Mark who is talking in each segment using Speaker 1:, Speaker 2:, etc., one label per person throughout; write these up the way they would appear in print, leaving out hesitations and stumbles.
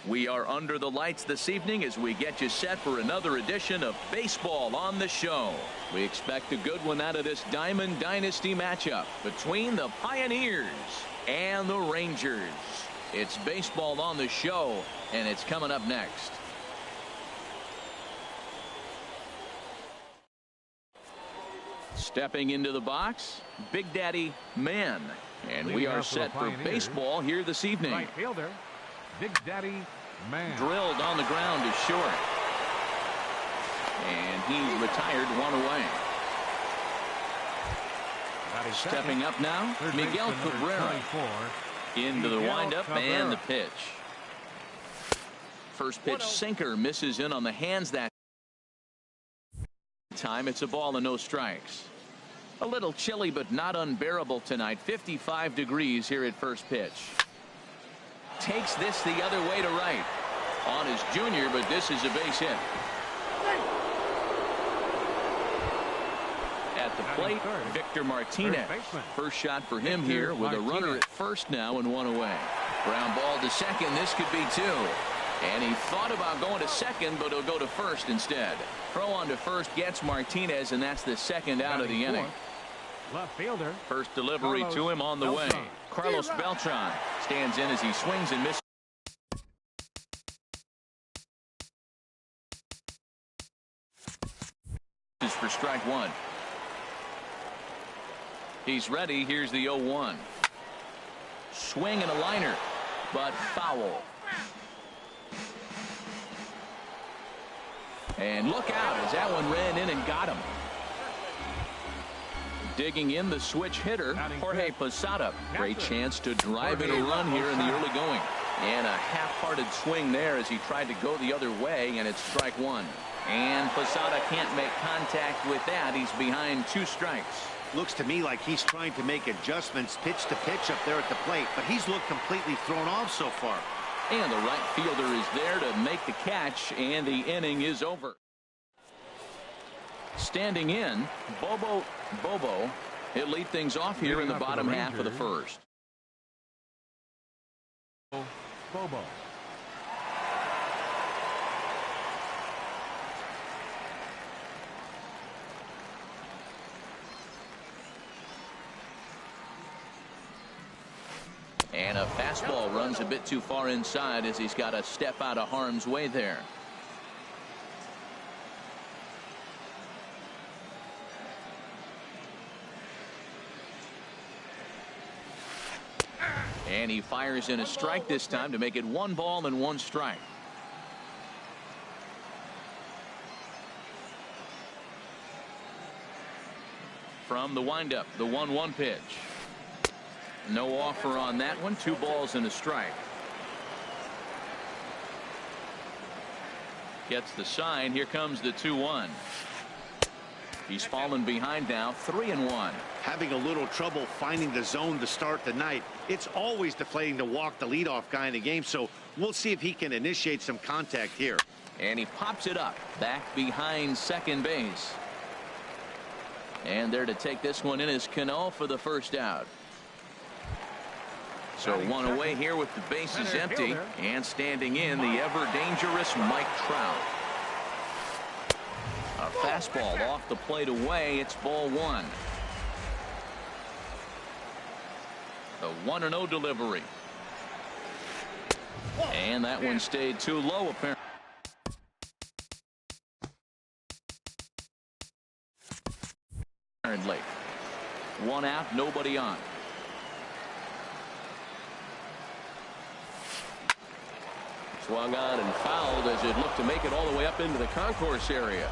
Speaker 1: We are under the lights this evening as we get you set for another edition of Baseball on the Show. We expect a good one out of this Diamond Dynasty matchup between the Pioneers and the Rangers. It's Baseball on the Show, and it's coming up next. Stepping into the box, Big Daddy Man. And we are set for baseball here this evening.
Speaker 2: Right fielder, Big Daddy Man.
Speaker 1: Drilled on the ground is short. And he retired one away. Stepping up now, Miguel Cabrera. Into the windup and the pitch. First pitch sinker misses in on the hands that time. It's a ball and no strikes. A little chilly but not unbearable tonight. 55 degrees here at first pitch. Takes this the other way to right. On his junior, but this is a base hit. At the plate, Victor Martinez. First shot for him here with a runner at first now and one away. Ground ball to second. This could be two. And he thought about going to second, but he'll go to first instead. Throw on to first gets Martinez, and that's the second out of the inning.
Speaker 2: Left fielder.
Speaker 1: First delivery to him on the way. Carlos Beltran stands in as he swings and misses. For strike one. He's ready. Here's the 0-1. Swing and a liner, but foul. And look out as that one ran in and got him. Digging in the switch hitter, Jorge Posada. Great chance to drive in a run here in the early going. And a half-hearted swing there as he tried to go the other way, and it's strike one. And Posada can't make contact with that. He's behind 2 strikes.
Speaker 3: Looks to me like he's trying to make adjustments pitch to pitch up there at the plate, but he's looked completely thrown off so far.
Speaker 1: And the right fielder is there to make the catch, and the inning is over. Standing in, Bobo. He'll lead things off here in the bottom half of the first.
Speaker 2: Bobo.
Speaker 1: And a fastball runs a bit too far inside as he's got to step out of harm's way there. And he fires in a strike this time to make it 1 ball and 1 strike. From the windup, the 1-1 pitch. No offer on that one. 2 balls and a strike. Gets the sign. Here comes the 2-1. He's fallen behind now, 3-1.
Speaker 3: Having a little trouble finding the zone to start the night. It's always deflating to walk the leadoff guy in the game, so we'll see if he can initiate some contact here.
Speaker 1: And he pops it up back behind second base. And there to take this one in is Cano for the first out. So 1 away here with the bases empty, and standing in the ever-dangerous Mike Trout. A fastball off the plate away. It's ball 1. The 1-0 delivery. And that one stayed too low apparently. 1 out, nobody on. Swung on and fouled as it looked to make it all the way up into the concourse area.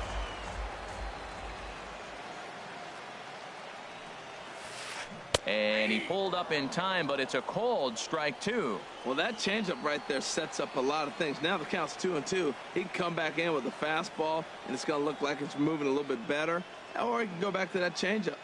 Speaker 1: And he pulled up in time, but it's a called strike 2.
Speaker 4: Well, that changeup right there sets up a lot of things. Now the count's 2-2. He can come back in with a fastball, and it's going to look like it's moving a little bit better. Or he can go back to that changeup.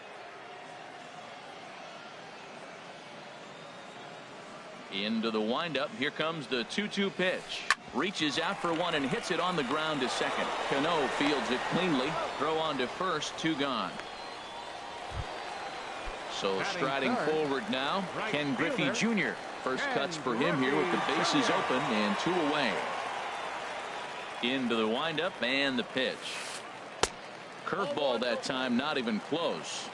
Speaker 1: Into the windup. Here comes the 2-2 pitch. Reaches out for one and hits it on the ground to second. Cano fields it cleanly. Throw on to first. 2 gone. So striding forward now, Ken Griffey Jr. First cuts for him here with the bases open and 2 away. Into the windup and the pitch. Curveball that time, not even close.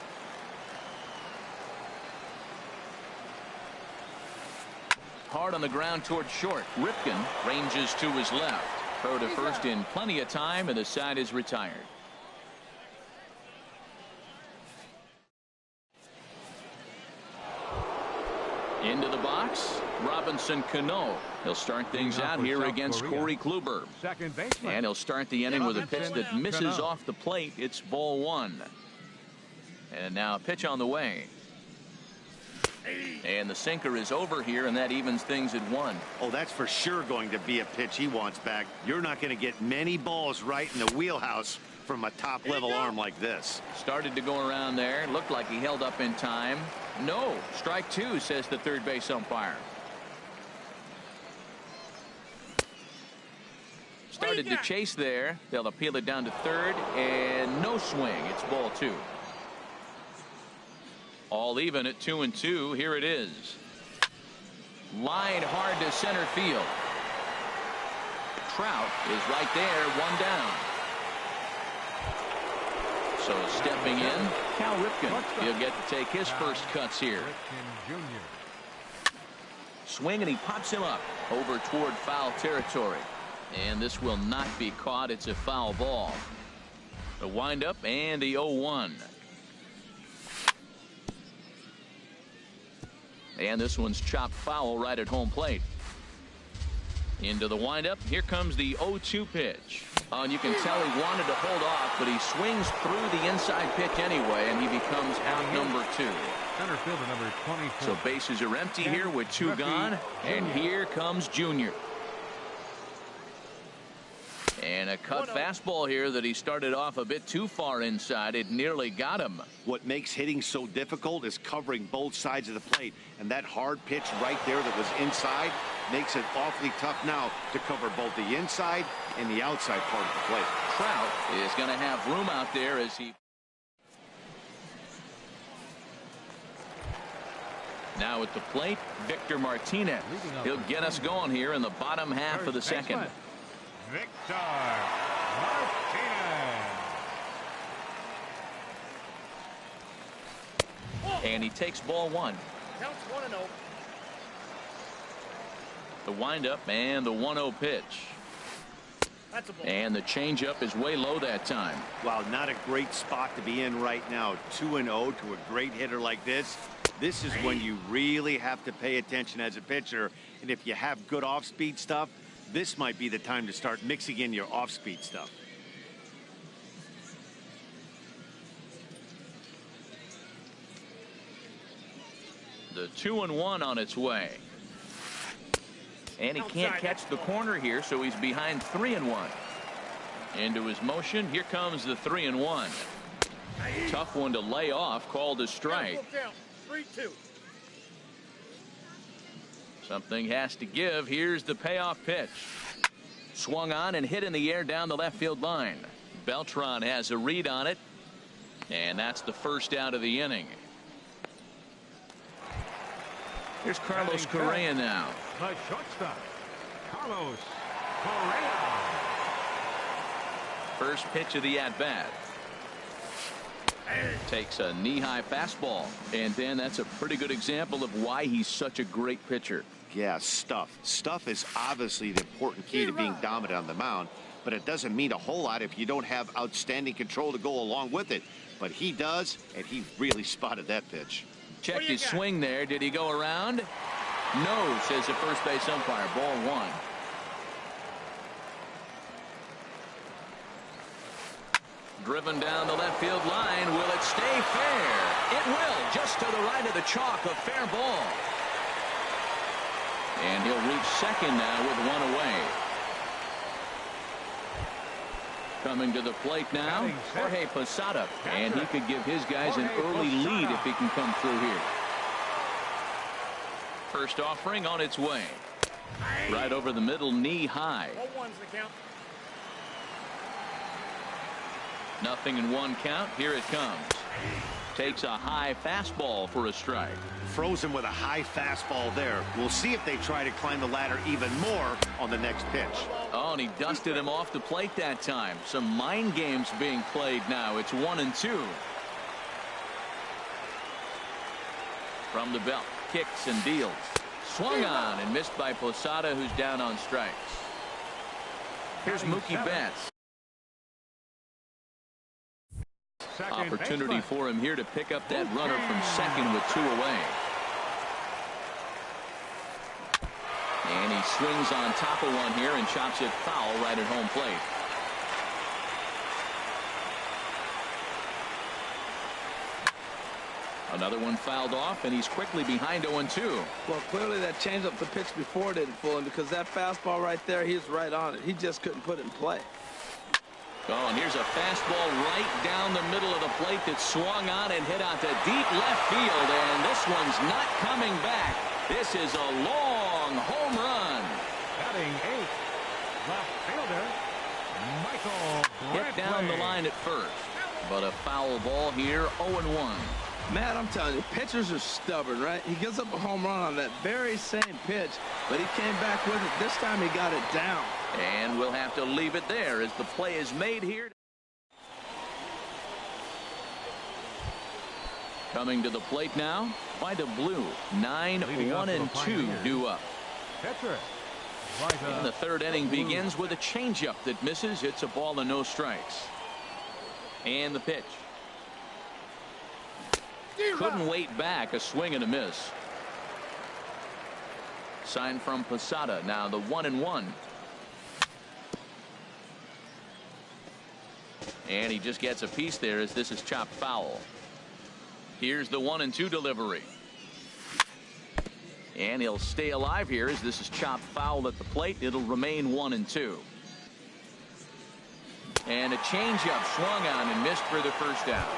Speaker 1: Hard on the ground toward short. Ripken ranges to his left. Throw to first in plenty of time, and the side is retired. Into the box, Robinson Cano. He'll start things out here against Corey Kluber.
Speaker 2: Second baseman.
Speaker 1: And he'll start the inning with a pitch that misses off the plate. It's ball 1. And now a pitch on the way. And the sinker is over here, and that evens things at 1.
Speaker 3: Oh, that's for sure going to be a pitch he wants back. You're not going to get many balls right in the wheelhouse from a top-level arm like this.
Speaker 1: Started to go around there. Looked like he held up in time. No. Strike 2, says the third base umpire. Started to chase there. They'll appeal it down to third, and no swing. It's ball 2. All even at 2-2. Here it is. Line hard to center field. Trout is right there, 1 down. So stepping in, Cal Ripken. He'll get to take his first cuts here. Swing, and he pops him up over toward foul territory. And this will not be caught. It's a foul ball. The windup and the 0-1. And this one's chopped foul right at home plate. Into the windup. Here comes the 0-2 pitch. Oh, and you can tell he wanted to hold off, but he swings through the inside pitch anyway, and he becomes out number 2.
Speaker 2: Center fielder number 24.
Speaker 1: So bases are empty here with 2 gone, and here comes Junior. And a cut fastball here that he started off a bit too far inside. It nearly got him.
Speaker 3: What makes hitting so difficult is covering both sides of the plate, and that hard pitch right there that was inside makes it awfully tough now to cover both the inside and the outside part of the plate.
Speaker 1: Trout is going to have room out there as he... Now at the plate, Victor Martinez. He'll get us going here in the bottom half of the second.
Speaker 2: Victor Martinez.
Speaker 1: And he takes ball 1.
Speaker 5: Counts 1-0.
Speaker 1: The windup and the 1-0 pitch.
Speaker 5: That's a ball.
Speaker 1: And the changeup is way low that time.
Speaker 3: Wow, not a great spot to be in right now. 2-0 to a great hitter like this. This is when you really have to pay attention as a pitcher. And if you have good off-speed stuff, this might be the time to start mixing in your off-speed stuff.
Speaker 1: The 2-1 on its way. And he can't catch the corner here, so he's behind 3-1. Into his motion. Here comes the 3-1. Tough one to lay off, called a strike.
Speaker 5: 3-2.
Speaker 1: Something has to give. Here's the payoff pitch. Swung on and hit in the air down the left field line. Beltran has a read on it, and that's the first out of the inning. Here's Carlos Correa now.
Speaker 2: The shortstop, Carlos Correa.
Speaker 1: First pitch of the at-bat. Takes a knee-high fastball, and then that's a pretty good example of why he's such a great pitcher.
Speaker 3: Yeah, stuff. Stuff is obviously the important key to being dominant on the mound, but it doesn't mean a whole lot if you don't have outstanding control to go along with it. But he does, and he really spotted that pitch.
Speaker 1: Checked his swing there. Did he go around? No, says the first base umpire. Ball 1. Driven down the left field line. Will it stay fair? It will. Just to the right of the chalk. A fair ball. And he'll reach second now with 1 away. Coming to the plate now, Jorge Posada. And he could give his guys an early lead if he can come through here. First offering on its way. Right over the middle, knee high.
Speaker 5: 0-1's the count.
Speaker 1: Nothing in 1 count. Here it comes. Takes a high fastball for a strike.
Speaker 3: Frozen with a high fastball there. We'll see if they try to climb the ladder even more on the next pitch.
Speaker 1: Oh, and he dusted him off the plate that time. Some mind games being played now. It's 1-2. From the belt, kicks and deals. Swung on and missed by Posada, who's down on strikes. Here's Mookie Betts. Opportunity for him here to pick up that runner from second with 2 away. And he swings on top of one here and chops it foul right at home plate. Another one fouled off, and he's quickly behind 0-2.
Speaker 4: Well, clearly that changeup the pitch before didn't fool him, because that fastball right there, he was right on it. He just couldn't put it in play.
Speaker 1: Oh, and here's a fastball right down the middle of the plate that swung on and hit out to deep left field, and this one's not coming back. This is a long home run.
Speaker 2: Batting 8th, left fielder, Michael
Speaker 1: Hit down the line at first, but a foul ball here, 0-1.
Speaker 4: Matt, I'm telling you, pitchers are stubborn, right? He gives up a home run on that very same pitch, but he came back with it. This time he got it down.
Speaker 1: And we'll have to leave it there as the play is made here. Coming to the plate now by the blue. 9-1-2 due up.
Speaker 2: Catcher.
Speaker 1: And the third inning begins with a changeup that misses. It's a ball and no strikes. And the pitch. Couldn't wait back. A swing and a miss. Sign from Posada. Now the 1-1. And he just gets a piece there as this is chopped foul. Here's the 1-2 delivery. And he'll stay alive here as this is chopped foul at the plate. It'll remain 1-2. And a changeup swung on and missed for the first out.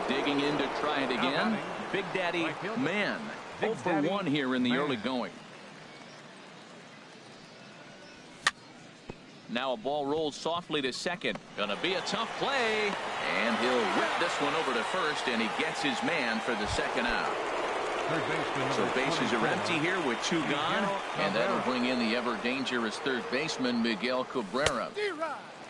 Speaker 1: Digging in to try it again. Big Daddy Man. 0 for 1 here in the early going. Now a ball rolls softly to second. Gonna be a tough play. And he'll whip this one over to first, and he gets his man for the second out. So bases are empty here with 2 gone, and that'll bring in the ever dangerous third baseman Miguel Cabrera.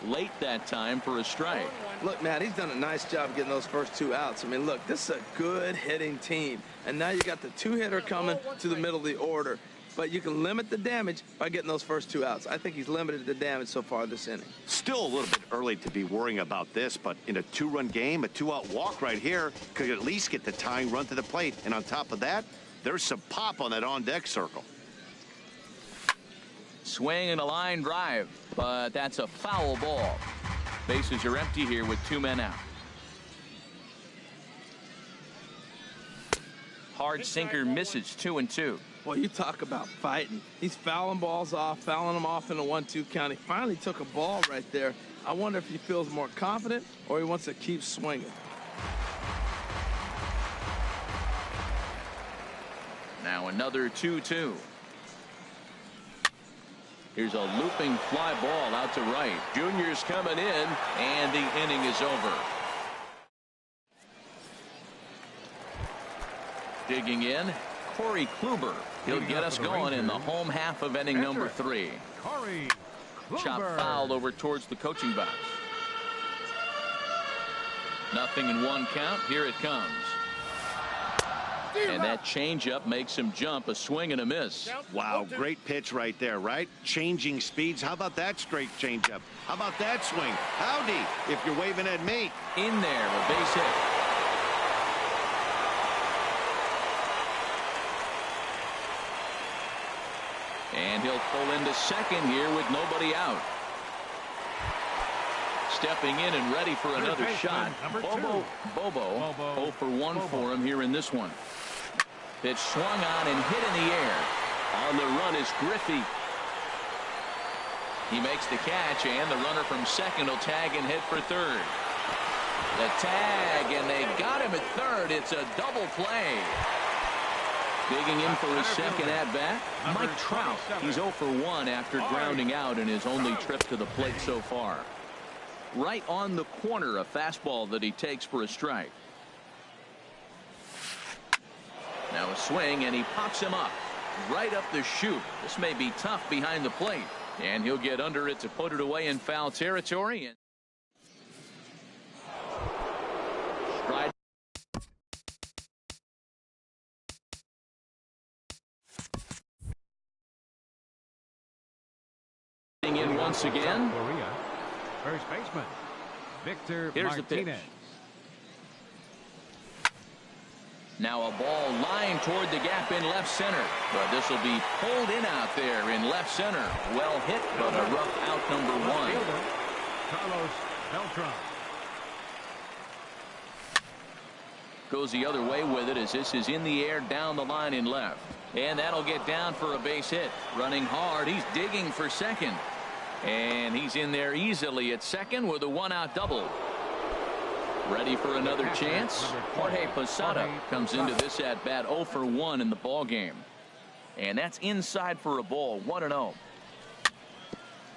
Speaker 1: Late that time for a strike.
Speaker 4: Look, Matt, he's done a nice job getting those first 2 outs. I mean, look, this is a good hitting team, and now you got the 2-hitter coming to the middle of the order. But you can limit the damage by getting those first 2 outs. I think he's limited the damage so far this inning.
Speaker 3: Still a little bit early to be worrying about this, but in a 2-run game, a 2-out walk right here could at least get the tying run to the plate. And on top of that, there's some pop on that on-deck circle.
Speaker 1: Swing and a line drive, but that's a foul ball. Bases are empty here with 2 men out. Hard sinker misses. 2-2.
Speaker 4: Well, you talk about fighting. He's fouling balls off, fouling them off in a 1-2 count. He finally took a ball right there. I wonder if he feels more confident or he wants to keep swinging.
Speaker 1: Now another 2-2. Here's a looping fly ball out to right. Junior's coming in, and the inning is over. Digging in, Corey Kluber. He'll get us going in the home half of inning number 3. Chop foul over towards the coaching box. Nothing in 1 count. Here it comes. And that changeup makes him jump. A swing and a miss.
Speaker 3: Wow, great pitch right there, right? Changing speeds. How about that straight changeup? How about that swing? Howdy, if you're waving at me.
Speaker 1: In there, a base hit. And he'll pull into second here with nobody out. Stepping in and ready for another shot. Bobo 0 for 1 for him here in this one. Pitch swung on and hit in the air. On the run is Griffey. He makes the catch, and the runner from second will tag and hit for third. The tag, and they got him at third. It's a double play. Digging in for his second at-bat, Mike Trout. He's 0 for 1 after grounding out in his only trip to the plate so far. Right on the corner, a fastball that he takes for a strike. Now a swing, and he pops him up right up the chute. This may be tough behind the plate, and he'll get under it to put it away in foul territory. And stride. In once again.
Speaker 2: Korea. First baseman, Victor
Speaker 1: Here's the pitch.
Speaker 2: Martinez.
Speaker 1: Now a ball lined toward the gap in left center, but this will be pulled in out there in left center. Well hit, but a rough out, number one.
Speaker 2: Fielder, Carlos Beltran.
Speaker 1: Goes the other way with it as this is in the air down the line in left. And that'll get down for a base hit. Running hard, he's digging for second. And he's in there easily at second with a one-out double. Ready for another chance. Jorge Posada comes into this at bat 0 for 1 in the ball game. And that's inside for a ball, 1-0.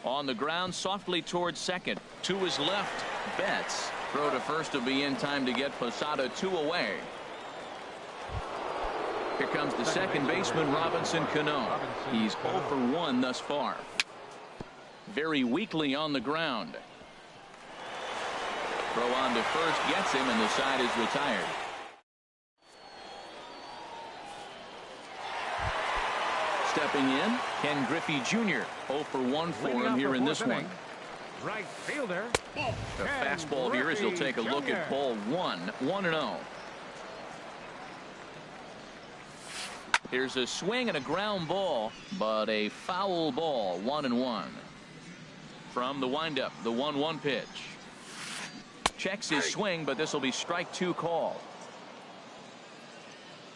Speaker 1: On the ground, softly towards second. To his left, Betts. Throw to first will be in time to get Posada 2 away. Here comes the second baseman, Robinson Cano. He's 0 for 1 thus far. Very weakly on the ground. Throw on to first gets him, and the side is retired. Stepping in, Ken Griffey Jr. 0 for 1 for him here in this one.
Speaker 2: Right fielder.
Speaker 1: The fastball here as he'll take a look at ball 1, 1-0. Here's a swing and a ground ball, but a foul ball, 1-1. From the windup, the 1-1 pitch. Checks his swing, but this will be strike 2 call.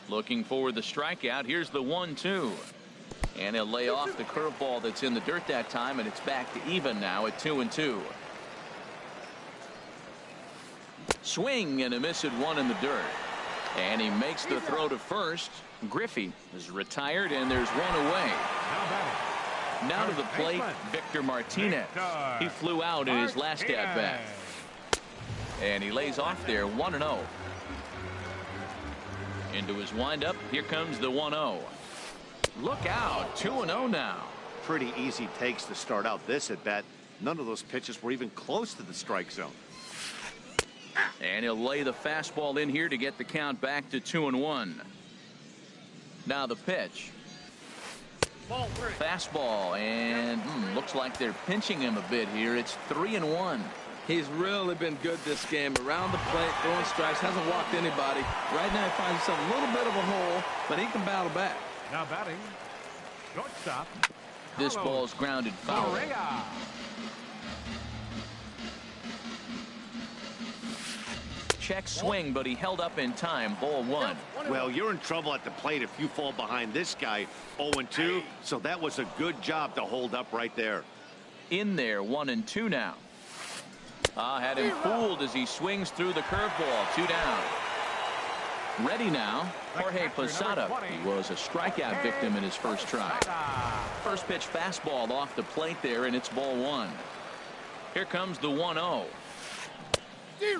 Speaker 1: Looking for the strikeout. Here's the 1-2. And he'll lay off the curveball that's in the dirt that time, and it's back to even now at 2-2. Swing and a miss at 1 in the dirt. And he makes the throw to first. Griffey is retired, and there's 1 away. Now to the plate, Victor Martinez. He flew out in his last at bat. And he lays off there, 1-0. Into his windup, here comes the 1-0. Look out, 2-0 now.
Speaker 3: Pretty easy takes to start out this at bat. None of those pitches were even close to the strike zone.
Speaker 1: And he'll lay the fastball in here to get the count back to 2-1. Now the pitch.
Speaker 5: Ball 3.
Speaker 1: Fastball, and looks like they're pinching him a bit here. It's 3-1.
Speaker 4: He's really been good this game. Around the plate, throwing strikes, hasn't walked anybody. Right now he finds himself a little bit of a hole, but he can battle back.
Speaker 2: Now batting, shortstop.
Speaker 1: This ball's grounded foul.
Speaker 2: Correa.
Speaker 1: Check swing, but he held up in time. Ball 1.
Speaker 3: Well, you're in trouble at the plate if you fall behind this guy 0-2. So that was a good job to hold up right there.
Speaker 1: In there, 1-2 now. Had him fooled as he swings through the curveball. 2 down. Ready now, Jorge Posada. He was a strikeout victim in his first try. First pitch fastball off the plate there, and it's ball 1. Here comes the 1-0.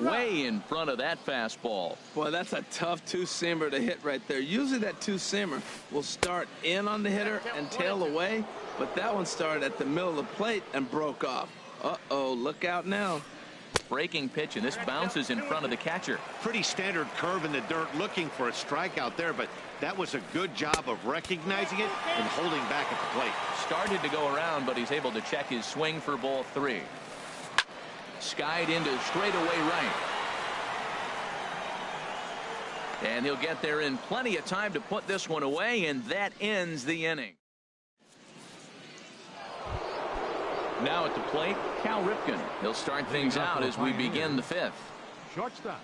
Speaker 1: Way in front of that fastball.
Speaker 4: Boy, that's a tough two-seamer to hit right there. Usually that two-seamer will start in on the hitter and tail away, but that one started at the middle of the plate and broke off. Uh-oh, look out now.
Speaker 1: Breaking pitch, and this bounces in front of the catcher.
Speaker 3: Pretty standard curve in the dirt, looking for a strikeout there, but that was a good job of recognizing it and holding back at the plate.
Speaker 1: Started to go around, but he's able to check his swing for ball 3. Skied into straightaway right. And he'll get there in plenty of time to put this one away, and that ends the inning. Now at the plate, Cal Ripken. He'll start things out as we begin the 5th.
Speaker 2: Shortstop.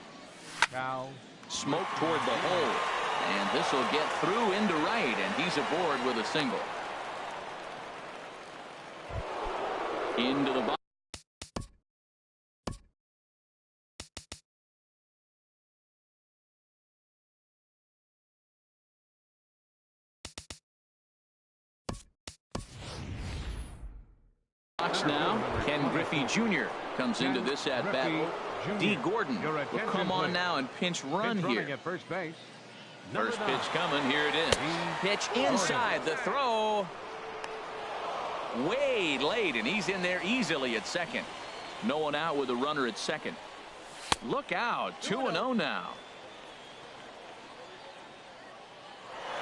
Speaker 2: Cal.
Speaker 1: Smoke toward the hole. And this will get through into right, and he's aboard with a single. Into the box. Now, Ken Griffey Jr. Comes into this at bat. D. Gordon will come on now and pinch run here.
Speaker 2: At first base.
Speaker 1: First pitch coming. Here it is. Pitch inside. The throw. Way late, and he's in there easily at second. No one out with a runner at second. Look out. 2-0 now.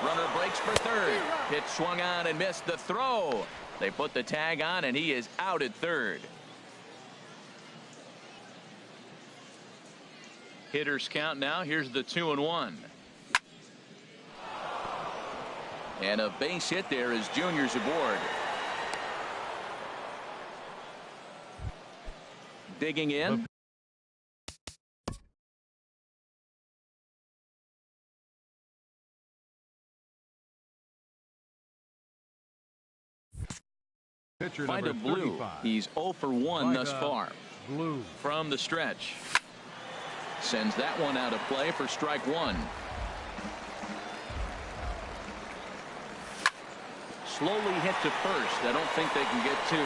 Speaker 1: Runner breaks for third. Pitch swung on and missed. The throw. They put the tag on, and he is out at third. Hitters count now. Here's the 2-1. And a base hit there as Junior's aboard. Digging in.
Speaker 2: Pitcher
Speaker 1: Find a
Speaker 2: number
Speaker 1: Blue.
Speaker 2: 35.
Speaker 1: He's 0 for 1 thus far.
Speaker 2: Blue.
Speaker 1: From the stretch. Sends that one out of play for strike one. Slowly hit to first. I don't think they can get two.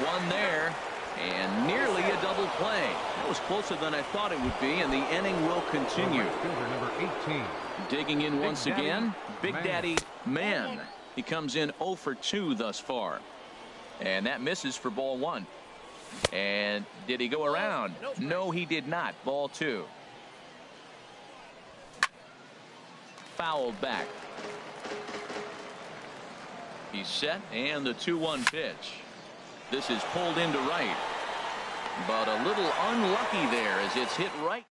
Speaker 1: One there. And nearly a double play. That was closer than I thought it would be, and the inning will continue.
Speaker 2: Fielder number 18.
Speaker 1: Digging in once
Speaker 2: Daddy
Speaker 1: again. Big
Speaker 2: Man.
Speaker 1: Daddy Man. He comes in 0 for 2 thus far. And that misses for ball one. And did he go around? No, he did not. Ball two. Fouled back. He's set, and the 2-1 pitch. This is pulled into right. But a little unlucky there as it's hit right.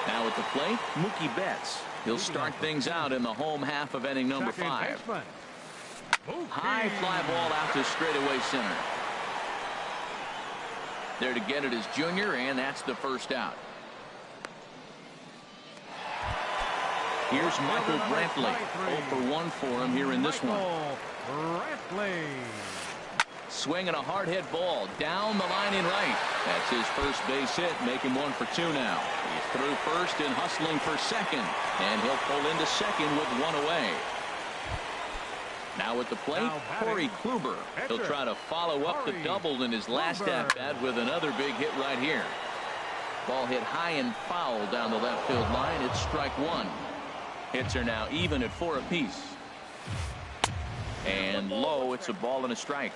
Speaker 1: Now at the plate, Mookie Betts. He'll start things out in the home half of inning number 5. High fly ball out to straightaway center. There to get it is Junior, and that's the first out. Here's Michael Brantley. 0 for 1 for him here in this one.
Speaker 2: Brantley.
Speaker 1: Swinging a hard hit ball down the line in right. That's his first base hit, making 1 for 2 now. He's through first and hustling for second, and he'll pull into second with 1 away. Now at the plate, Corey Kluber. He'll try to follow up the double in his last at bat with another big hit right here. Ball hit high and foul down the left field line. It's strike one. Hits are now even at 4 apiece. And low, it's a ball and a strike.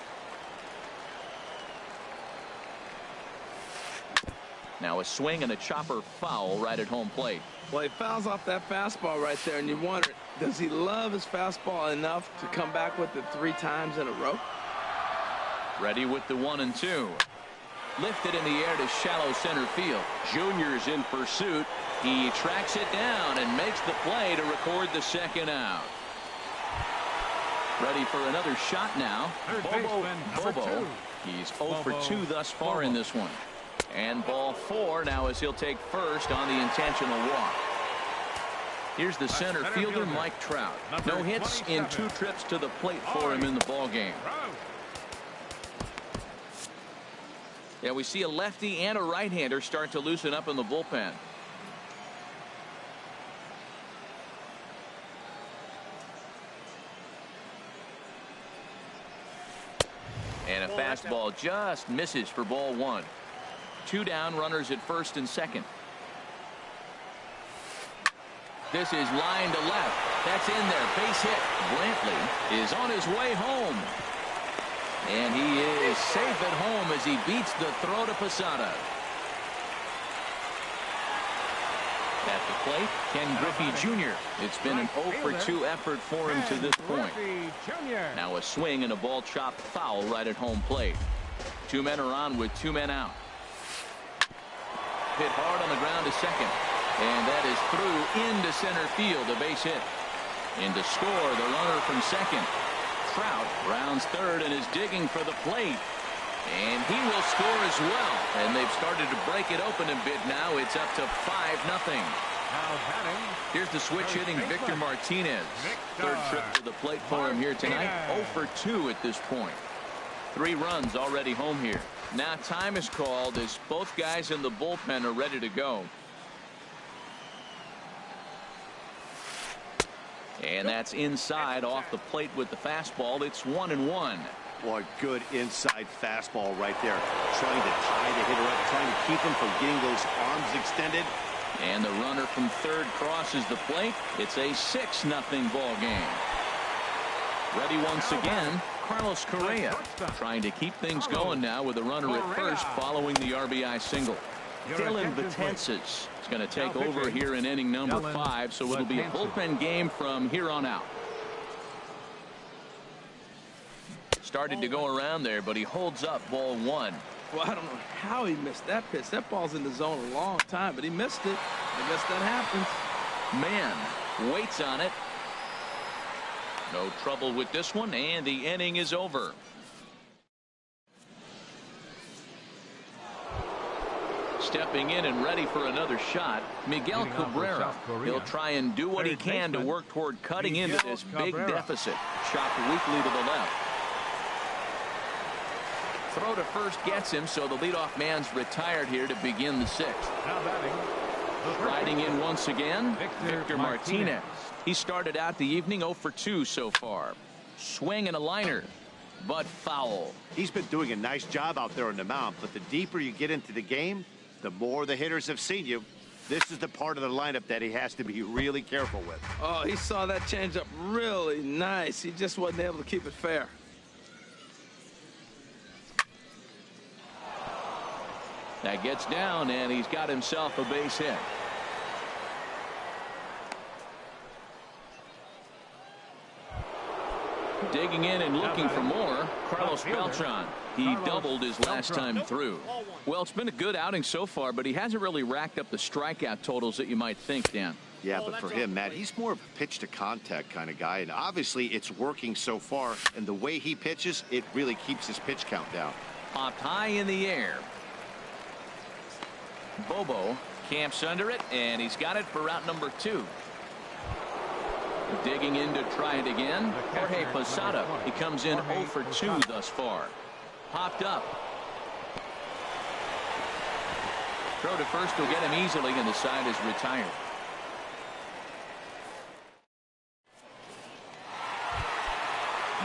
Speaker 1: Now a swing and a chopper foul right at home plate.
Speaker 4: Well, he fouls off that fastball right there, and you wonder, does he love his fastball enough to come back with it 3 times in a row?
Speaker 1: Ready with the 1 and 2. Lifted in the air to shallow center field. Junior's in pursuit. He tracks it down and makes the play to record the second out. Ready for another shot now. Bobo. He's 0 for 2 thus far in this one. And ball 4 now as he'll take first on the intentional walk. Here's the center fielder, Mike Trout. No hits in 2 trips to the plate for him in the ball game. Yeah, we see a lefty and a right-hander start to loosen up in the bullpen. And a fastball just misses for ball 1. 2 down, runners at first and second. This is line to left. That's in there. Base hit. Brantley is on his way home. And he is safe at home as he beats the throw to Posada. At the plate, Ken Griffey Jr. It's been an 0 for 2 effort for him to this point. Now a swing and a ball chopped foul right at home plate. 2 men are on with 2 men out. Hit hard on the ground to second. And that is through into center field, a base hit. In to score, the runner from second. Trout rounds third and is digging for the plate. And he will score as well. And they've started to break it open a bit now. It's up to 5-0. Here's the switch hitting Victor Martinez. Third trip to the plate for him here tonight. 0 for 2 at this point. 3 runs already home here. Now time is called as both guys in the bullpen are ready to go. And that's inside off the plate with the fastball. It's 1-1.
Speaker 3: Boy, good inside fastball right there. Trying to tie the hitter up, trying to keep him from getting those arms extended.
Speaker 1: And the runner from third crosses the plate. It's a 6-0 ball game. Ready once again, Carlos Correa. Trying to keep things going now with a runner at first following the RBI single. Dylan Betances is going to take over here in inning number 5, so it'll be a bullpen game from here on out. Started to go around there, but he holds up ball 1.
Speaker 4: Well, I don't know how he missed that pitch. That ball's in the zone a long time, but he missed it. I guess that happens.
Speaker 1: Man waits on it. No trouble with this one, and the inning is over. Stepping in and ready for another shot, Miguel Cabrera. He'll try and do what he can to work toward cutting into this big deficit. Chopped weakly to the left. Throw to first gets him, so the leadoff man's retired here to begin the 6th. Riding in once again, Victor Martinez. He started out the evening 0 for 2 so far. Swing and a liner, but foul.
Speaker 3: He's been doing a nice job out there on the mound, but the deeper you get into the game, the more the hitters have seen you. This is the part of the lineup that he has to be really careful with.
Speaker 4: Oh, he saw that changeup really nice. He just wasn't able to keep it fair.
Speaker 1: That gets down, and he's got himself a base hit. Digging in and looking for more, Carlos Beltran. He doubled his last time through. Well, it's been a good outing so far, but he hasn't really racked up the strikeout totals that you might think, Dan.
Speaker 3: Yeah, but for him, Matt, he's more of a pitch to contact kind of guy, and obviously it's working so far, and the way he pitches, it really keeps his pitch count down.
Speaker 1: Popped high in the air. Bobo camps under it, and he's got it for route number 2. Digging in to try it again, Jorge Posada. He comes in 0 for 2 thus far. Popped up. Throw to first will get him easily, and the side is retired.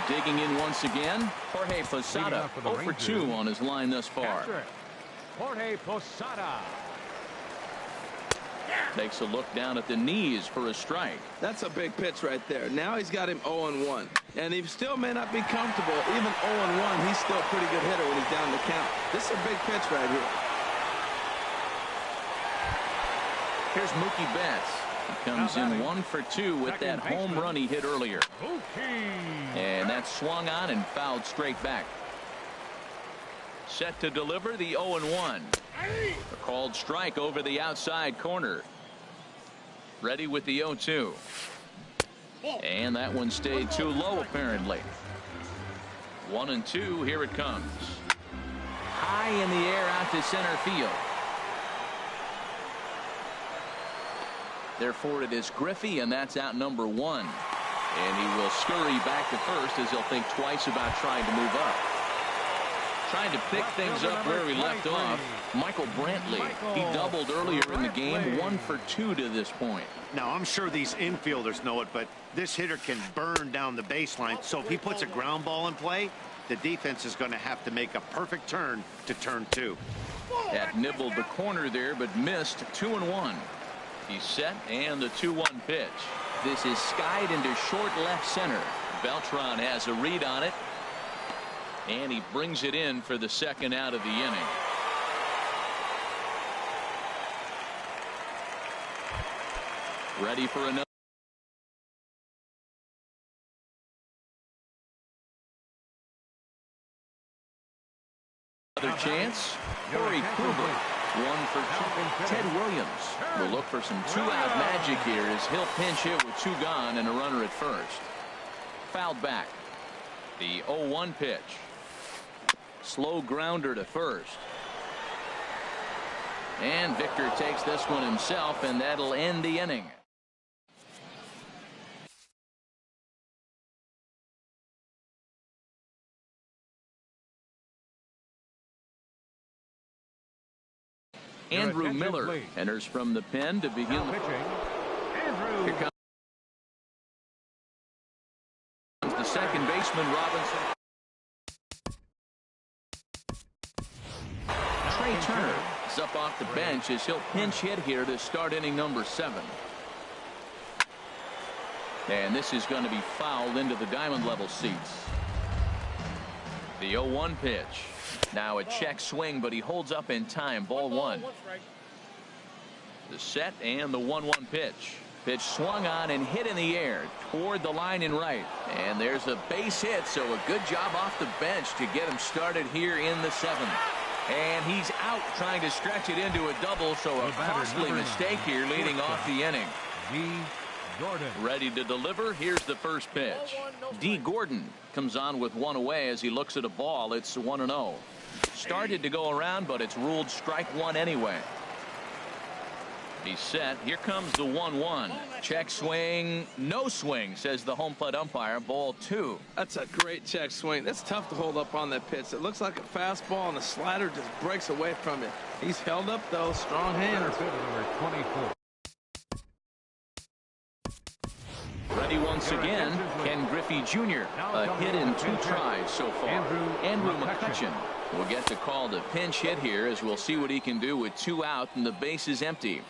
Speaker 1: Digging in once again, Jorge Posada. 0 for 2 on his line thus far.
Speaker 2: Jorge Posada.
Speaker 1: Takes a look down at the knees for a strike.
Speaker 4: That's a big pitch right there. Now he's got him 0-1. And he still may not be comfortable. Even 0-1, he's still a pretty good hitter when he's down the count. This is a big pitch right here.
Speaker 1: Here's Mookie Betts. He comes in 1 for 2 with that home run he hit earlier. And that's swung on and fouled straight back. Set to deliver the 0-1. A called strike over the outside corner. Ready with the 0-2. And that one stayed too low apparently. 1-2. Here it comes. High in the air out to center field. Therefore it is Griffey, and that's out number 1. And he will scurry back to first as he'll think twice about trying to move up. Trying to pick things up where he left off, Michael Brantley. He doubled earlier in the game, 1 for 2 to this point.
Speaker 3: Now, I'm sure these infielders know it, but this hitter can burn down the baseline. So if he puts a ground ball in play, the defense is going to have to make a perfect turn to turn 2.
Speaker 1: That nibbled the corner there, but missed. 2-1. He's set, and the 2-1 pitch. This is skied into short left center. Beltran has a read on it. And he brings it in for the second out of the inning. Ready for another chance. Corey Kluber, 1 for 2. Ted Williams will look for some 2-out magic here as he'll pinch hit with 2 gone and a runner at first. Fouled back. The 0-1 pitch. Slow grounder to first. And Victor takes this one himself, and that'll end the inning. Andrew Miller enters from the pen to begin the. Here comes baseman Robinson. Trey Turner is up off the bench as he'll pinch hit here to start inning number 7. And this is going to be fouled into the diamond level seats. The 0-1 pitch. Now a check swing, but he holds up in time. Ball 1. The set and the 1-1 pitch. Pitch swung on and hit in the air toward the line and right. And there's a base hit, so a good job off the bench to get him started here in the 7th. And he's out trying to stretch it into a double, so a costly mistake here leading off the inning. Ready to deliver. Here's the first pitch. D. Gordon comes on with 1 away as he looks at a ball. It's 1-0. Started to go around, but it's ruled strike 1 anyway. He's set. Here comes the 1-1. Check swing. No swing, says the home plate umpire. Ball 2.
Speaker 4: That's a great check swing. That's tough to hold up on that pitch. It looks like a fastball, and the slider just breaks away from it. He's held up, though. Strong hands.
Speaker 2: Number 24.
Speaker 1: Ready once again. Ken Griffey Jr. A hit in 2 tries so far. Andrew McCutcheon will get the call to pinch hit here as we'll see what he can do with 2 out and the base is empty.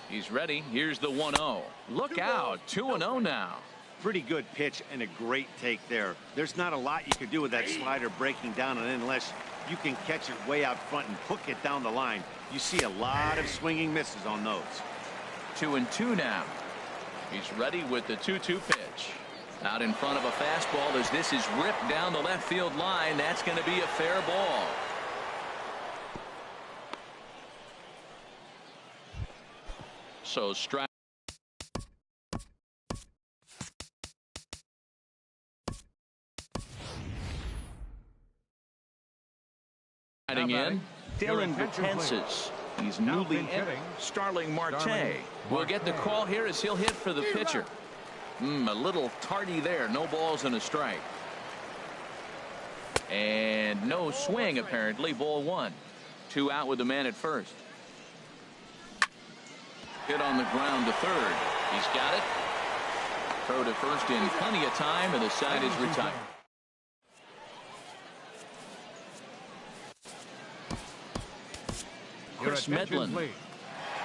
Speaker 1: He's ready. Here's the 1-0. Look out. 2-0 now.
Speaker 3: Pretty good pitch and a great take there. There's not a lot you could do with that slider breaking down, and unless you can catch it way out front and hook it down the line, you see a lot of swinging misses on those.
Speaker 1: 2-2 now. He's ready with the 2-2 pitch. Out in front of a fastball as this is ripped down the left field line. That's going to be a fair ball. So strike. In Dylan Betances. He's newly in. Starling Marte will get the call here as he'll hit for the pitcher. A little tardy there. No balls and a strike. And no swing apparently. Ball 1. 2 out with the man at first. Hit on the ground to third. He's got it. Throw to first in plenty of time, and the side is retired. Chris Medlin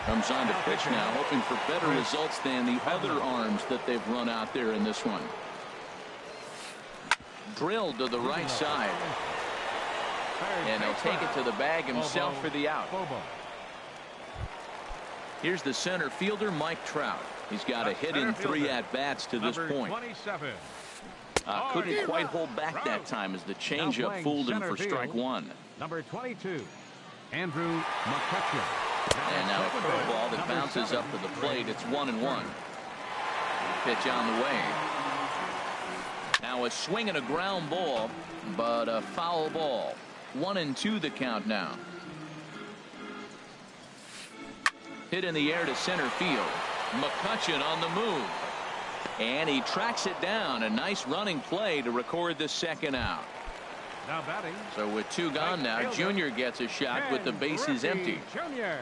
Speaker 1: comes on to pitch now, hoping for better results than the other arms that they've run out there in this one. Drilled to the right side. And he'll take it to the bag himself for the out. Here's the center fielder, Mike Trout. He's got a hit in 3 at-bats to this point. Couldn't quite hold back that time as the changeup fooled him for strike 1.
Speaker 2: Number 22, Andrew McCutcheon.
Speaker 1: And now a curveball that bounces up to the plate. It's 1-1. Pitch on the way. Now a swing and a ground ball, but a foul ball. 1-2 the count now. Hit in the air to center field. McCutcheon on the move. And he tracks it down. A nice running play to record the second out.
Speaker 2: Now batting.
Speaker 1: So with 2 gone now, Junior gets a shot with the bases empty.
Speaker 2: Junior.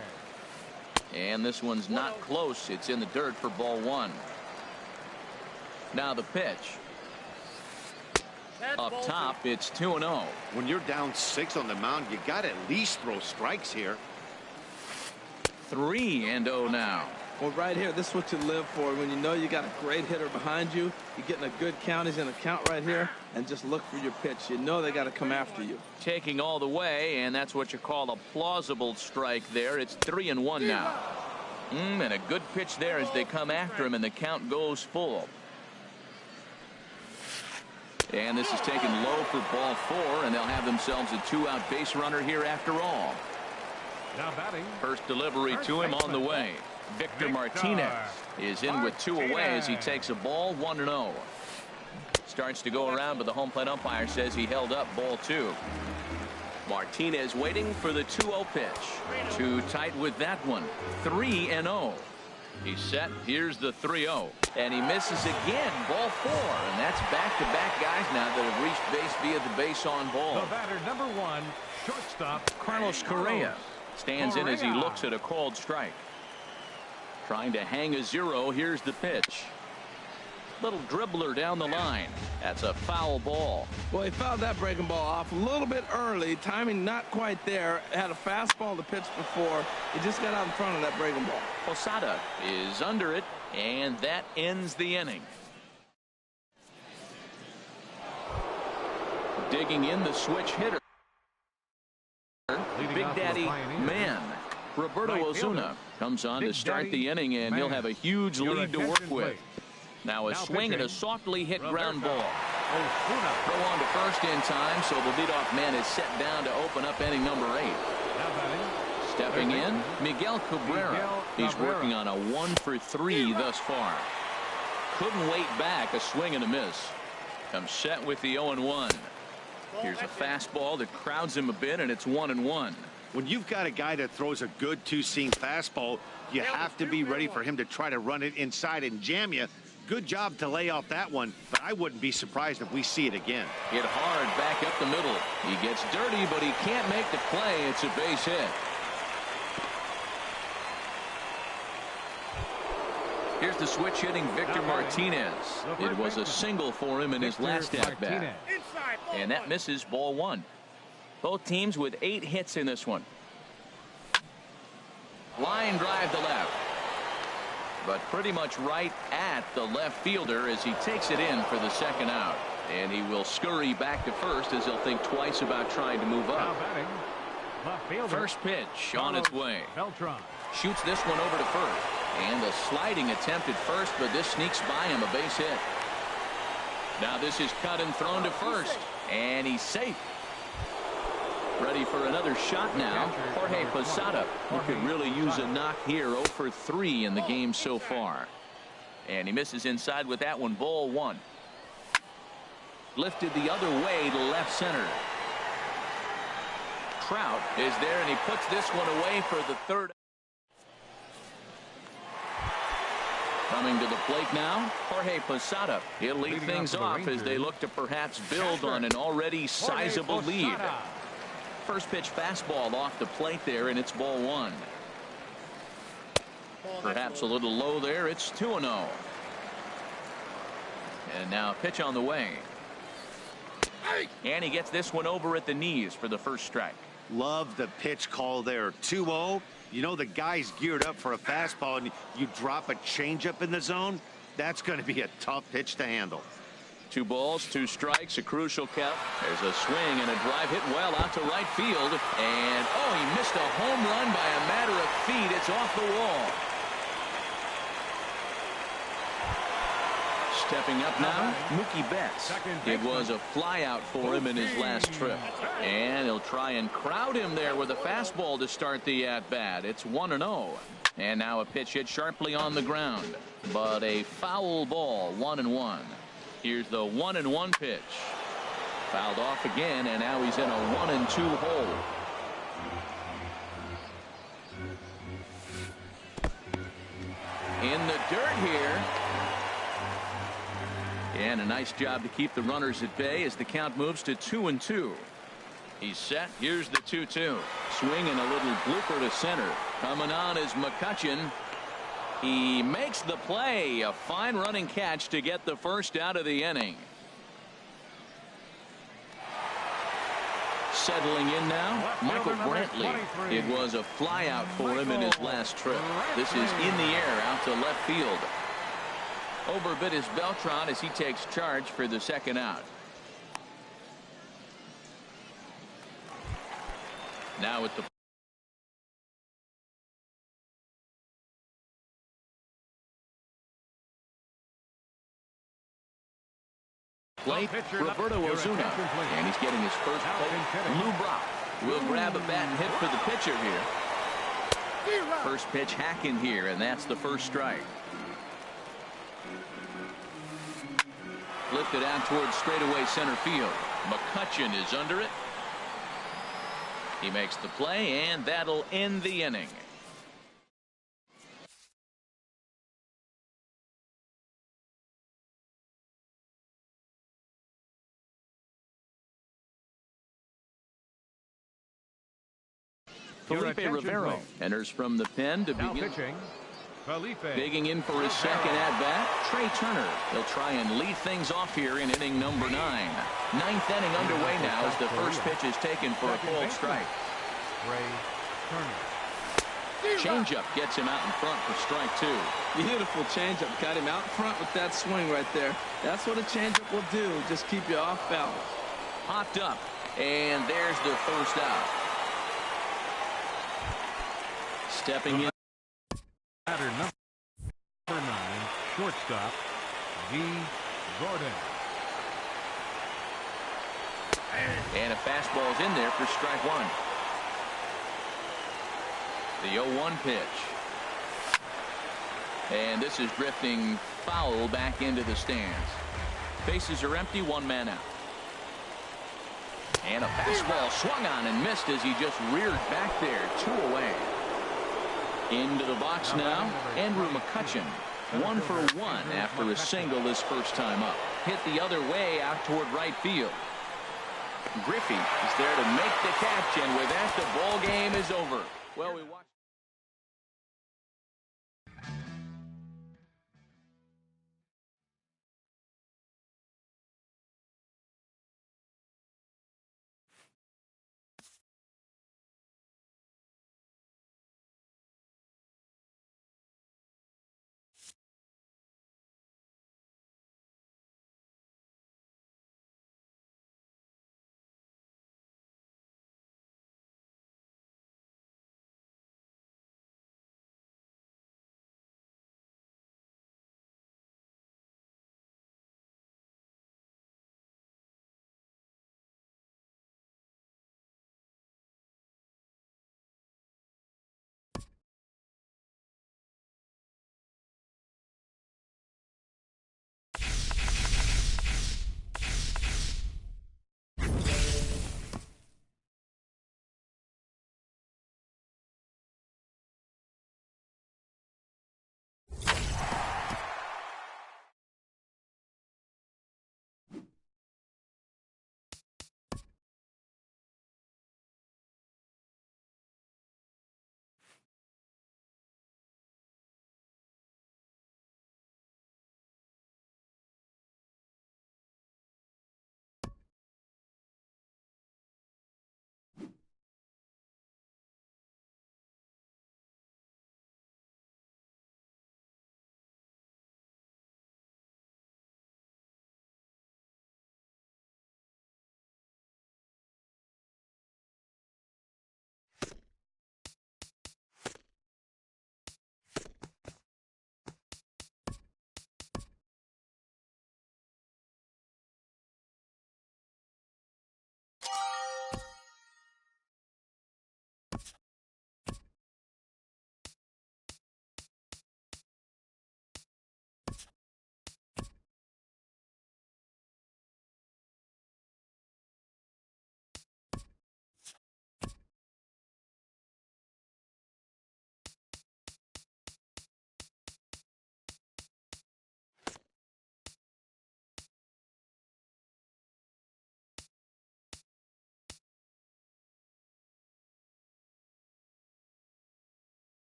Speaker 1: And this one's not close. It's in the dirt for ball 1. Now the pitch. Up top, it's 2-0.
Speaker 3: When you're down 6 on the mound, you got to at least throw strikes here.
Speaker 1: 3-0 now.
Speaker 4: Well, right here, this is what you live for. When you know you got a great hitter behind you, you're getting a good count. He's in a count right here, and just look for your pitch. You know they got to come after you.
Speaker 1: Taking all the way, and that's what you call a plausible strike there. It's 3-1 now. And a good pitch there as they come after him, and the count goes full. And this is taken low for ball 4, and they'll have themselves a 2-out base runner here after all.
Speaker 2: Now batting.
Speaker 1: First delivery to him on the way. Victor Martinez is in with 2 away as he takes a ball. 1-0. Starts to go around, but the home plate umpire says he held up ball 2. Martinez waiting for the 2-0 pitch. Too tight with that one. 3-0. He's set. Here's the 3-0. And he misses again. Ball 4. And that's back-to-back guys now that have reached base via the base on ball.
Speaker 2: The batter, number 1, shortstop
Speaker 1: Carlos Correa stands in as he looks at a called strike. Trying to hang a 0. Here's the pitch. Little dribbler down the line. That's a foul ball.
Speaker 4: Well, he fouled that breaking ball off a little bit early. Timing not quite there. Had a fastball to pitch before. He just got out in front of that breaking ball.
Speaker 1: Posada is under it, and that ends the inning. Digging in the switch hitter. Big Daddy Man. Roberto Ozuna comes on to start the inning, and he'll have a huge lead to work with. Now a swing and a softly hit ground ball. Throw on to first in time, so the leadoff man is set down to open up inning number 8. Stepping in, Miguel Cabrera. He's working on a 1-for-3 thus far. Couldn't wait back, a swing and a miss. Comes set with the 0-1. Here's a fastball that crowds him a bit, and it's 1-1.
Speaker 3: When you've got a guy that throws a good two-seam fastball, you have to be ready for him to try to run it inside and jam you. Good job to lay off that one, but I wouldn't be surprised if we see it again.
Speaker 1: Hit hard back up the middle. He gets dirty, but he can't make the play. It's a base hit. Here's the switch hitting Victor Martinez. It was a single for him in his last at-bat. And that misses, ball 1. Both teams with 8 hits in this one. Line drive to left. But pretty much right at the left fielder as he takes it in for the second out. And he will scurry back to first as he'll think twice about trying to move up. First pitch on its way. Shoots this one over to first. And a sliding attempt at first, but this sneaks by him, a base hit. Now this is cut and thrown to first. And he's safe. Ready for another shot now. Jorge Posada. He could really use a knock here. 0-for-3 in the game so far. And he misses inside with that one. Ball 1. Lifted the other way to left center. Trout is there, and he puts this one away for the third. Coming to the plate now, Jorge Posada. He'll lead things off as they look to perhaps build on an already sizable lead. First pitch fastball off the plate there, and it's ball 1. Perhaps a little low there. It's 2-0. And now a pitch on the way. And he gets this one over at the knees for the first strike.
Speaker 3: Love the pitch call there. 2-0. You know the guy's geared up for a fastball, and you drop a changeup in the zone. That's going to be a tough pitch to handle.
Speaker 1: 2 balls, 2 strikes, a crucial count. There's a swing and a drive hit well out to right field. And, oh, he missed a home run by a matter of feet. It's off the wall. Stepping up now, Mookie Betts. It was a fly out for him in his last trip. And he'll try and crowd him there with a fastball to start the at-bat. It's 1-0. And now a pitch hit sharply on the ground. But a foul ball, 1-1. Here's the 1-1 pitch. Fouled off again, and now he's in a 1-2 hole. In the dirt here. And a nice job to keep the runners at bay as the count moves to 2-2. He's set. Here's the 2-2. Swinging a little blooper to center. Coming on is McCutchen. He makes the play. A fine running catch to get the first out of the inning. Settling in now, Michael Brantley. It was a fly out for him in his last trip. This is in the air out to left field. Overbid is Beltran as he takes charge for the second out. Now at the plate, Roberto Ozuna, and he's getting his first plate. Lou Brock will grab a bat and hit for the pitcher here. First pitch hacking here, and that's the first strike. Lifted out towards straightaway center field. McCutchen is under it. He makes the play, and that'll end the inning. Felipe Rivero enters from the pen to begin.
Speaker 2: Felipe.
Speaker 1: Digging in for his second at-bat, Trey Turner. He'll try and lead things off here in inning number 9. Ninth inning underway now as the first pitch is taken for a called strike.
Speaker 2: Trey Turner.
Speaker 1: Changeup gets him out in front for strike 2.
Speaker 4: Beautiful changeup. Got him out front with that swing right there. That's what a changeup will do. Just keep you off balance.
Speaker 1: Popped up, and there's the first out. Stepping in.
Speaker 2: Batter number 9, shortstop, G. Gordon.
Speaker 1: And a fastball's in there for strike 1. The 0-1 pitch. And this is drifting foul back into the stands. Bases are empty, 1 man out. And a fastball swung on and missed as he just reared back there, 2 away. Into the box now, Andrew McCutcheon. 1 for 1 after a single his first time up. Hit the other way out toward right field. Griffey is there to make the catch, and with that, the ball game is over. Well, we watched.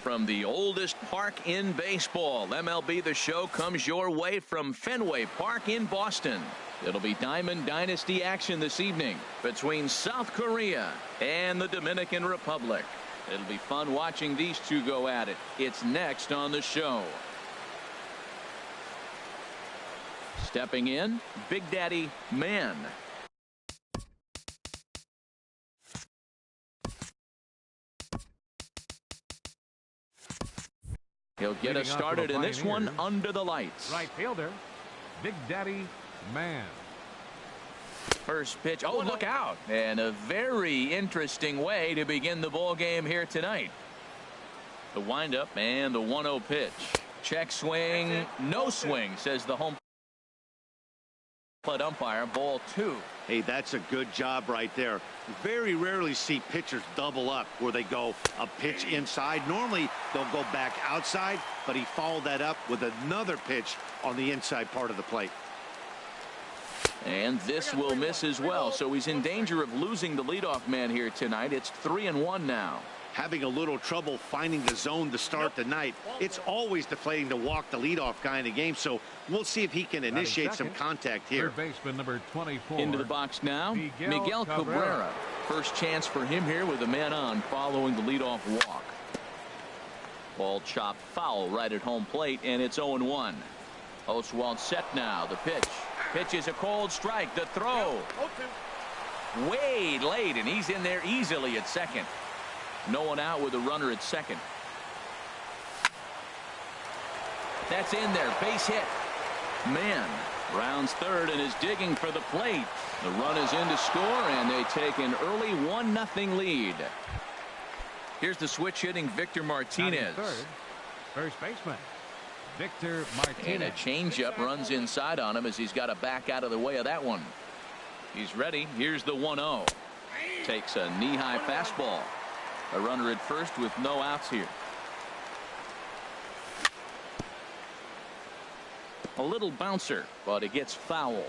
Speaker 1: From the oldest park in baseball, MLB The Show comes your way from Fenway Park in Boston. It'll be Diamond Dynasty action this evening between South Korea and the Dominican Republic. It'll be fun watching these two go at it. It's next on the show. Stepping in, Big Daddy Man. He'll get us started in this one under the lights.
Speaker 2: Right fielder, Big Daddy Man.
Speaker 1: First pitch. Oh, look out. And a very interesting way to begin the ball game here tonight. The windup and the 1-0 pitch. Check swing. No swing, says the home plate umpire. Ball 2.
Speaker 3: Hey, that's a good job right there. Very rarely see pitchers double up where they go a pitch inside. Normally they'll go back outside, but he followed that up with another pitch on the inside part of the plate.
Speaker 1: And this will miss as well, so he's in danger of losing the leadoff man here tonight. It's 3-1 now.
Speaker 3: Having a little trouble finding the zone to start the night. It's always deflating to walk the leadoff guy in the game, so we'll see if he can initiate some contact here.
Speaker 2: Third baseman number 24.
Speaker 1: Into the box now, Miguel Cabrera. First chance for him here with a man on following the leadoff walk. Ball chopped foul right at home plate, and it's 0-1. Oswald set now. The pitch. Pitch is a cold strike. The throw. Way late, and he's in there easily at second. No one out with a runner at second. That's in there. Base hit. Man rounds third and is digging for the plate. The run is in to score, and they take an early 1-0 lead. Here's the switch hitting Victor Martinez.
Speaker 2: Third, first baseman Victor Martinez.
Speaker 1: And a changeup runs inside on him as he's got to back out of the way of that one. He's ready. Here's the 1-0. Takes a knee-high fastball. A runner at first with no outs here. A little bouncer, but it gets foul.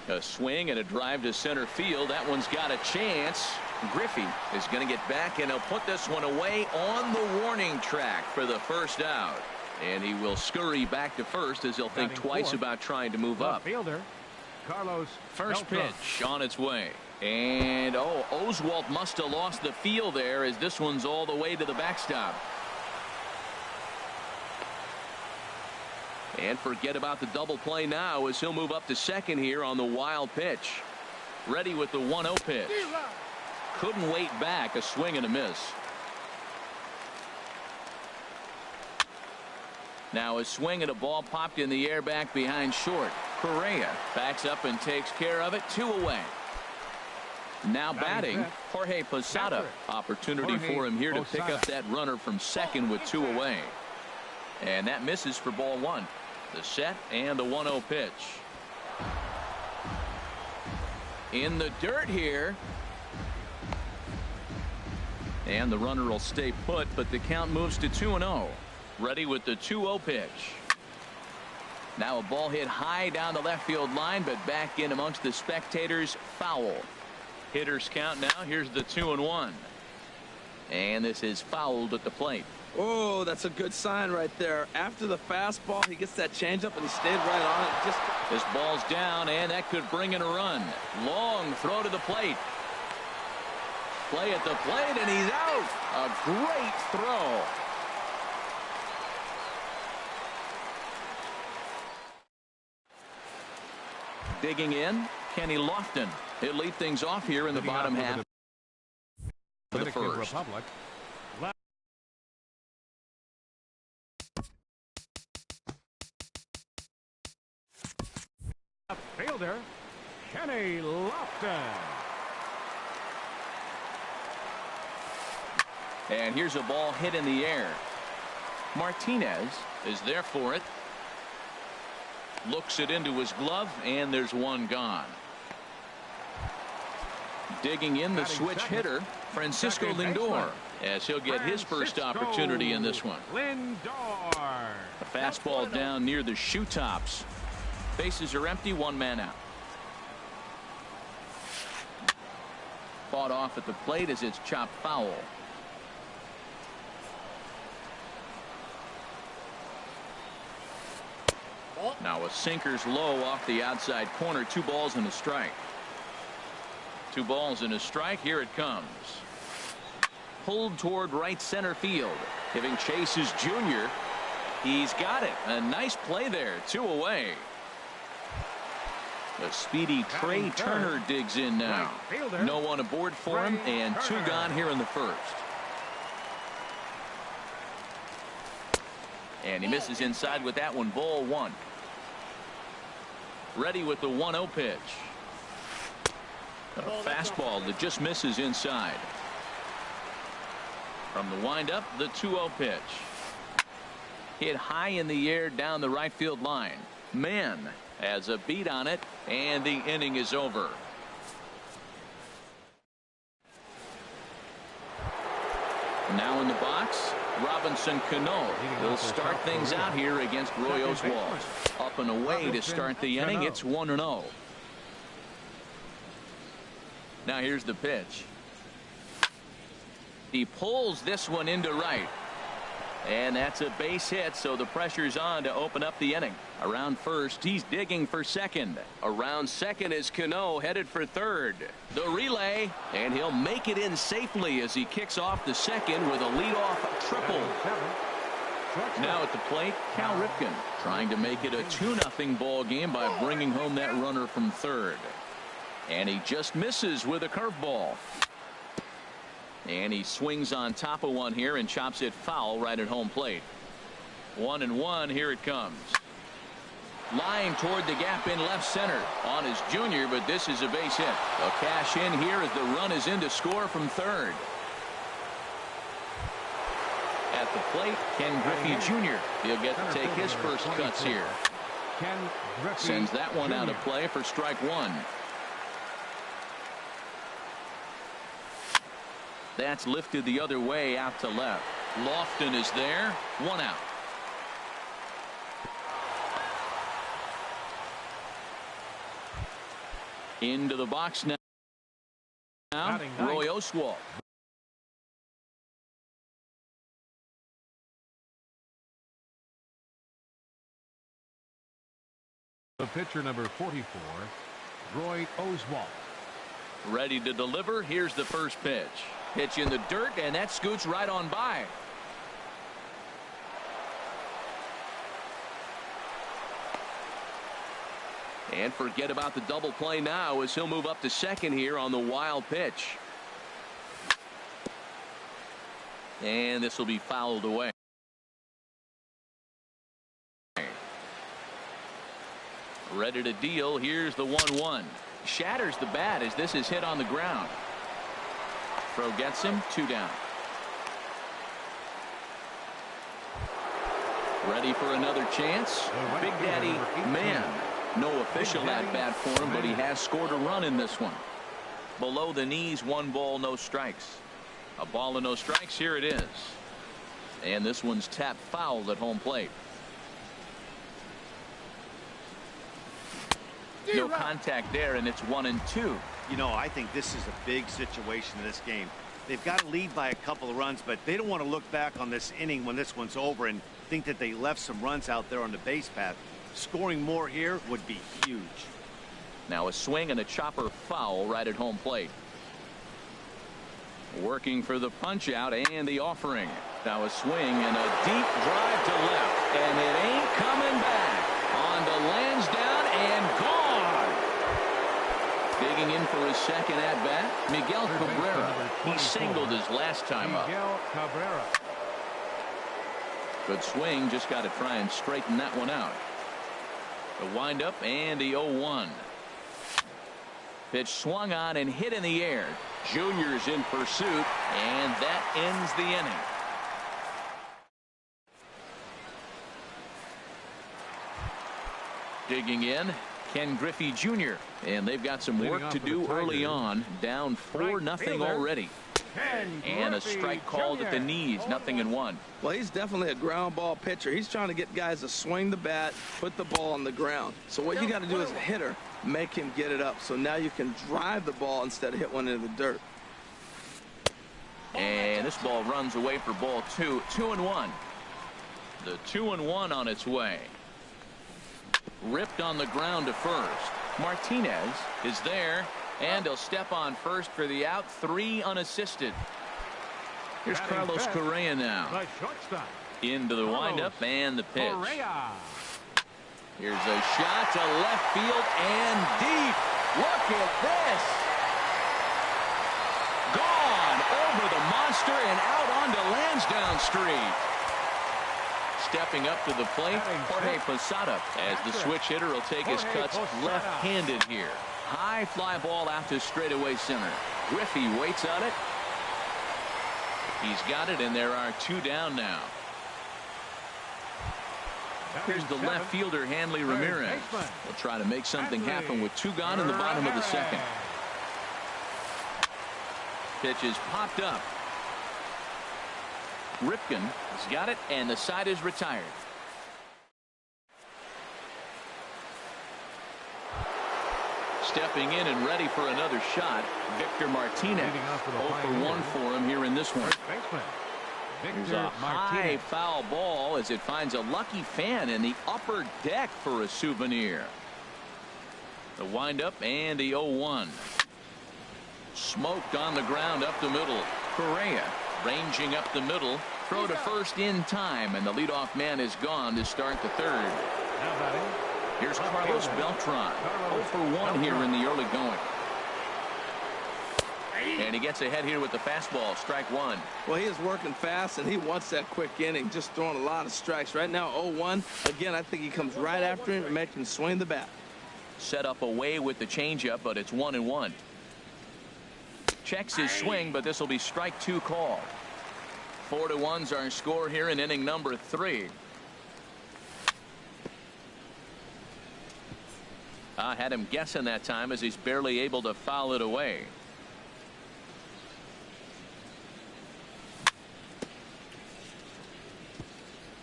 Speaker 1: A swing and a drive to center field. That one's got a chance. Griffey is going to get back, and he'll put this one away on the warning track for the first out. And he will scurry back to first as he'll think twice about trying to move up.
Speaker 2: Fielder Carlos
Speaker 1: First
Speaker 2: Beltran.
Speaker 1: pitch on its way. And Oswalt must have lost the feel there as this one's all the way to the backstop. And forget about the double play now as he'll move up to second here on the wild pitch. Ready with the 1-0 pitch. Couldn't wait back. A swing and a miss. Now a swing and a ball popped in the air back behind short. Correa backs up and takes care of it. 2 away. Now batting Jorge Posada. Opportunity for him here to pick up that runner from second with 2 away. And that misses for ball 1. The set and the 1-0 pitch. In the dirt here. And the runner will stay put, but the count moves to 2-0. Ready with the 2-0 pitch. Now a ball hit high down the left field line, but back in amongst the spectators. Foul. Hitters count now. Here's the 2-1. And this is fouled at the plate.
Speaker 4: Oh, that's a good sign right there. After the fastball, he gets that changeup, and he stayed right on it.
Speaker 1: This ball's down, and that could bring in a run. Long throw to the plate. Play at the plate, and he's out. A great throw. Digging in, Kenny Lofton. He'll lead things off here in the bottom half of the first.
Speaker 2: Republic. fielder, Kenny Lofton.
Speaker 1: And here's a ball hit in the air. Martinez is there for it. Looks it into his glove, and there's one gone. Digging in the switch hitter, Francisco Lindor, as he'll get his first opportunity in this one.
Speaker 2: Lindor.
Speaker 1: A fastball down near the shoe tops. Bases are empty, one man out. Fought off at the plate as it's chopped foul. Now a sinker's low off the outside corner. 2 balls and a strike. 2 balls and a strike. Here it comes. Pulled toward right center field. Giving chase is Junior. He's got it. A nice play there. 2 away. The speedy Trey Turner digs in now. No one aboard for him, and 2 gone here in the first. And he misses inside with that one. Ball 1. Ready with the 1-0 pitch. A fastball that just misses inside. From the windup, the 2-0 pitch. Hit high in the air down the right field line. Man has a beat on it, and the inning is over. Now in the box, Robinson Cano will start things out here against Roy Oswalt. Up and away to start the inning. It's 1-0. Now here's the pitch. He pulls this one into right. And that's a base hit, so the pressure's on to open up the inning. Around first, he's digging for second. Around second is Cano, headed for third. The relay, and he'll make it in safely as he kicks off the second with a leadoff triple. Now at the plate, Cal Ripken trying to make it a 2-0 ball game by bringing home that runner from third. And he just misses with a curveball. And he swings on top of one here and chops it foul right at home plate. 1-1. Here it comes. Line toward the gap in left center. On is Junior, but this is a base hit. A cash in here as the run is in to score from third. At the plate, Ken Griffey Jr. He'll get to take his first cuts here. Sends that one out of play for strike 1. That's lifted the other way out to left. Lofton is there. 1 out. Into the box now. Roy Oswalt.
Speaker 2: The pitcher number 44, Roy Oswalt.
Speaker 1: Ready to deliver. Here's the first pitch. Pitch in the dirt, and that scoots right on by. And forget about the double play now as he'll move up to second here on the wild pitch. And this will be fouled away. Ready to deal. Here's the 1-1. Shatters the bat as this is hit on the ground. Throw gets him. 2 down. Ready for another chance. Big Daddy Man. No official at bat for him, but he has scored a run in this one. Below the knees, 1 ball, no strikes. A ball and no strikes. Here it is. And this one's tapped foul at home plate. No contact there, and it's 1-2.
Speaker 3: You know, I think this is a big situation in this game. They've got to lead by a couple of runs, but they don't want to look back on this inning when this one's over and think that they left some runs out there on the base path. Scoring more here would be huge.
Speaker 1: Now a swing and a chopper foul right at home plate. Working for the punch out and the offering. Now a swing and a deep drive to left, and it ain't coming back. On to Lansdowne and gone. Digging in for his second at bat, Miguel Cabrera. He singled his last time up. Good swing, just got to try and straighten that one out. The windup and the 0-1. Pitch swung on and hit in the air. Junior's in pursuit, and that ends the inning. Digging in, Ken Griffey Jr., and they've got some work to do early on. Down 4-0 already. And a strike called at the knees, 0-1.
Speaker 4: Well, he's definitely a ground ball pitcher. He's trying to get guys to swing the bat, put the ball on the ground. So what you got to do as a hitter, make him get it up. So now you can drive the ball instead of hit one into the dirt.
Speaker 1: And this ball runs away for ball 2. 2-1. The 2-1 on its way. Ripped on the ground to first. Martinez is there, and he'll step on first for the out. 3 unassisted. Here's Carlos Correa now. Into the windup and the pitch. Here's a shot to left field and deep. Look at this. Gone over the monster and out onto Lansdowne Street. Stepping up to the plate, Jorge Posada, as the switch hitter will take his cuts left-handed here. High fly ball out to straightaway center. Griffey waits on it. He's got it, and there are 2 down now. Here's the left fielder, Hanley Ramirez. Will try to make something happen with 2 gone in the bottom of the second. Pitch is popped up. Ripken has got it, and the side is retired. Stepping in and ready for another shot, Victor Martinez. 0 for 1 for him here in this one. There's a high foul ball as it finds a lucky fan in the upper deck for a souvenir. The windup and the 0-1. Smoked on the ground up the middle. Correa ranging up the middle. Throw to first in time, and the leadoff man is gone to start the third. Here's Carlos Beltran. 0 for 1 here in the early going. And he gets ahead here with the fastball. Strike 1.
Speaker 4: Well, he is working fast, and he wants that quick inning, just throwing a lot of strikes. Right now, 0-1. Again, I think he comes right after him and makes him swing the bat.
Speaker 1: Set up away with the changeup, but it's 1-1. Checks his swing, but this will be strike 2 call. 4-1's our score here in inning number 3. I had him guessing that time as he's barely able to foul it away.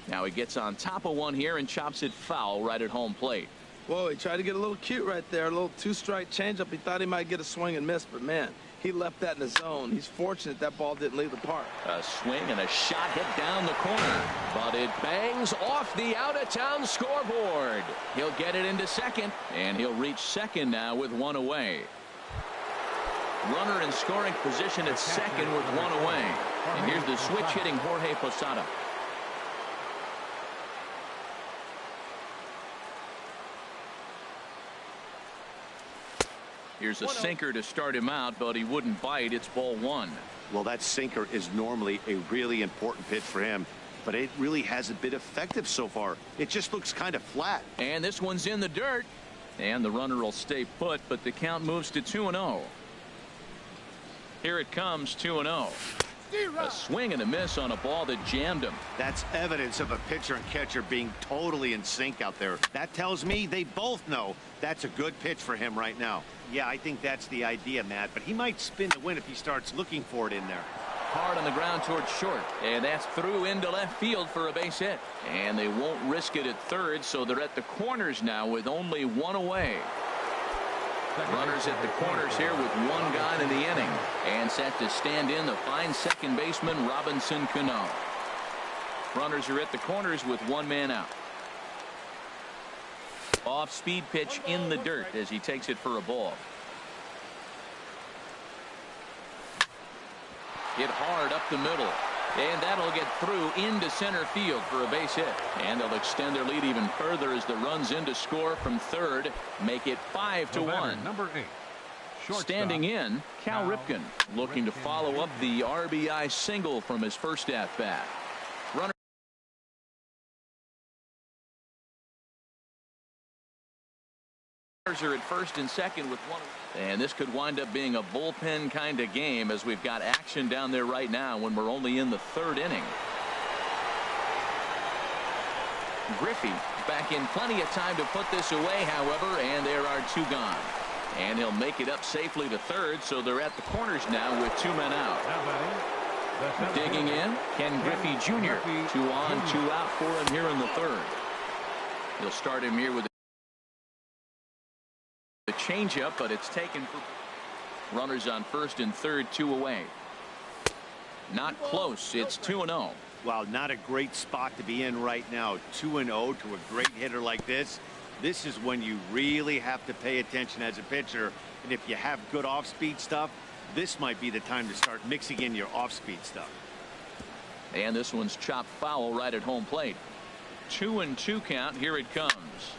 Speaker 1: Now he gets on top of one here and chops it foul right at home plate.
Speaker 4: Whoa, he tried to get a little cute right there. A little 2-strike changeup. He thought he might get a swing and miss, but man, he left that in the zone. He's fortunate that ball didn't leave the park.
Speaker 1: A swing and a shot hit down the corner, but it bangs off the out-of-town scoreboard. He'll get it into second, and he'll reach second now with 1 away. Runner in scoring position at second with 1 away. And here's the switch hitting Jorge Posada. Here's a sinker to start him out, but he wouldn't bite. It's ball 1.
Speaker 3: Well, that sinker is normally a really important pitch for him, but it really hasn't been effective so far. It just looks kind of flat.
Speaker 1: And this one's in the dirt. And the runner will stay put, but the count moves to 2-0. Here it comes, 2-0. A swing and a miss on a ball that jammed him.
Speaker 3: That's evidence of a pitcher and catcher being totally in sync out there. That tells me they both know that's a good pitch for him right now. Yeah, I think that's the idea, Matt, but he might spin the win if he starts looking for it in there.
Speaker 1: Hard on the ground towards short, and that's through into left field for a base hit. And they won't risk it at third, so they're at the corners now with only 1 away. Runners at the corners here with 1 gone in the inning, and set to stand in the fine second baseman Robinson Cano. Runners are at the corners with 1 man out. Off speed pitch in the dirt as he takes it for a ball. Hit hard up the middle, and that'll get through into center field for a base hit. And they'll extend their lead even further as the runs in to score from third, make it 5-1.
Speaker 2: Number 8.
Speaker 1: Standing in, Cal Ripken, looking to follow up the RBI single from his first at bat. Runner Are at first and second with one. And this could wind up being a bullpen kind of game as we've got action down there right now when we're only in the third inning. Griffey back in plenty of time to put this away, however, and there are two gone. And he'll make it up safely to third, so they're at the corners now with two men out. Digging in, Ken Griffey Jr. 2 on, 2 out for him here in the third. He'll start him here with the changeup, but it's taken for runners on first and third, 2 away. Not close. It's 2-0.
Speaker 3: Well, not a great spot to be in right now. 2-0 to a great hitter like this. This is when you really have to pay attention as a pitcher. And if you have good off-speed stuff, this might be the time to start mixing in your off-speed stuff.
Speaker 1: And this one's chopped foul right at home plate. 2-2 count. Here it comes.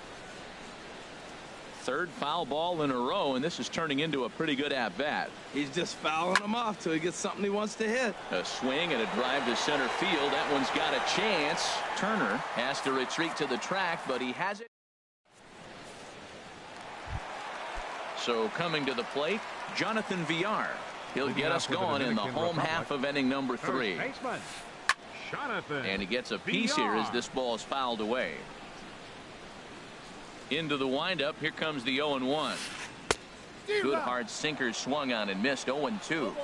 Speaker 1: Third foul ball in a row, and this is turning into a pretty good at-bat.
Speaker 4: He's just fouling them off till he gets something he wants to hit.
Speaker 1: A swing and a drive to center field. That one's got a chance. Turner has to retreat to the track, but he has it. So coming to the plate, Jonathan Villar. He'll get us going in the home half of inning number 3. And he gets a piece here as this ball is fouled away. Into the windup. Here comes the 0-1. Good hard sinker swung on and missed. 0-2.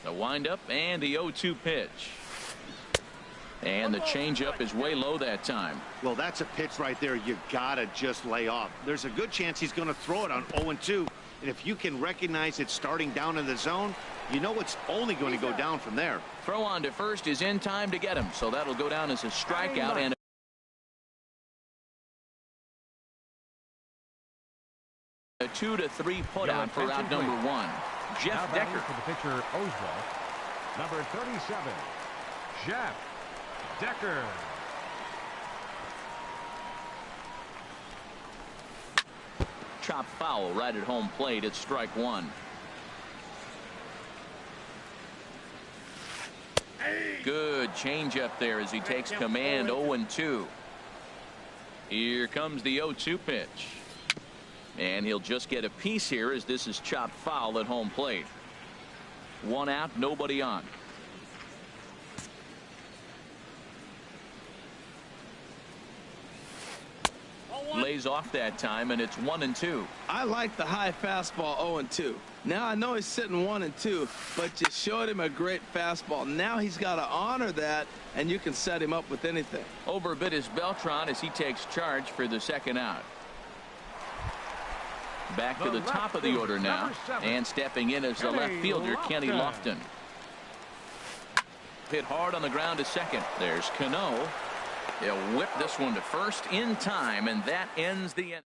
Speaker 1: The windup and the 0-2 pitch. And the changeup is way low that time.
Speaker 3: Well, that's a pitch right there you gotta just lay off. There's a good chance he's going to throw it on 0-2. And if you can recognize it starting down in the zone, you know it's only going to go down from there.
Speaker 1: Throw on to first is in time to get him. So that'll go down as a strikeout and a 2-3 put out for out number 1. Jeff Decker.
Speaker 2: For the pitcher, Oswald. Number 37, Jeff Decker.
Speaker 1: Chop foul right at home plate. It's strike 1. Good changeup there as he takes command. 0-2. Here comes the 0-2 pitch. And he'll just get a piece here as this is chopped foul at home plate. 1 out, nobody on. Lays off that time, and it's 1-2.
Speaker 4: I like the high fastball 0-2. Now I know he's sitting 1-2, but you showed him a great fastball. Now he's got to honor that, and you can set him up with anything.
Speaker 1: Overbid is Beltran as he takes charge for the second out. Back to the top of the order now, and stepping in as the left fielder, Kenny Lofton. Hit hard on the ground to second. There's Cano. He'll whip this one to first in time, and that ends the end.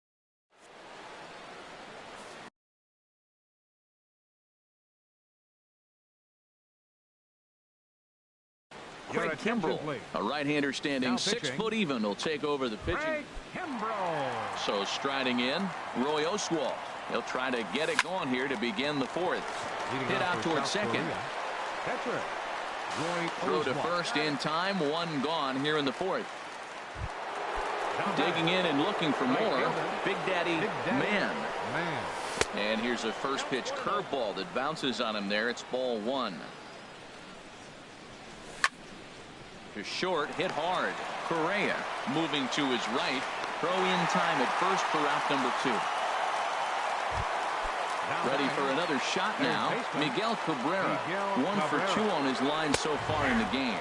Speaker 1: Craig Kimbrell, a right-hander standing 6 foot even, will take over the pitching. So striding in, Roy Oswalt. He'll try to get it going here to begin the 4th. Hit out towards second. Throw to first in time. 1 gone here in the 4th. Digging in and looking for more. Big Daddy Man. And here's a first pitch curveball that bounces on him there. It's ball 1. To short, hit hard. Correa moving to his right. Throw in time at first for out number 2. Ready for another shot now. Miguel Cabrera. 1 for 2 on his line so far in the game.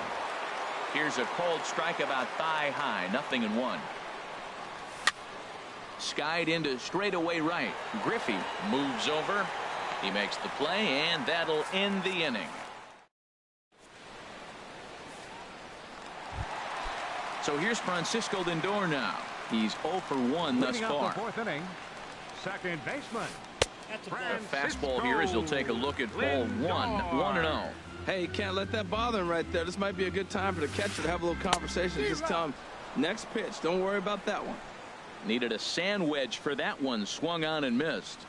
Speaker 1: Here's a cold strike about thigh high. 0-1. Skied into straightaway right. Griffey moves over. He makes the play, and that'll end the inning. So here's Francisco Lindor now. He's 0 for 1 thus far.
Speaker 2: The 4th inning, second baseman.
Speaker 1: A fastball here as he'll take a look at ball 1. 1-0.
Speaker 4: Hey, you can't let that bother him right there. This might be a good time for the catcher to have a little conversation. Just tell him, next pitch, don't worry about that one.
Speaker 1: Needed a sand wedge for that one. Swung on and missed.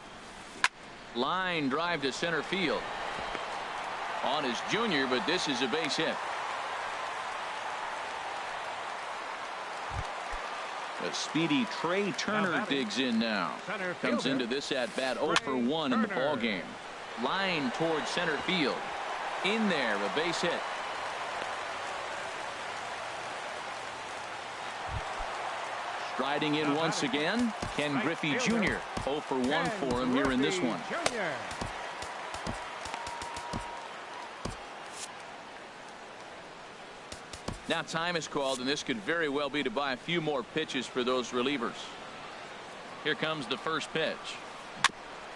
Speaker 1: Line drive to center field. On his junior, but this is a base hit. A speedy Trey Turner digs in now. Comes into this at bat 0 for 1 in the ball game. Line towards center field. In there, a base hit. Striding in once again, Ken Griffey Jr. 0 for 1 for him here in this one. Now time is called, and this could very well be to buy a few more pitches for those relievers. Here comes the first pitch.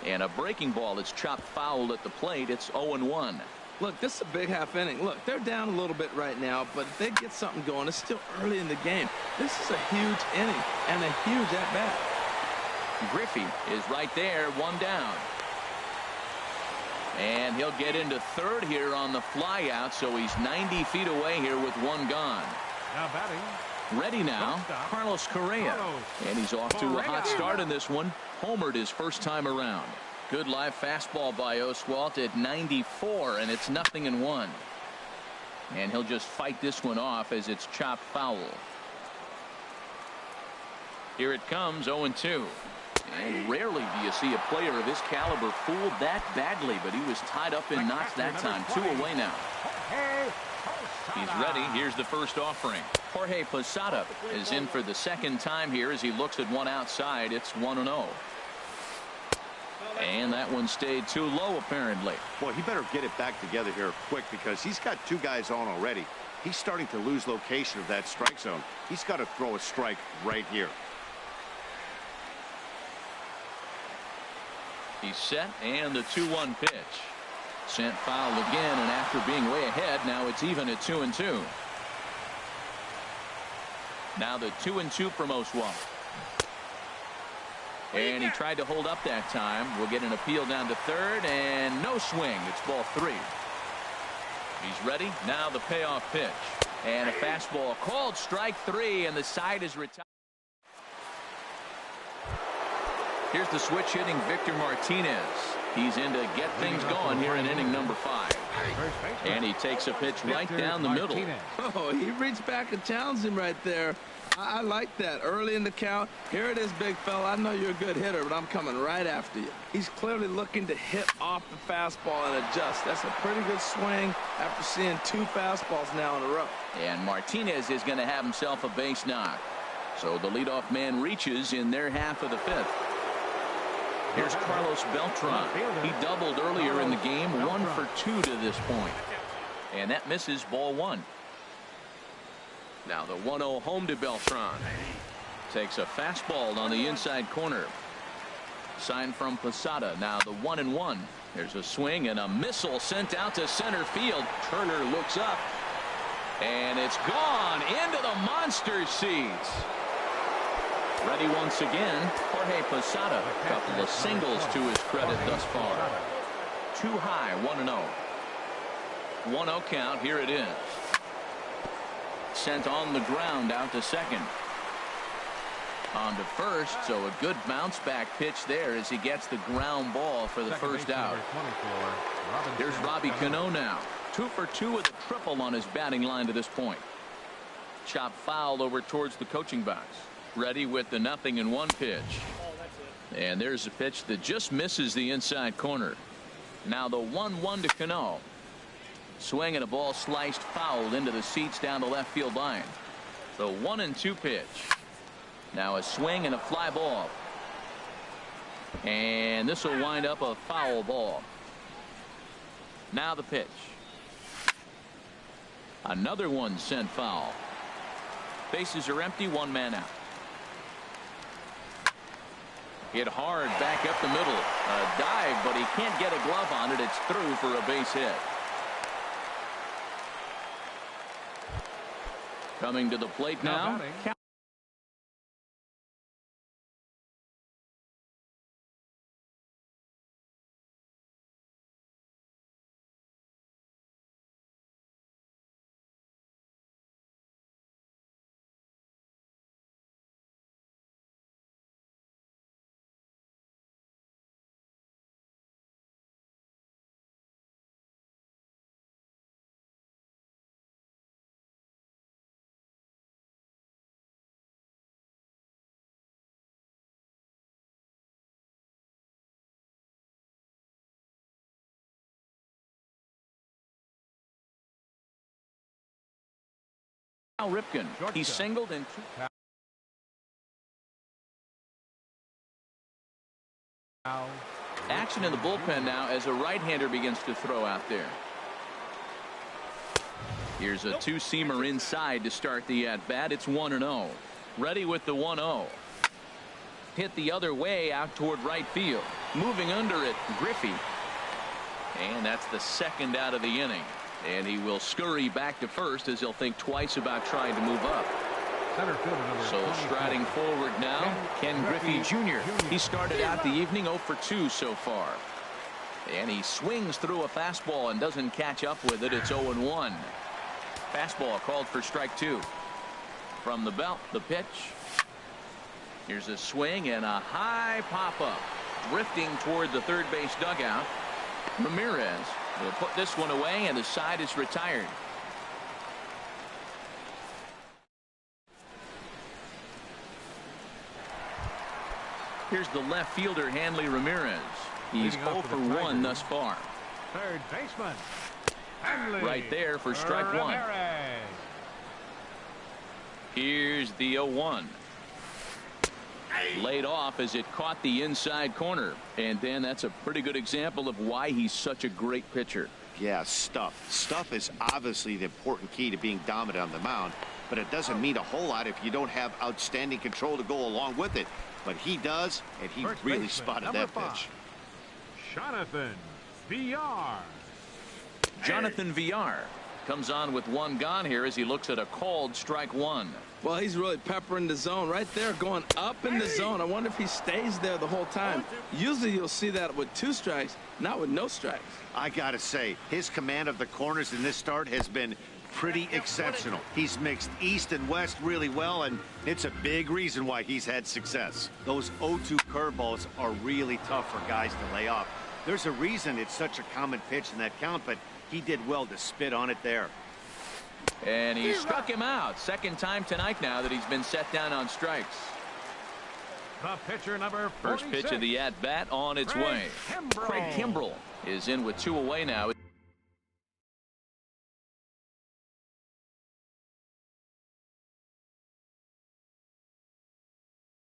Speaker 1: And a breaking ball that's chopped foul at the plate. It's 0-1.
Speaker 4: Look, this is a big half inning. Look, they're down a little bit right now, but if they get something going, it's still early in the game. This is a huge inning and a huge at-bat.
Speaker 1: Griffey is right there, one down. And he'll get into third here on the flyout, so he's 90 feet away here with one gone.
Speaker 2: Now batting.
Speaker 1: Ready now, Carlos Correa. And he's off to a hot start in this one. Homered his first time around. Good live fastball by Oswalt at 94, and it's 0-1. And he'll just fight this one off as it's chopped foul. Here it comes, 0-2. And rarely do you see a player of his caliber fooled that badly, but he was tied up in knots that time. 2 away now. He's ready. Here's the first offering. Jorge Posada is in for the second time here as he looks at one outside. It's 1-0. And that one stayed too low, apparently.
Speaker 3: Boy, he better get it back together here quick because he's got 2 guys on already. He's starting to lose location of that strike zone. He's got to throw a strike right here.
Speaker 1: He's set, and the 2-1 pitch. Sent foul again, and after being way ahead, now it's even at 2-2. Now the 2-2 from Oswalt. And he tried to hold up that time. We'll get an appeal down to third, and no swing. It's ball 3. He's ready. Now the payoff pitch. And a fastball called strike 3, and the side is retired. Here's the switch hitting Victor Martinez. He's in to get things going here in inning number 5. And he takes a pitch right down the middle.
Speaker 4: Oh, he reached back and challenged him right there. I like that. Early in the count. Here it is, big fella. I know you're a good hitter, but I'm coming right after you. He's clearly looking to hit off the fastball and adjust. That's a pretty good swing after seeing 2 fastballs now in a row.
Speaker 1: And Martinez is going to have himself a base knock. So the leadoff man reaches in their half of the 5th. Here's Carlos Beltran. He doubled earlier in the game, 1 for 2 to this point. And that misses ball 1. Now the 1-0 home to Beltran. Takes a fastball on the inside corner. Sign from Posada. Now the 1-1. There's a swing and a missile sent out to center field. Turner looks up. And it's gone into the monster seats. Ready once again, Jorge Posada. A couple of singles to his credit thus far. Too high, 1-0. 1-0 count, here it is. Sent on the ground out to second. On to first, so a good bounce back pitch there as he gets the ground ball for the first out. Here's Robbie Cano now. 2 for 2 with a triple on his batting line to this point. Chop foul over towards the coaching box. Ready with the 0-1 pitch. And there's a pitch that just misses the inside corner. Now the 1-1 to Cano. Swing and a ball sliced foul into the seats down the left field line. The 1-2 pitch. Now a swing and a fly ball. And this will wind up a foul ball. Now the pitch. Another one sent foul. Bases are empty, 1 man out. Hit hard back up the middle. A dive, but he can't get a glove on it. It's through for a base hit. Coming to the plate now. Ripken. He singled in two. Action in the bullpen now as a right-hander begins to throw out there. Here's a two-seamer inside to start the at-bat. It's 1-0. Ready with the 1-0. Hit the other way out toward right field. Moving under it, Griffey. And that's the second out of the inning. And he will scurry back to first as he'll think twice about trying to move up. So striding forward now, Ken Griffey Jr. He started out the evening 0 for 2 so far. And he swings through a fastball and doesn't catch up with it. It's 0-1. Fastball called for strike 2. From the belt, the pitch. Here's a swing and a high pop-up. Drifting toward the third base dugout. Ramirez will put this one away, and the side is retired. Here's the left fielder, Hanley Ramirez. He's 0 for 1 thus far.
Speaker 2: Third baseman, Hanley
Speaker 1: right there for strike 1. Here's the 0-1. Laid off as it caught the inside corner. And then that's a pretty good example of why he's such a great pitcher.
Speaker 3: Yeah, stuff. Stuff is obviously the important key to being dominant on the mound, but it doesn't mean a whole lot if you don't have outstanding control to go along with it. But he does, and he really spotted that pitch.
Speaker 2: Jonathan Villar.
Speaker 1: Jonathan Villar comes on with one gone here as he looks at a called strike 1.
Speaker 4: Well, he's really peppering the zone right there, going up in the zone. I wonder if he stays there the whole time. Usually you'll see that with 2 strikes, not with no strikes.
Speaker 3: I gotta say, his command of the corners in this start has been pretty exceptional. He's mixed east and west really well, and it's a big reason why he's had success. Those 0-2 curveballs are really tough for guys to lay off. There's a reason it's such a common pitch in that count, but he did well to spit on it there.
Speaker 1: And he struck him out. Second time tonight now that he's been set down on strikes.
Speaker 2: The pitcher number 46.
Speaker 1: First pitch of the at-bat on its way. Craig Kimbrell is in with 2 away now.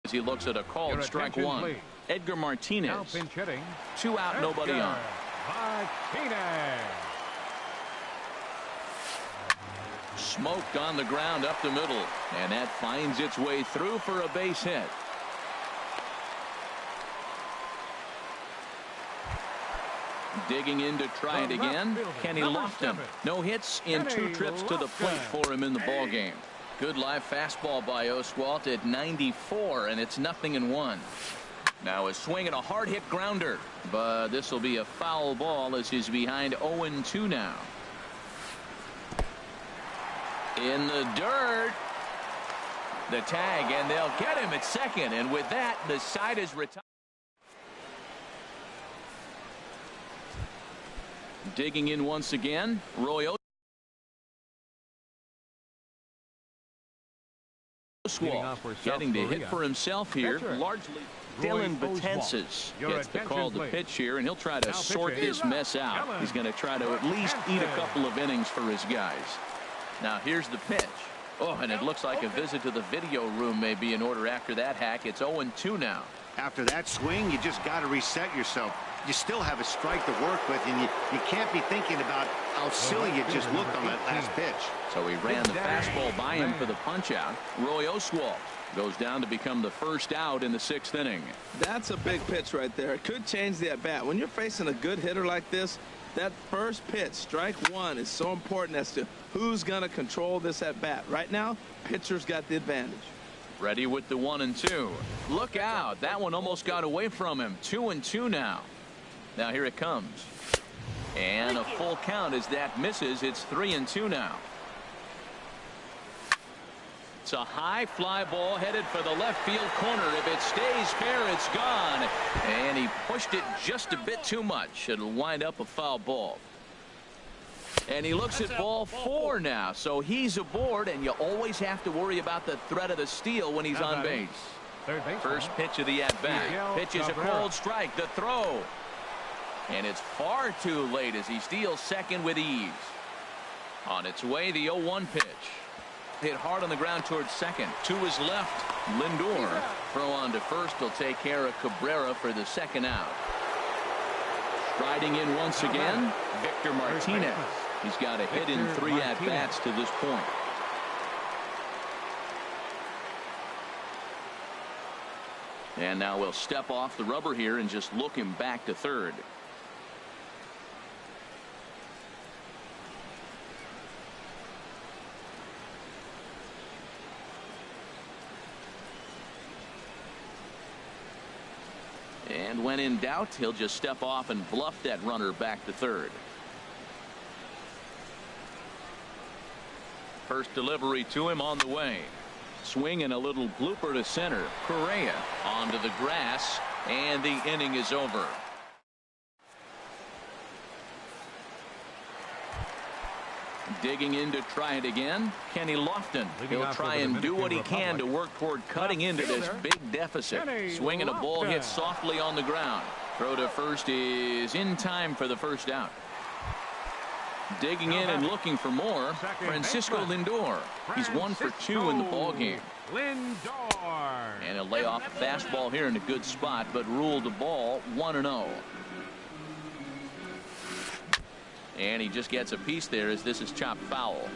Speaker 1: As he looks at a called strike 1.
Speaker 2: Please.
Speaker 1: Edgar Martinez.
Speaker 2: Now pinch hitting.
Speaker 1: 2 out, nobody on.
Speaker 2: Martinez.
Speaker 1: Smoked on the ground up the middle, and that finds its way through for a base hit. Digging in to try it again. Kenny Lofton. No hits in 2 trips to the plate for him in the ball game. Good live fastball by Oswalt at 94, and it's 0-1. Now a swing and a hard hit grounder, but this will be a foul ball as he's behind 0-2 now. In the dirt. The tag, and they'll get him at second, and with that the side is retired. Digging in once again, Roy Oswalt getting to hit for himself here. Largely Dylan Betances gets the call to pitch here, and he'll try to sort this mess out. He's going to try to at least eat a couple of innings for his guys. Now here's the pitch. Oh, and it looks like a visit to the video room may be in order after that hack. It's 0-2 now.
Speaker 3: After that swing, you just got to reset yourself. You still have a strike to work with, and you can't be thinking about how silly you just looked on that last pitch.
Speaker 1: So he ran the fastball by him for the punch out. Roy Oswalt goes down to become the first out in the 6th inning.
Speaker 4: That's a big pitch right there. It could change the at-bat. When you're facing a good hitter like this, that first pitch, strike 1, is so important as to who's going to control this at-bat. Right now, pitcher's got the advantage.
Speaker 1: Ready with the 1-2. Look out. That one almost got away from him. 2-2 now. Now here it comes. And a full count as that misses. It's 3-2 now. It's a high fly ball headed for the left field corner. If it stays fair, it's gone. And he pushed it just a bit too much. It'll wind up a foul ball. And he looks at ball 4 now. So he's aboard, and you always have to worry about the threat of the steal when he's on base. First pitch of the at-bat. Pitch is a cold strike. The throw. And it's far too late as he steals second with ease. On its way, the 0-1 pitch. Hit hard on the ground towards second. To his left. Lindor. Throw on to first. He'll take care of Cabrera for the second out. Striding in once again, Victor Martinez. He's got a hit in 3 at-bats to this point. And now we'll step off the rubber here and just look him back to third. And when in doubt, he'll just step off and bluff that runner back to third. First delivery to him on the way. Swing and a little blooper to center. Correa onto the grass, and the inning is over. Digging in to try it again, Kenny Lofton. He'll try and do what he can to work toward cutting into this big deficit. Swinging a ball hit softly on the ground. Throw to first is in time for the first out. Digging in and looking for more, Francisco Lindor. He's 1 for 2 in the ballgame. And he'll lay off a fastball here in a good spot, but ruled the ball 1-0. And he just gets a piece there as this is chopped foul.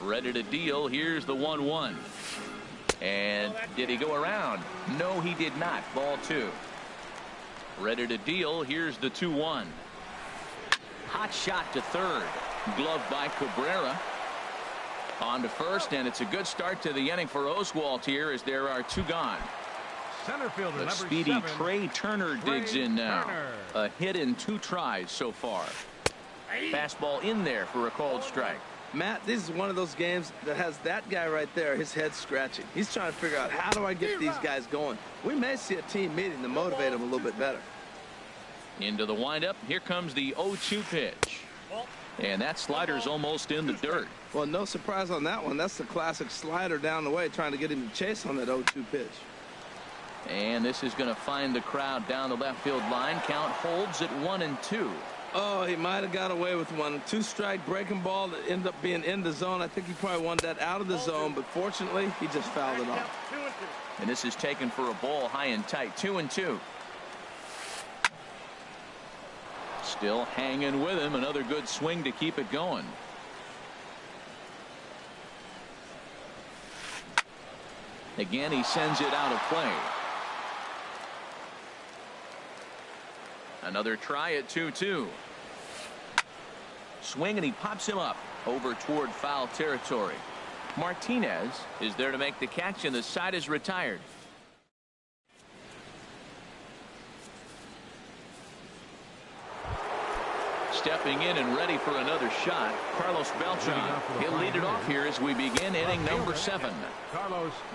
Speaker 1: Ready to deal. Here's the 1-1. And did he go around? No, he did not. Ball 2. Ready to deal. Here's the 2-1. Hot shot to third. Glove by Cabrera. On to first, and it's a good start to the inning for Oswalt here as there are 2 gone.
Speaker 2: Center fielder
Speaker 1: The
Speaker 2: number
Speaker 1: speedy
Speaker 2: 7,
Speaker 1: Trey Turner digs in now.
Speaker 2: Turner.
Speaker 1: A hit in 2 tries so far. Fastball in there for a called strike.
Speaker 4: Matt, this is one of those games that has that guy right there, his head scratching. He's trying to figure out, how do I get these guys going? We may see a team meeting to motivate them a little bit better.
Speaker 1: Into the windup. Here comes the 0-2 pitch. And that slider's almost in the dirt.
Speaker 4: Well, no surprise on that one. That's the classic slider down the way, trying to get him to chase on that 0-2 pitch.
Speaker 1: And this is going to find the crowd down the left field line. Count holds at 1-2.
Speaker 4: Oh, he might have got away with one. 2-strike breaking ball that ended up being in the zone. I think he probably wanted that out of the zone, but fortunately, he just fouled it off.
Speaker 1: And this is taken for a ball high and tight. 2-2. Still hanging with him. Another good swing to keep it going. Again, he sends it out of play. Another try at 2-2. Swing, and he pops him up over toward foul territory. Martinez is there to make the catch, and the side is retired. Stepping in and ready for another shot, Carlos Beltran. He'll lead it off here as we begin inning number 7.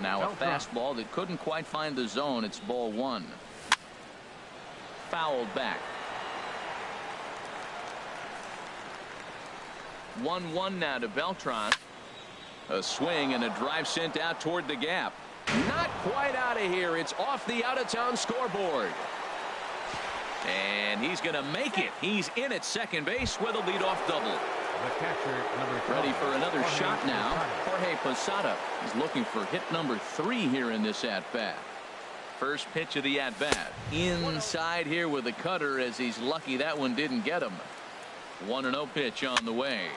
Speaker 1: Now a fastball that couldn't quite find the zone. It's ball 1. Fouled back. 1-1 now to Beltran. A swing and a drive sent out toward the gap. Not quite out of here. It's off the out-of-town scoreboard. And he's going to make it. He's in at second base with a leadoff double.
Speaker 2: The catcher, number 12,
Speaker 1: ready for another shot now. Jorge Posada is looking for hit number 3 here in this at-bat. First pitch of the at-bat. Inside here with a cutter, as he's lucky that one didn't get him. 1-0 pitch on the way.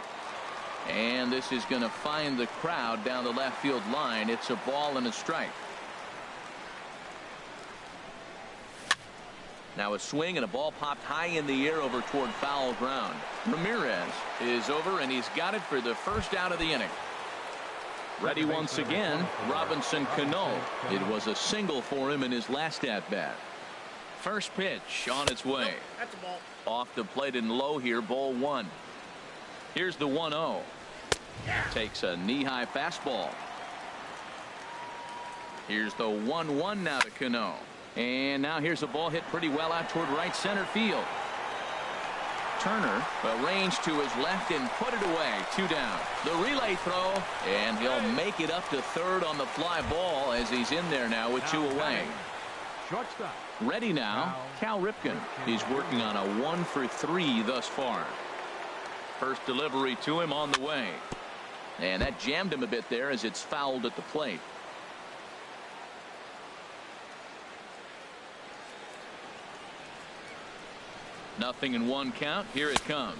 Speaker 1: And this is going to find the crowd down the left field line. It's a ball and a strike. Now a swing and a ball popped high in the air over toward foul ground. Ramirez is over, and he's got it for the first out of the inning. Ready once again, Robinson Cano. It was a single for him in his last at-bat. First pitch on its way.
Speaker 5: That's a ball.
Speaker 1: Off the plate and low here, ball 1. Here's the 1-0. Takes a knee-high fastball. Here's the 1-1 now to Cano. And now here's a ball hit pretty well out toward right center field. Turner arranged to his left and put it away. 2 down. The relay throw, and he'll make it up to third on the fly ball as he's in there now with 2 away.
Speaker 2: Shortstop.
Speaker 1: Ready now, Cal Ripken. He's working on a 1 for 3 thus far. First delivery to him on the way. And that jammed him a bit there as it's fouled at the plate. Nothing in one count. Here it comes.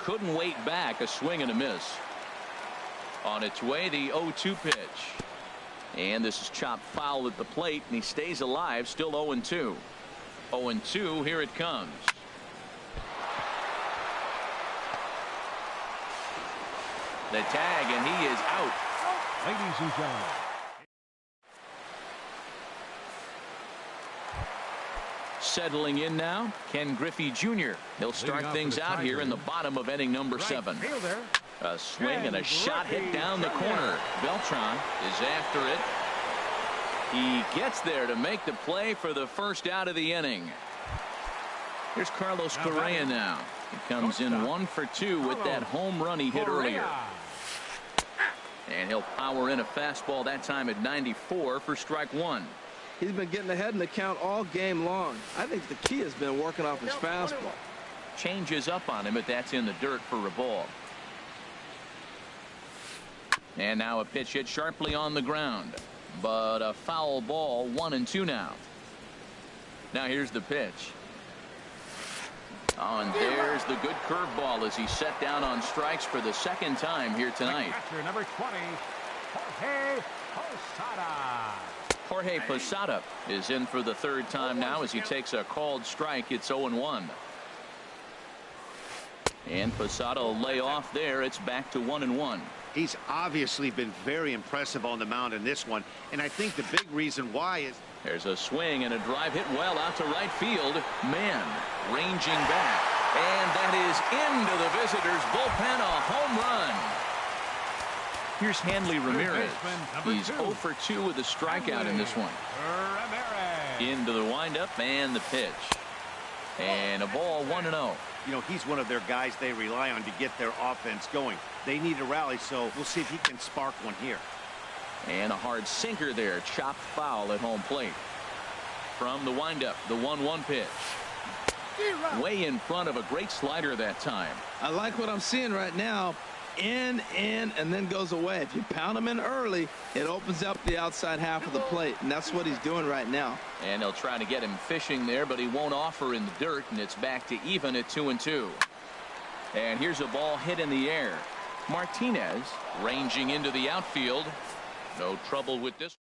Speaker 1: Couldn't wait back. A swing and a miss. On its way, the 0-2 pitch. And this is chopped foul at the plate, and he stays alive, still 0-2. 0-2, here it comes. The tag, and he is out.
Speaker 2: Ladies and gentlemen.
Speaker 1: Settling in now, Ken Griffey Jr. He'll start things out here in the bottom of inning number 7. A swing and a shot hit down the corner. Beltran is after it. He gets there to make the play for the first out of the inning. Here's Carlos Correa now. He comes in 1 for 2 with that home run he hit earlier. And he'll power in a fastball that time at 94 for strike 1.
Speaker 4: He's been getting ahead in the count all game long. I think the key has been working off his fastball.
Speaker 1: Changes up on him, but that's in the dirt for a ball. And now a pitch hit sharply on the ground. But a foul ball, 1-2 now. Now here's the pitch. Oh, and there's the good curveball as he's set down on strikes for the second time here tonight.
Speaker 2: Catcher number 20, Jorge Posada.
Speaker 1: Jorge Posada is in for the third time now as he takes a called strike. It's 0-1. And Posada will lay off there. It's back to 1-1.
Speaker 3: He's obviously been very impressive on the mound in this one, and I think the big reason why is
Speaker 1: there's a swing and a drive hit well out to right field. Man ranging back, and that is into the visitors bullpen. A home run. Here's Hanley Ramirez. He's 0 for 2 with a strikeout in this one. Into the windup and the pitch. And a ball, 1-0.
Speaker 3: You know, he's one of their guys they rely on to get their offense going. They need a rally, so we'll see if he can spark one here.
Speaker 1: And a hard sinker there, chopped foul at home plate. From the windup, the 1-1 pitch. Way in front of a great slider that time.
Speaker 4: I like what I'm seeing right now. In, and then goes away. If you pound him in early, it opens up the outside half of the plate, and that's what he's doing right now.
Speaker 1: And they'll try to get him fishing there, but he won't offer in the dirt, and it's back to even at 2-2. And here's a ball hit in the air. Martinez ranging into the outfield. No trouble with this.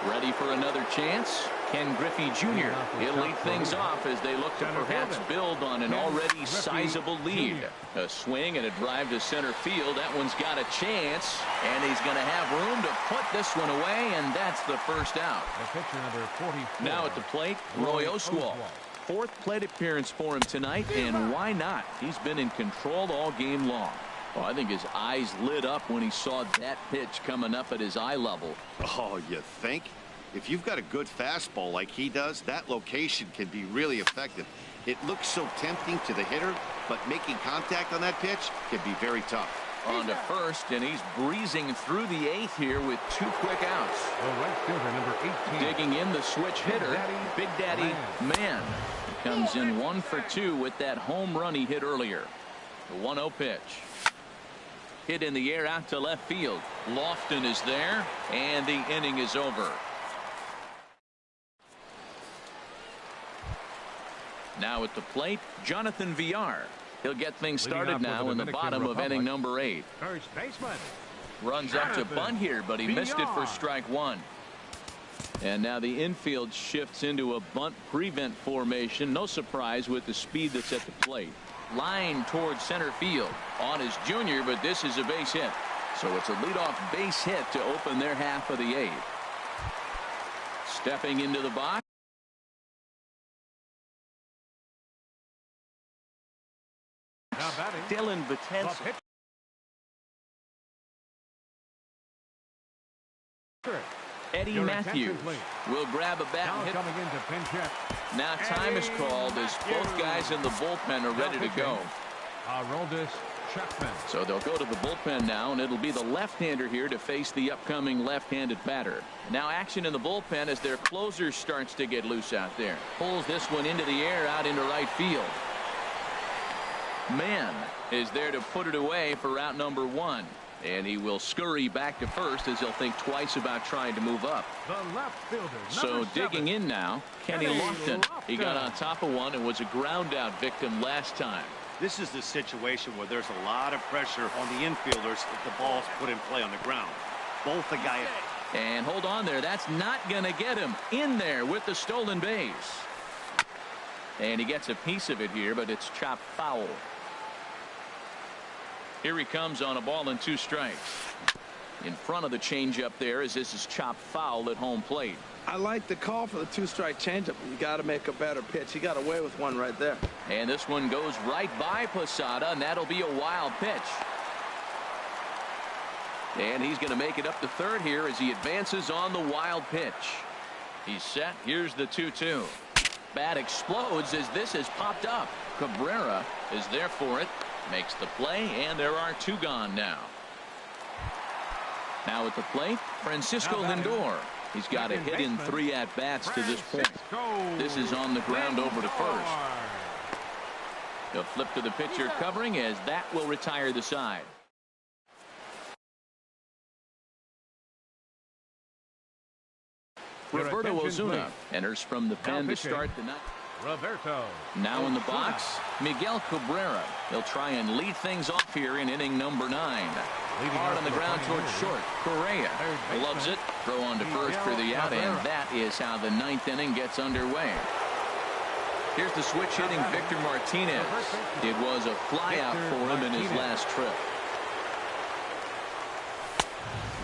Speaker 1: Ready for another chance. Ken Griffey Jr. He'll lead things off as they look to perhaps build on an already sizable lead. A swing and a drive to center field. That one's got a chance, and he's going to have room to put this one away, and that's the first out.
Speaker 2: The pitcher number 44.
Speaker 1: Now at the plate, Roy Oswalt. Fourth plate appearance for him tonight, and why not? He's been in control all game long. Oh, I think his eyes lit up when he saw that pitch coming up at his eye level.
Speaker 3: Oh, you think? If you've got a good fastball like he does, that location can be really effective. It looks so tempting to the hitter, but making contact on that pitch can be very tough.
Speaker 1: On to first, and he's breezing through the 8th here with 2 quick outs.
Speaker 2: The right fielder number 18.
Speaker 1: Digging in the switch hitter, Big Daddy Man. He comes in 1 for 2 with that home run he hit earlier. The 1-0 pitch. Hit in the air out to left field. Lofton is there, and the inning is over. Now at the plate, Jonathan Villar. He'll get things started now in the bottom of inning number 8.
Speaker 2: First baseman.
Speaker 1: Runs up to bunt here, but he missed it for strike 1. And now the infield shifts into a bunt prevent formation. No surprise with the speed that's at the plate. Line towards center field. On his junior, but this is a base hit. So it's a leadoff base hit to open their half of the 8th. Stepping into the box. Dylan Vitens. Eddie Matthews will grab a bat and hit.
Speaker 2: Coming into pinch hit.
Speaker 1: Now time is called as both guys in the bullpen are ready to go.
Speaker 2: Aroldis Chapman.
Speaker 1: So they'll go to the bullpen now, and it'll be the left-hander here to face the upcoming left-handed batter. Now action in the bullpen as their closer starts to get loose out there. Pulls this one into the air out into right field. Mann is there to put it away for out number 1. And he will scurry back to first as he'll think twice about trying to move up.
Speaker 2: The left fielder,
Speaker 1: So digging in now, Kenny Lofton. He got on top of one and was a ground out victim last time.
Speaker 3: This is the situation where there's a lot of pressure on the infielders if the ball's put in play on the ground. Both the guys.
Speaker 1: And hold on there. That's not going to get him in there with the stolen base. And he gets a piece of it here, but it's chopped foul. Here he comes on a ball and 2 strikes. In front of the changeup there as this is chopped foul at home plate.
Speaker 4: I like the call for the 2-strike changeup. You got to make a better pitch. He got away with one right there.
Speaker 1: And this one goes right by Posada, and that'll be a wild pitch. And he's going to make it up to third here as he advances on the wild pitch. He's set. Here's the 2-2. Bat explodes as this has popped up. Cabrera is there for it. Makes the play, and there are 2 gone now. Now at the plate, Francisco Lindor. He's got a hit in 3 at-bats to this point. This is on the ground over to first. He'll flip to the pitcher covering as that will retire the side. Roberto Ozuna enters from the pen to start the night.
Speaker 2: Roberto.
Speaker 1: Now in the box, Miguel Cabrera. He'll try and lead things off here in inning number 9. Hard on the ground towards short. Correa loves it. Throw on to first for the out, and that is how the 9th inning gets underway. Here's the switch hitting Victor Martinez. It was a flyout for him in his last trip.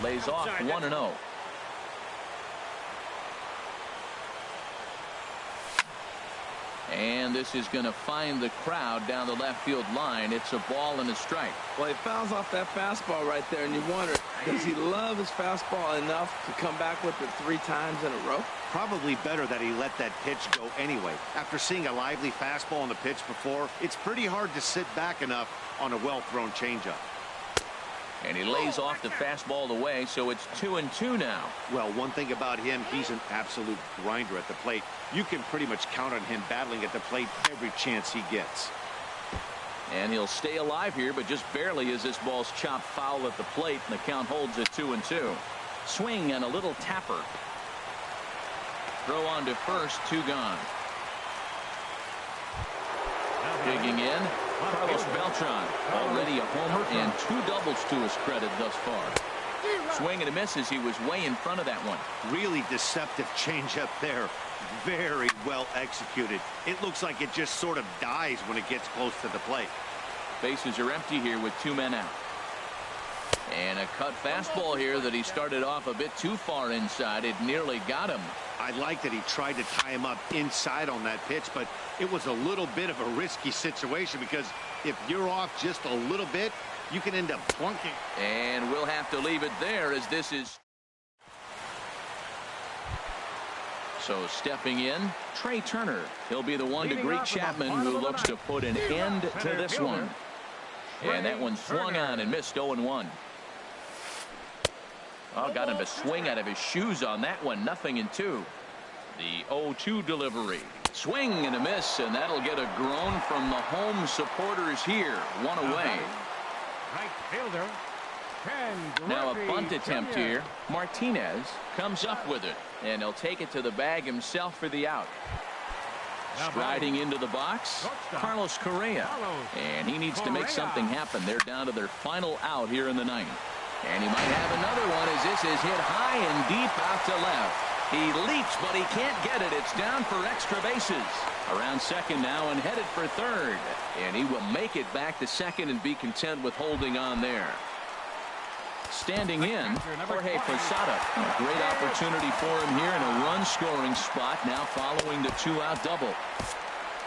Speaker 1: Lays off 1-0. And this is going to find the crowd down the left field line. It's a ball and a strike.
Speaker 4: Well, he fouls off that fastball right there, and you wonder, does he love his fastball enough to come back with it 3 times in a row?
Speaker 3: Probably better that he let that pitch go anyway. After seeing a lively fastball on the pitch before, it's pretty hard to sit back enough on a well-thrown changeup.
Speaker 1: And he lays off the fastball away, so it's 2-2 now.
Speaker 3: Well, one thing about him, he's an absolute grinder at the plate. You can pretty much count on him battling at the plate every chance he gets.
Speaker 1: And he'll stay alive here, but just barely as this ball's chopped foul at the plate, and the count holds at 2-2. Swing and a little tapper. Throw on to first, 2 gone. Digging in, Carlos Beltran, already a homer and 2 doubles to his credit thus far. Swing and a miss as he was way in front of that one.
Speaker 3: Really deceptive changeup there. Very well executed. It looks like it just sort of dies when it gets close to the plate.
Speaker 1: Bases are empty here with 2 men out. And a cut fastball here that he started off a bit too far inside. It nearly got him.
Speaker 3: I like that he tried to tie him up inside on that pitch, but it was a little bit of a risky situation because if you're off just a little bit, you can end up plunking.
Speaker 1: And we'll have to leave it there as this is. So stepping in, Trey Turner. He'll be the one to greet Chapman, who looks to put an end to this one. And that one swung on and missed 0-1. Oh, got him to swing out of his shoes on that one. 0-2. The 0-2 delivery. Swing and a miss, and that'll get a groan from the home supporters here. 1 away.
Speaker 2: Right fielder.
Speaker 1: Now a bunt attempt here. Martinez comes up with it, and he'll take it to the bag himself for the out. Striding into the box, Carlos Correa. And he needs to make something happen. They're down to their final out here in the 9th. And he might have another one as this is hit high and deep out to left. He leaps, but he can't get it. It's down for extra bases. Around second now and headed for third. And he will make it back to second and be content with holding on there. Standing in, Jorge Posada. A great opportunity for him here in a run-scoring spot now following the 2-out double.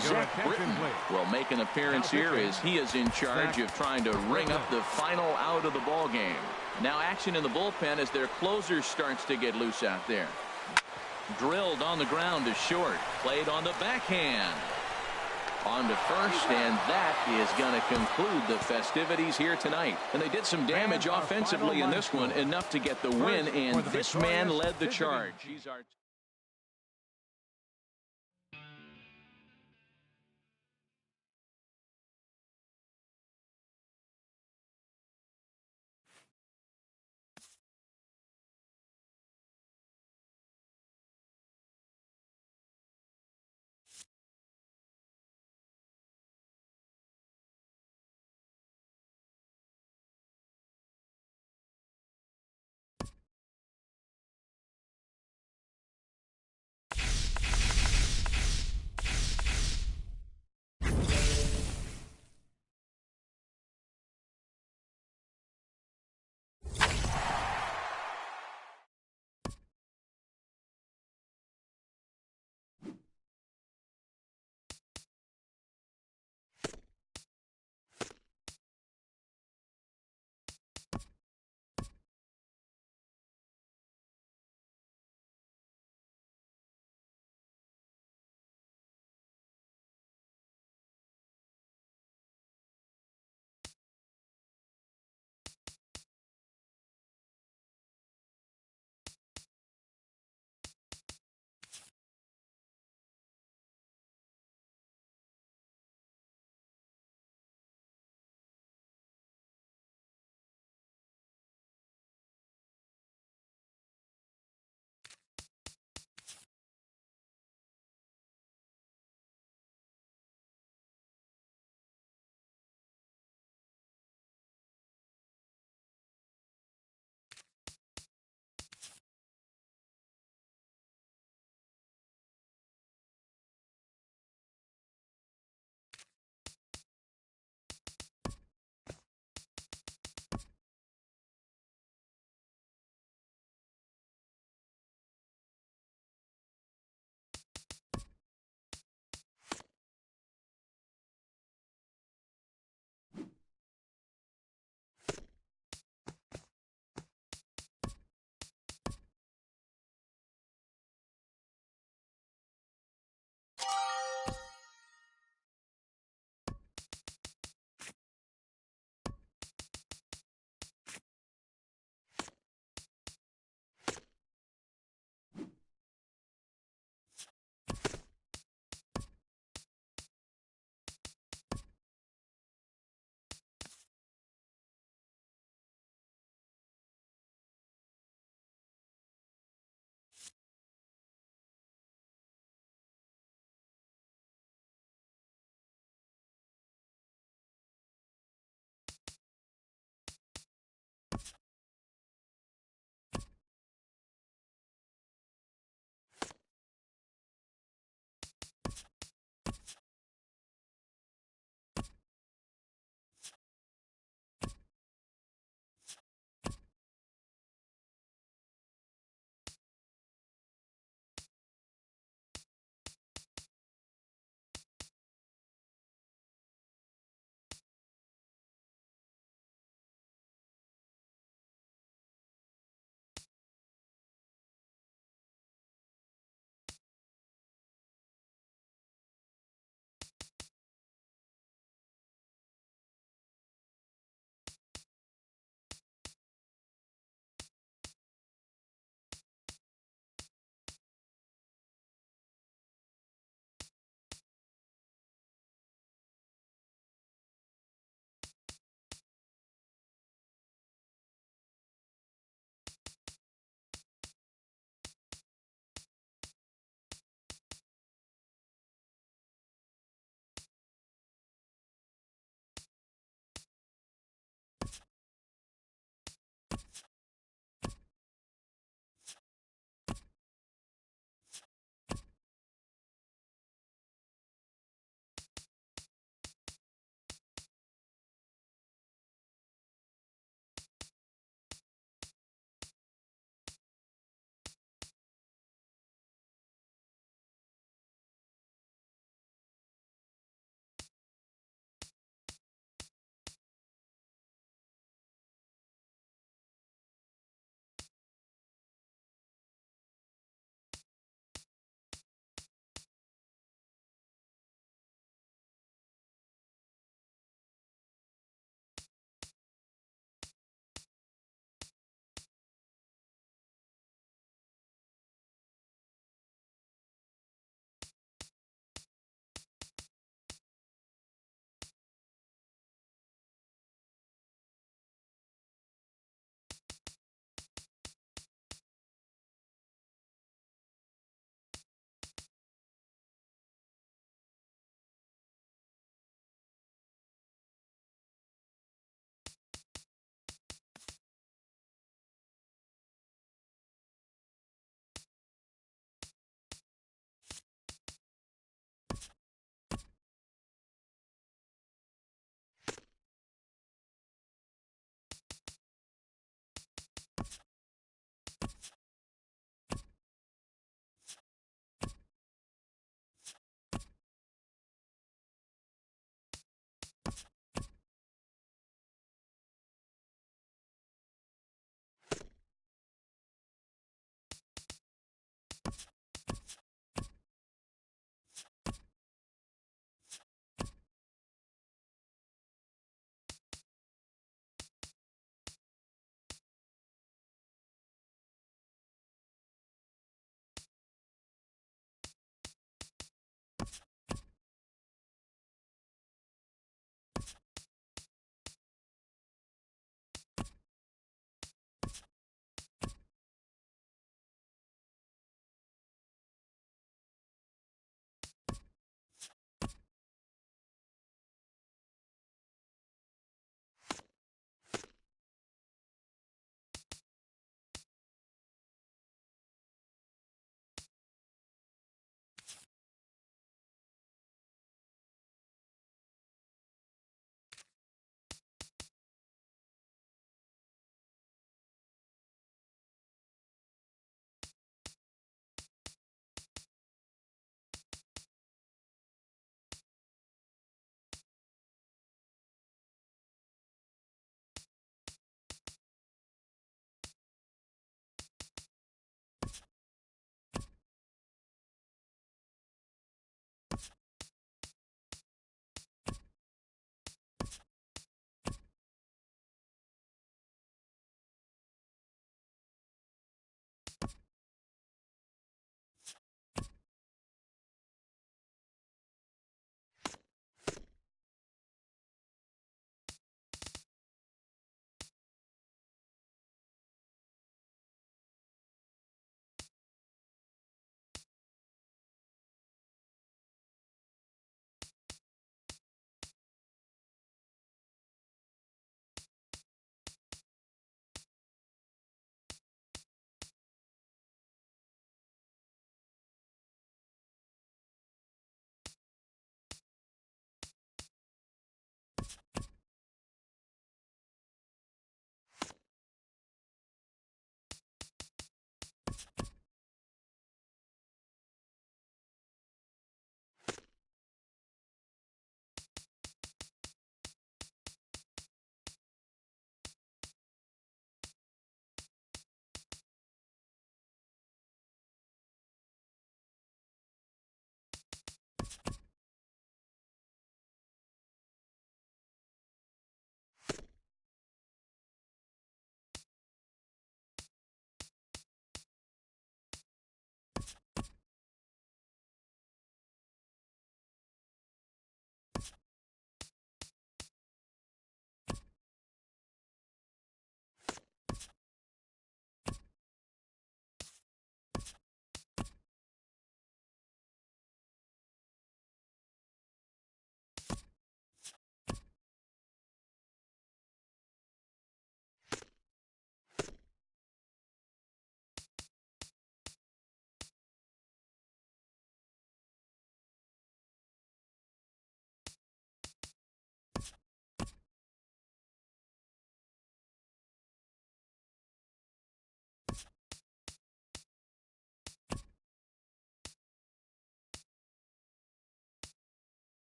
Speaker 1: Zach Britton will make an appearance here as he is in charge of trying to ring up the final out of the ball game. Now action in the bullpen as their closer starts to get loose out there. Drilled on the ground to short. Played on the backhand. On to first, and that is going to conclude the festivities here tonight. And they did some damage offensively in this one, enough to get the win, and this man led the charge. He's our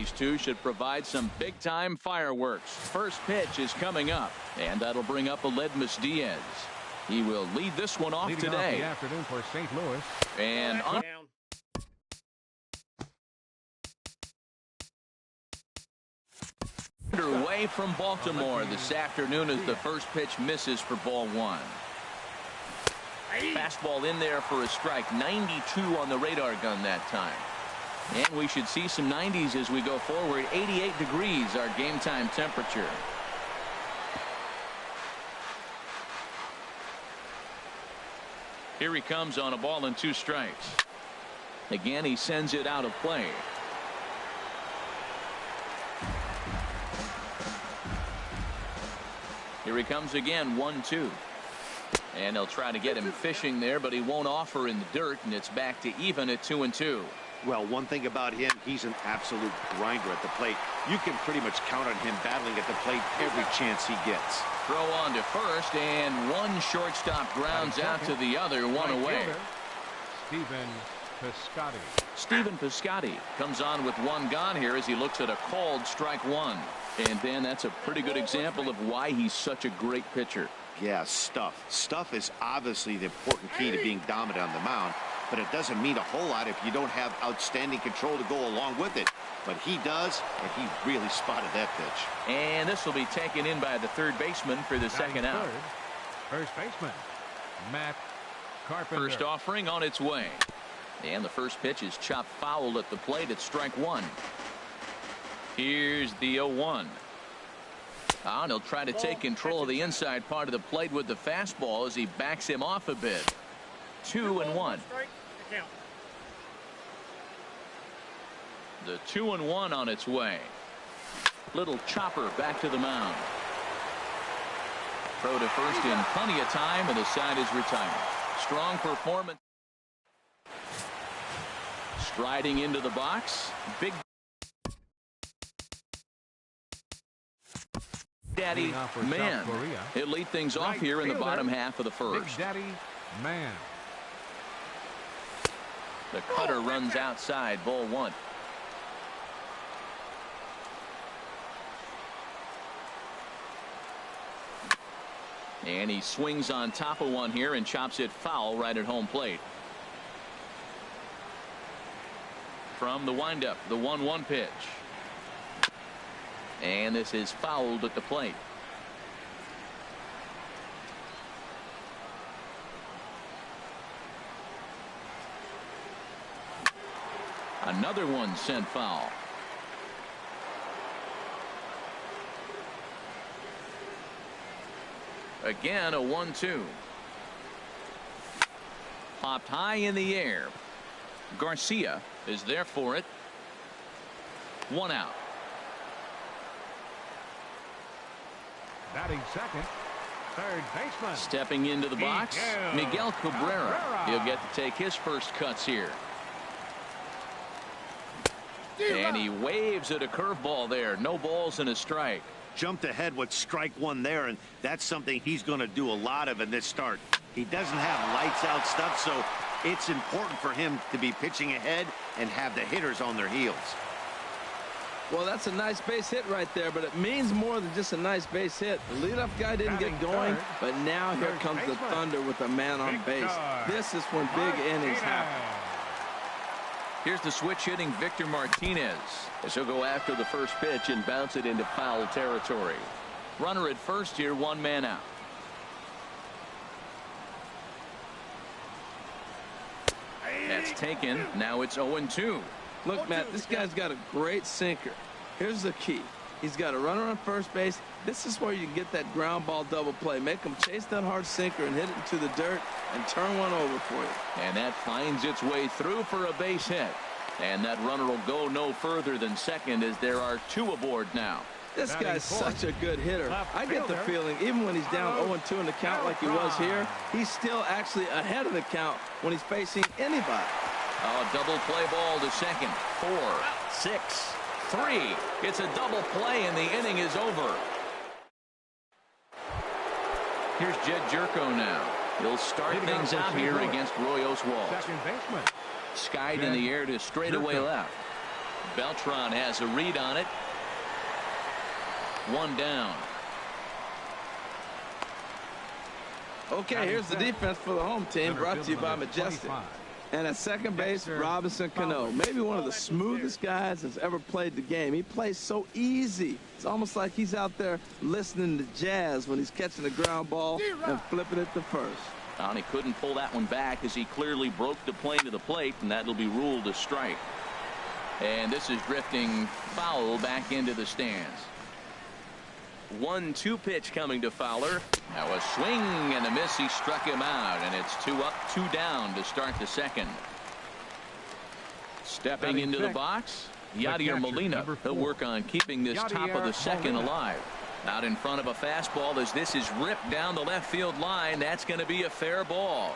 Speaker 1: These two should provide some big-time fireworks. First pitch is coming up, and that'll bring up Aledmus Diaz. He will lead this one off
Speaker 2: Leading
Speaker 1: today.
Speaker 2: off the afternoon for St. Louis.
Speaker 1: And
Speaker 5: Down.
Speaker 1: underway from Baltimore this afternoon as the first pitch misses for ball one. Fastball in there for a strike. 92 on the radar gun that time. And we should see some 90s as we go forward. 88 degrees our game time temperature. Here he comes on a ball and 2 strikes. Again, he sends it out of play. Here he comes again, 1-2. And they'll try to get him fishing there, but he won't offer in the dirt, and it's back to even at 2-2.
Speaker 3: Well, one thing about him, he's an absolute grinder at the plate. You can pretty much count on him battling at the plate every chance he gets.
Speaker 1: Throw on to first, and one shortstop grounds out to the other, one away.
Speaker 2: Stephen Piscotty.
Speaker 1: Stephen Piscotty comes on with one gone here as he looks at a called strike one. And Dan, that's a pretty good example of why he's such a great pitcher.
Speaker 3: Yeah, stuff. Stuff is obviously the important key to being dominant on the mound, but it doesn't mean a whole lot if you don't have outstanding control to go along with it. But he does, and he really spotted that pitch.
Speaker 1: And this will be taken in by the third baseman for the second out.
Speaker 2: First baseman, Matt Carpenter.
Speaker 1: First offering on its way. And the first pitch is chopped foul at the plate at strike one. Here's the 0-1. And he'll try to take control of the inside part of the plate with the fastball as he backs him off a bit. 2-1. The 2-1 on its way. Little chopper back to the mound. Throw to first in plenty of time, and the side is retired. Strong performance. Striding into the box. Big Daddy Man. He'll lead things off here in the bottom half of the first.
Speaker 2: Big Daddy Man.
Speaker 1: The cutter runs outside, ball one. And he swings on top of one here and chops it foul right at home plate. From the windup, the 1-1 pitch. And this is fouled at the plate. Another one sent foul. Again, a 1-2. Popped high in the air. Garcia is there for it. One out.
Speaker 2: Batting second, third baseman.
Speaker 1: Stepping into the box, Miguel Cabrera. He'll get to take his first cuts here. And he waves at a curveball there. No balls and a strike.
Speaker 3: Jumped ahead with strike one there, and that's something he's going to do a lot of in this start. He doesn't have lights out stuff, so it's important for him to be pitching ahead and have the hitters on their heels.
Speaker 4: Well, that's a nice base hit right there, but it means more than just a nice base hit. The leadoff guy didn't get going, but now here comes the thunder with a man on base. This is when big innings happen.
Speaker 1: Here's the switch hitting Victor Martinez as he'll go after the first pitch and bounce it into foul territory. Runner at first here, one man out. That's taken. Now it's 0-2.
Speaker 4: Look, Matt, this guy's got a great sinker. Here's the key. He's got a runner on first base. This is where you can get that ground ball double play. Make him chase that hard sinker and hit it into the dirt and turn one over for you.
Speaker 1: And that finds its way through for a base hit. And that runner will go no further than second as there are two aboard now.
Speaker 4: This guy's such a good hitter. I get the feeling even when he's down 0-2 in the count like he was here, he's still actually ahead of the count when he's facing anybody.
Speaker 1: Double play ball to second. 4, 6, 3. It's a double play and the inning is over. Here's Jed Jerko now. He'll start things out here against Roy Oswalt.
Speaker 2: Second baseman.
Speaker 1: Skied in the air to straightaway left. Beltran has a read on it. One down.
Speaker 4: Okay, here's the defense for the home team, brought to you by Majestic.
Speaker 2: 25.
Speaker 4: And at second base, Robinson Cano, maybe one of the smoothest guys that's ever played the game. He plays so easy. It's almost like he's out there listening to jazz when he's catching the ground ball and flipping it to first.
Speaker 1: And he couldn't pull that one back as he clearly broke the plane to the plate, and that'll be ruled a strike. And this is drifting foul back into the stands. 1-2 pitch coming to Fowler. Now a swing and a miss. He struck him out, and it's 2 up, 2 down to start the second. Stepping into the box, Yadier Molina. He'll work on keeping this top of the second alive. Out in front of a fastball as this is ripped down the left field line. That's going to be a fair ball.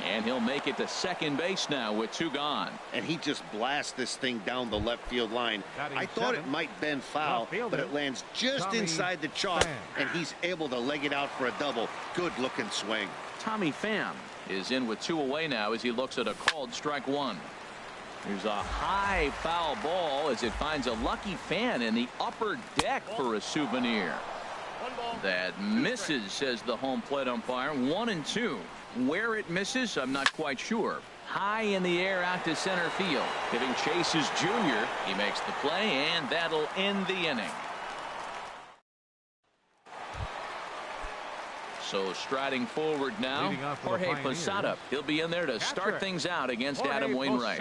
Speaker 1: And he'll make it to second base now with 2 gone.
Speaker 6: And he just blasts this thing down the left field line. I thought it might bend foul, but it lands just inside the chalk, and he's able to leg it out for a double. Good looking swing.
Speaker 1: Tommy Pham is in with 2 away now as he looks at a called strike 1. There's a high foul ball as it finds a lucky fan in the upper deck for a souvenir. That misses, says the home plate umpire. 1-2. Where it misses, I'm not quite sure. High in the air out to center field. Giving Chase's junior. He makes the play, and that'll end the inning. So striding forward now, Jorge Posada. He'll be in there to start things out against Adam Wainwright.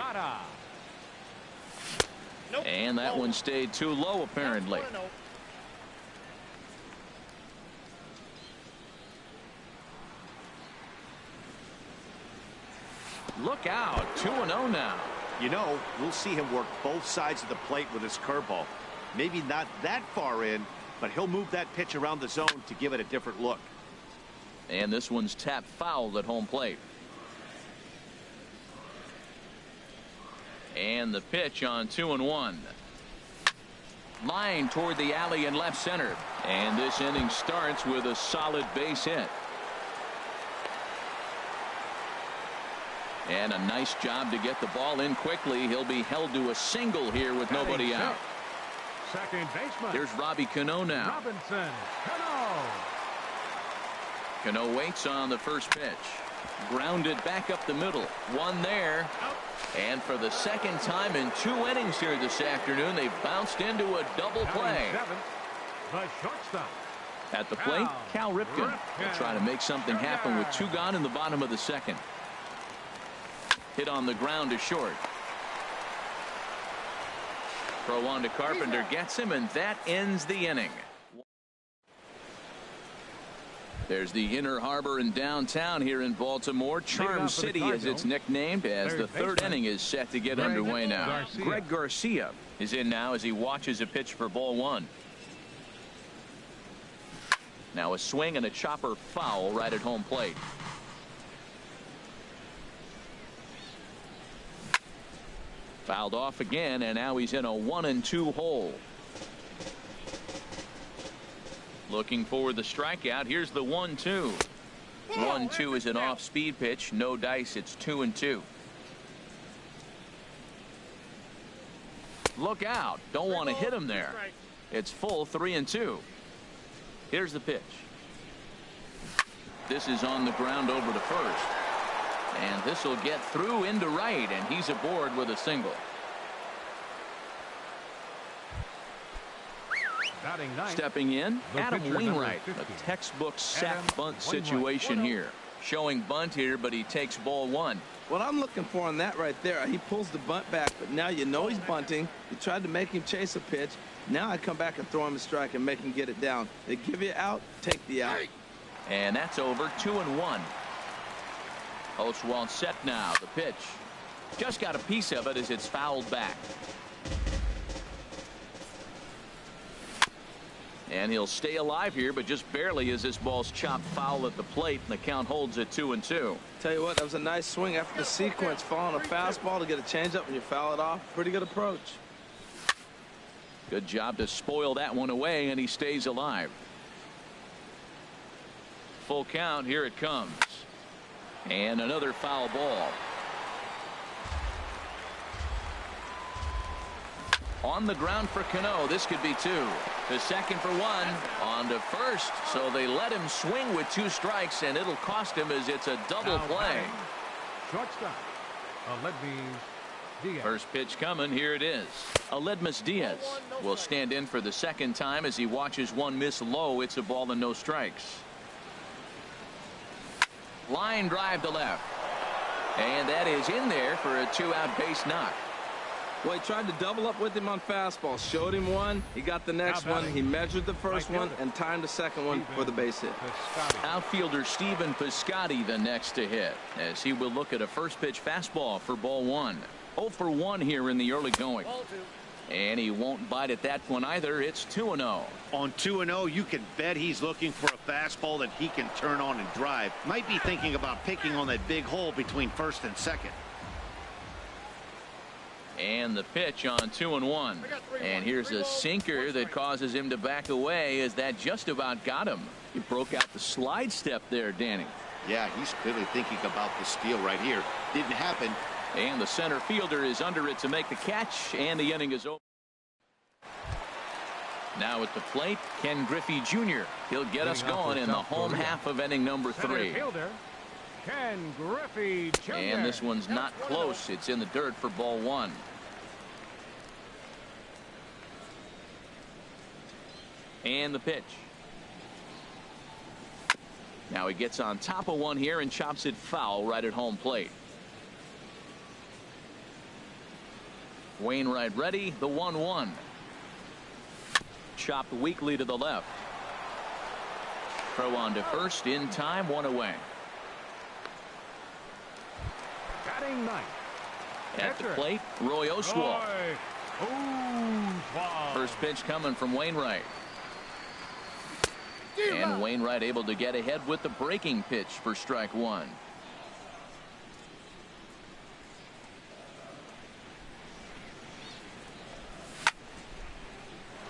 Speaker 1: And that one stayed too low, apparently. Look out, 2-0 now.
Speaker 3: You know, we'll see him work both sides of the plate with his curveball. Maybe not that far in, but he'll move that pitch around the zone to give it a different look.
Speaker 1: And this one's tapped foul at home plate. And the pitch on 2-1. Line toward the alley in left center. And this inning starts with a solid base hit. And a nice job to get the ball in quickly. He'll be held to a single here with nobody out.
Speaker 2: Second baseman.
Speaker 1: Here's Robbie Cano now.
Speaker 2: Robinson Cano.
Speaker 1: Cano waits on the first pitch. Grounded back up the middle. One there. And for the second time in 2 innings here this afternoon, they've bounced into a double play.
Speaker 2: The shortstop.
Speaker 1: At the plate, Cal Ripken will try to make something happen with 2 gone in the bottom of the second. Hit on the ground to short. Throw on to Carpenter, gets him, and that ends the inning. There's the Inner Harbor in downtown here in Baltimore. Charm City, as it's nicknamed, as the third inning is set to get underway now. Greg Garcia is in now as he watches a pitch for ball 1. Now a swing and a chopper foul right at home plate. Fouled off again, and now he's in a 1-2 hole. Looking for the strikeout. Here's the 1-2. 1-2 is an off-speed pitch. No dice. It's 2-2. Look out. Don't want to hit him there. It's full 3-2. Here's the pitch. This is on the ground over to first. And this will get through into right, and he's aboard with a single. Stepping in, Adam Wainwright. A textbook sack bunt situation here. Showing bunt here, but he takes ball 1.
Speaker 4: What I'm looking for on that right there, he pulls the bunt back, but now you know he's bunting. You tried to make him chase a pitch. Now I come back and throw him a strike and make him get it down. They give you out, take the out.
Speaker 1: And that's over. 2-1. Oswalt set now. The pitch. Just got a piece of it as it's fouled back. And he'll stay alive here, but just barely as this ball's chopped foul at the plate, and the count holds at 2-2.
Speaker 4: Tell you what, that was a nice swing after the sequence, following a fastball to get a changeup and you foul it off. Pretty good approach.
Speaker 1: Good job to spoil that one away, and he stays alive. Full count. Here it comes. And another foul ball. On the ground for Cano. This could be 2. The second for 1. On to first. So they let him swing with 2 strikes, and it'll cost him as it's a double play.
Speaker 2: Shortstop, Diaz.
Speaker 1: First pitch coming. Here it is. Aledmus Diaz will stand in for the second time as he watches one miss low. It's a ball and no strikes. Line drive to left. And that is in there for a 2-out base knock.
Speaker 4: Well, he tried to double up with him on fastball. Showed him one. He got the next one. He measured the first one and timed the second one for the base hit.
Speaker 1: Outfielder Stephen Piscotty the next to hit, as he will look at a first pitch fastball for ball 1. 0 for 1 here in the early going. And he won't bite at that one either. It's 2-0.
Speaker 6: On 2-0, you can bet he's looking for a fastball that he can turn on and drive. Might be thinking about picking on that big hole between first and second.
Speaker 1: And the pitch on 2-1. And here's a sinker that causes him to back away, as that just about got him. He broke out the slide step there, Danny.
Speaker 6: Yeah, he's clearly thinking about the steal right here. Didn't happen.
Speaker 1: And the center fielder is under it to make the catch, and the inning is over. Now at the plate, Ken Griffey Jr. He'll get us going in the home half of inning number 3.
Speaker 2: Ken Griffey Jr.
Speaker 1: And this one's not close. It's in the dirt for ball 1. And the pitch. Now he gets on top of one here and chops it foul right at home plate. Wainwright ready. The 1-1. Chopped weakly to the left. Throw on to first in time. 1 away.
Speaker 2: Batting ninth.
Speaker 1: At the plate, Roy Oswalt. First pitch coming from Wainwright. And Wainwright able to get ahead with the breaking pitch for strike 1.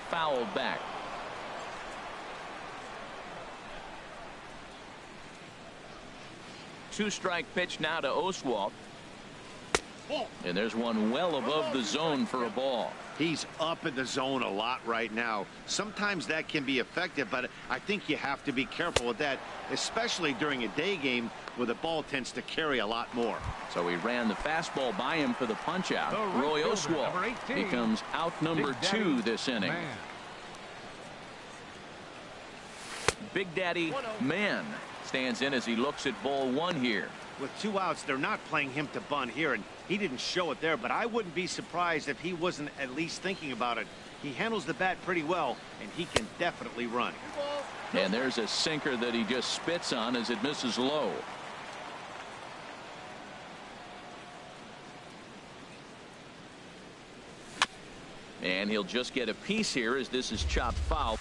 Speaker 1: Fouled back. Two-strike pitch now to Oswalt. And there's one well above the zone for a ball.
Speaker 6: He's up in the zone a lot right now. Sometimes that can be effective, but I think you have to be careful with that, especially during a day game where the ball tends to carry a lot more.
Speaker 1: So he ran the fastball by him for the punch out. Roy Oswalt becomes out number 2 this inning. Big Daddy Mann stands in as he looks at ball 1 here.
Speaker 3: With 2 outs, they're not playing him to bunt here, and he didn't show it there, but I wouldn't be surprised if he wasn't at least thinking about it. He handles the bat pretty well, and he can definitely run.
Speaker 1: And there's a sinker that he just spits on as it misses low. And he'll just get a piece here as this is chopped foul.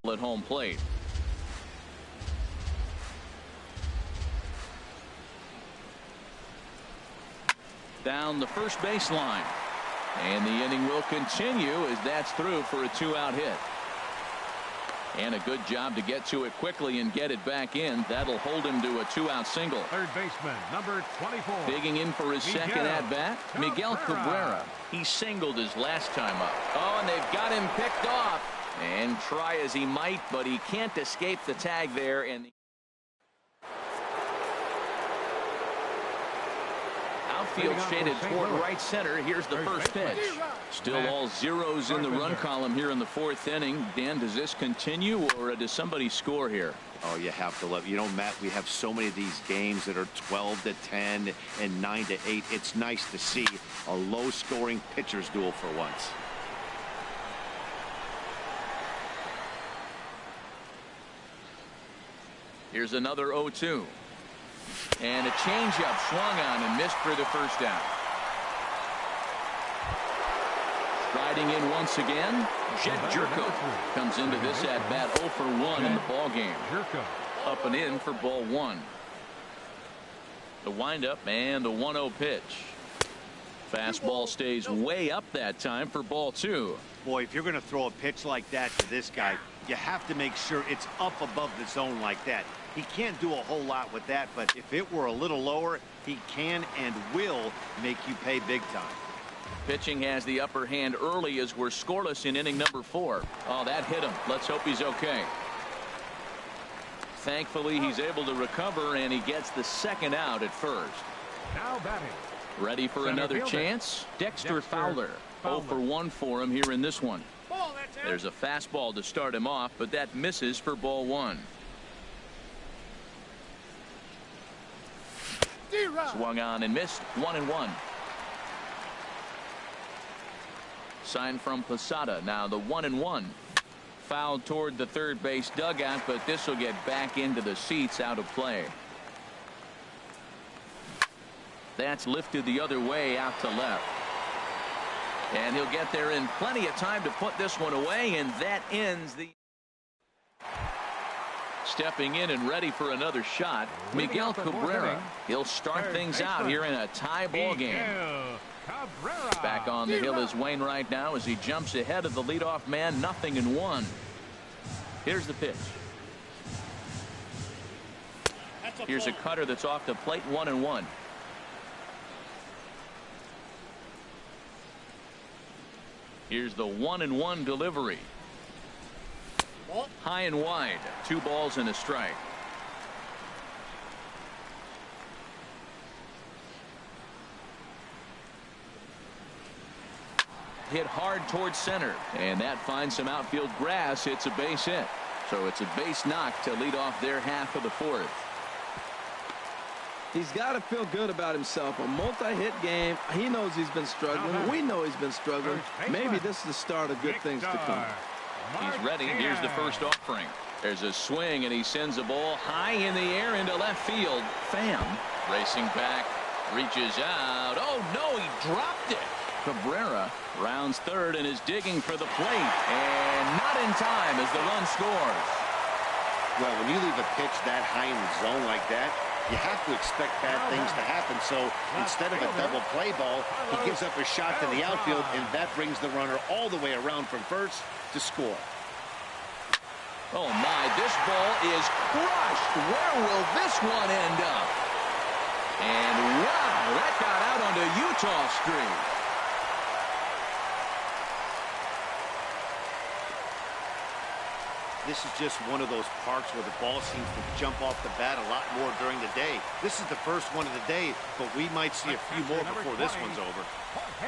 Speaker 1: At home plate. Down the first baseline. And the inning will continue as that's through for a 2-out hit. And a good job to get to it quickly and get it back in. That'll hold him to a 2-out single.
Speaker 2: Third baseman, number 24.
Speaker 1: Digging in for his second at-bat, Miguel Cabrera. He singled his last time up. Oh, and they've got him picked off. And try as he might, but he can't escape the tag there. And outfield shaded toward right center. Here's the first pitch. Still all zeros in the run column here in the 4th inning. Dan, does this continue, or does somebody score here?
Speaker 3: Oh, you have to love, you know, Matt, we have so many of these games that are 12-10 and 9-8. It's nice to see a low-scoring pitcher's duel for once.
Speaker 1: Here's another 0-2. And a changeup swung on and missed for the first out. Striding in once again, Jed Jerko comes into this at bat 0 for 1 in the ball game. Up and in for ball 1. The windup and the 1-0 pitch. Fastball stays way up that time for ball 2.
Speaker 3: Boy, if you're going to throw a pitch like that to this guy, you have to make sure it's up above the zone like that. He can't do a whole lot with that, but if it were a little lower, he can and will make you pay big time.
Speaker 1: Pitching has the upper hand early as we're scoreless in inning number 4. Oh, that hit him. Let's hope he's okay. Thankfully, he's able to recover, and he gets the second out at first.
Speaker 2: Now batting.
Speaker 1: Ready for another chance? Dexter Fowler. 0 for 1 for him here in this one. There's a fastball to start him off, but that misses for ball 1. Swung on and missed. 1-1. Sign from Posada. Now the 1-1. Fouled toward the third base dugout, but this will get back into the seats, out of play. That's lifted the other way out to left. And he'll get there in plenty of time to put this one away, and that ends the... Stepping in and ready for another shot, Miguel Cabrera. He'll start things out here in a tie ball game. Back on the hill is Wainwright now as he jumps ahead of the leadoff man. 0-1. Here's the pitch. Here's a cutter that's off the plate. 1-1. Here's the 1-1 delivery. High and wide. 2 balls and a strike. Hit hard towards center, and that finds some outfield grass. It's a base hit, so it's a base knock to lead off their half of the 4th.
Speaker 4: He's got to feel good about himself. A multi-hit game. He knows he's been struggling. We know he's been struggling. Maybe this is the start of good things to come.
Speaker 1: He's ready. Here's the first offering. There's a swing, and he sends a ball high in the air into left field. Pham racing back, reaches out. Oh no, he dropped it. Cabrera rounds third and is digging for the plate, and not in time as the run scores.
Speaker 6: Well, when you leave a pitch that high in the zone like that, you have to expect bad things to happen. So instead of a double play ball, he gives up a shot to the outfield, and that brings the runner all the way around from first to score.
Speaker 1: Oh my, this ball is crushed. Where will this one end up? And wow, that got out onto Utah Street.
Speaker 3: This is just one of those parks where the ball seems to jump off the bat a lot more during the day. This is the first one of the day, but we might see a few more before this one's over.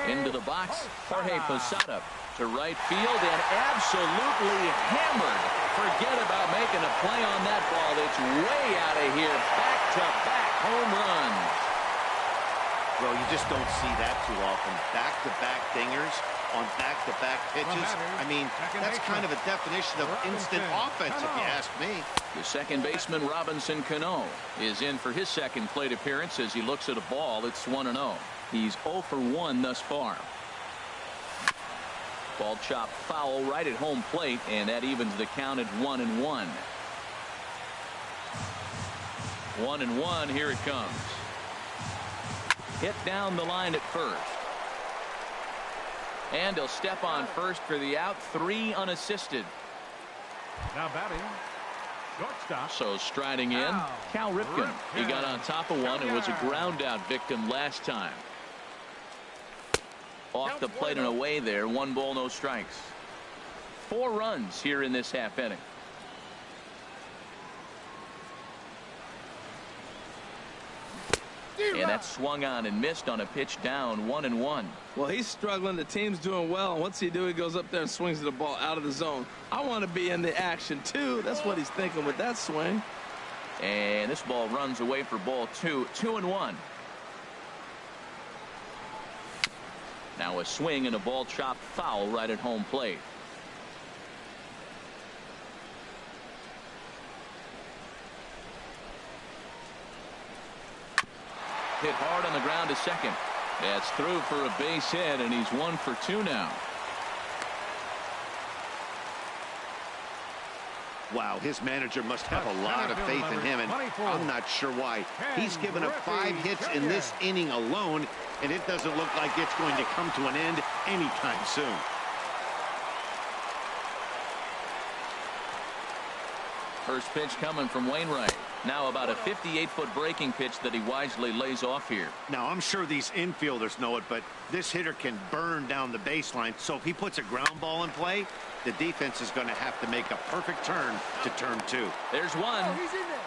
Speaker 1: Into the box, Jorge Posada to right field and absolutely hammered. Forget about making a play on that ball. It's way out of here. Back-to-back home runs.
Speaker 3: Well, you just don't see that too often. Back-to-back dingers on back-to-back pitches. I mean, that's kind of a definition of instant offense, if you ask me.
Speaker 1: The second baseman, Robinson Cano, is in for his second plate appearance as he looks at a ball. It's 1-0. He's 0 for 1 thus far. Ball chopped foul right at home plate, and that evens the count at 1-1. 1-1. Here it comes. Hit down the line at first. And he'll step on first for the out. 3 unassisted.
Speaker 2: Now batting, shortstop.
Speaker 1: So striding in, Cal Ripken. He got on top of one and was a ground out victim last time. Off the plate and away there. 1 ball, no strikes. 4 runs here in this half inning. And that swung on and missed on a pitch down. 1-1.
Speaker 4: Well, he's struggling. The team's doing well. And what's he do? He goes up there and swings the ball out of the zone. I want to be in the action, too. That's what he's thinking with that swing.
Speaker 1: And this ball runs away for ball 2. 2-1. Now a swing and a ball chopped foul right at home plate. Hit hard on the ground to second. That's through for a base hit, and he's 1 for 2 now.
Speaker 6: Wow, his manager must have a lot of faith in him, and I'm not sure why. He's given up 5 hits in this inning alone, and it doesn't look like it's going to come to an end anytime soon.
Speaker 1: First pitch coming from Wainwright. Now about a 58-foot breaking pitch that he wisely lays off here.
Speaker 3: Now, I'm sure these infielders know it, but this hitter can burn down the baseline. So if he puts a ground ball in play, the defense is going to have to make a perfect turn to turn 2.
Speaker 1: There's one.
Speaker 5: Oh, he's in there.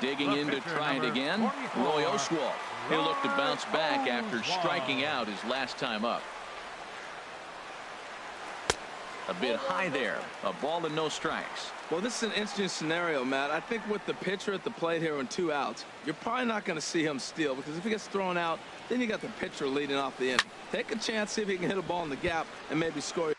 Speaker 1: Digging in to try it again. Roy Oswalt. He'll look to bounce back after striking out his last time up. A bit high there. A ball and no strikes.
Speaker 4: Well, this is an interesting scenario, Matt. I think with the pitcher at the plate here on 2 outs, you're probably not going to see him steal, because if he gets thrown out, then you got the pitcher leading off the inning. Take a chance, see if he can hit a ball in the gap and maybe score.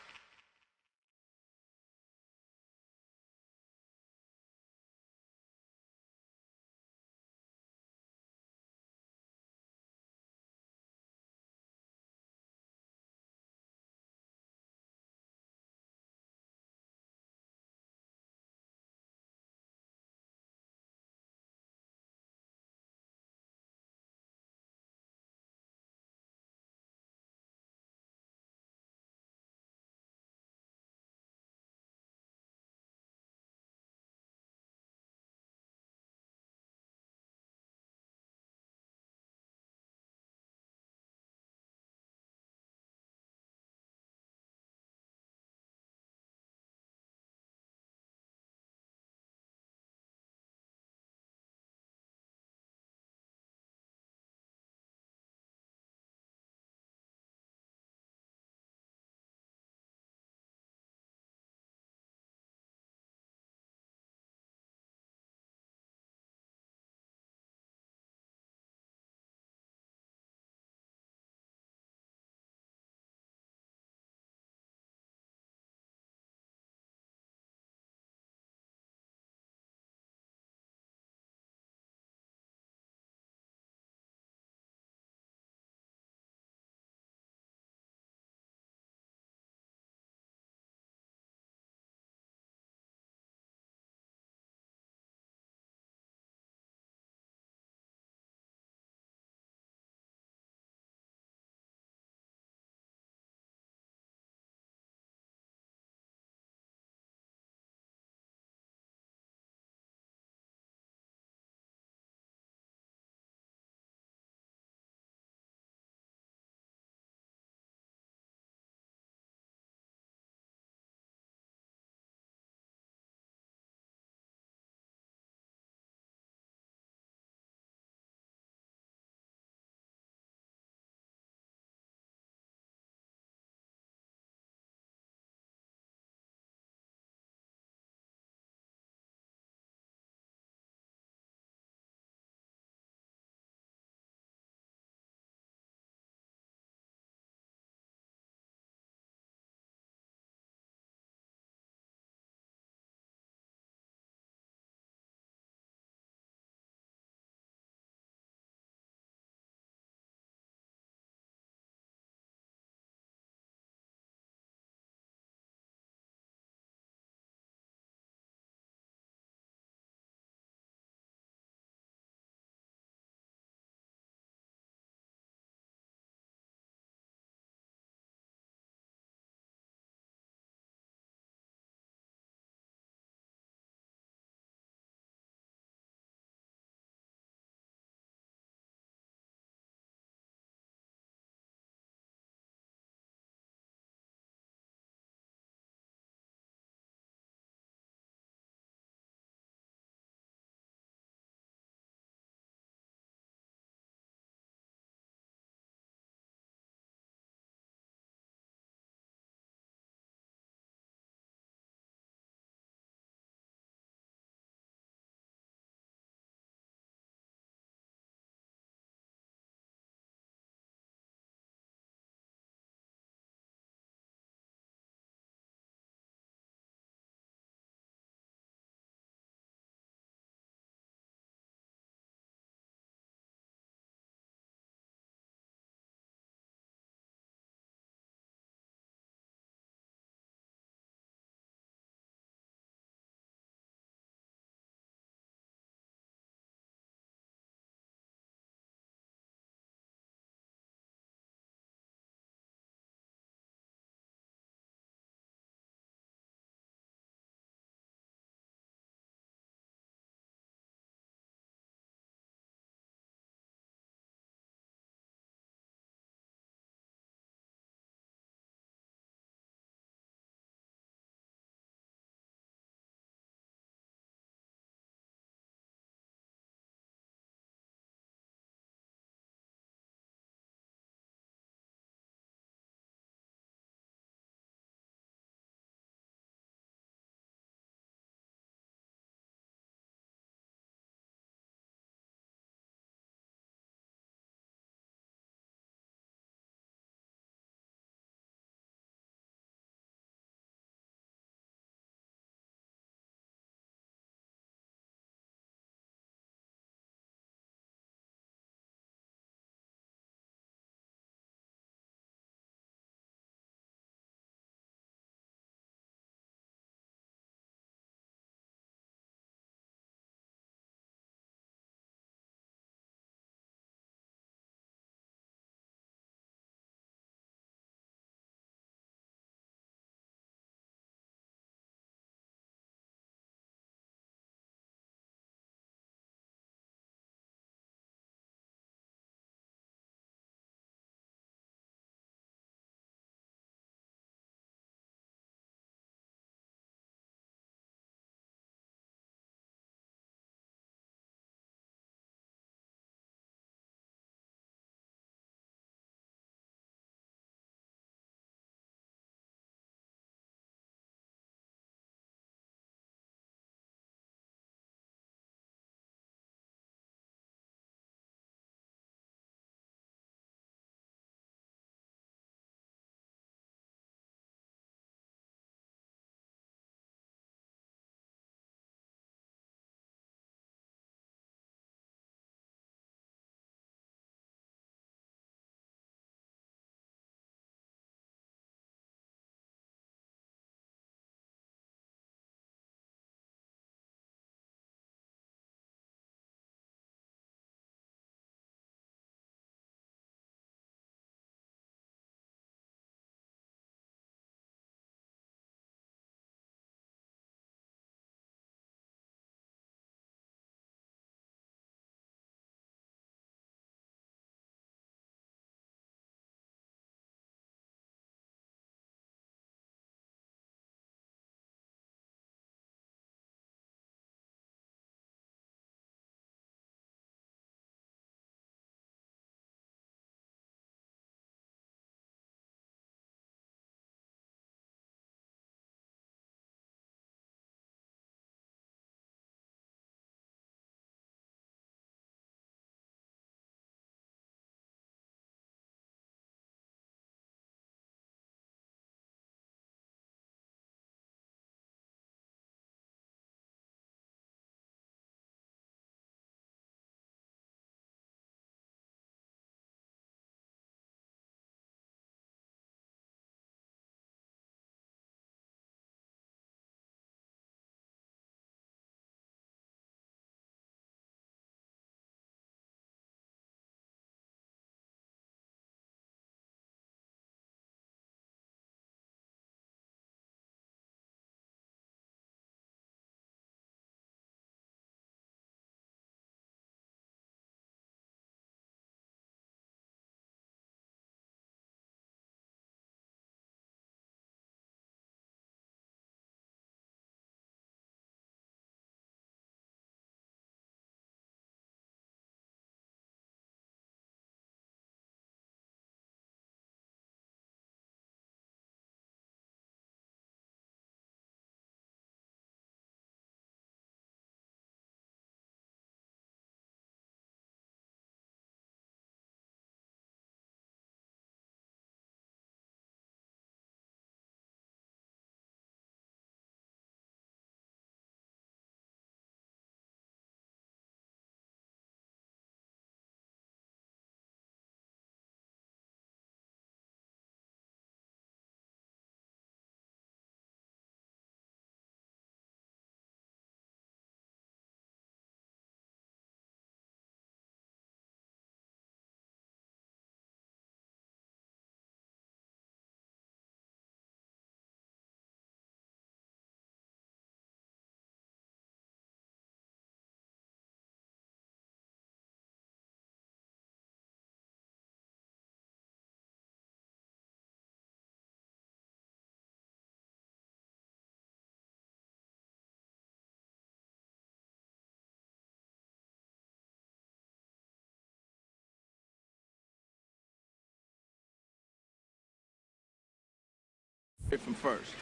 Speaker 4: from first.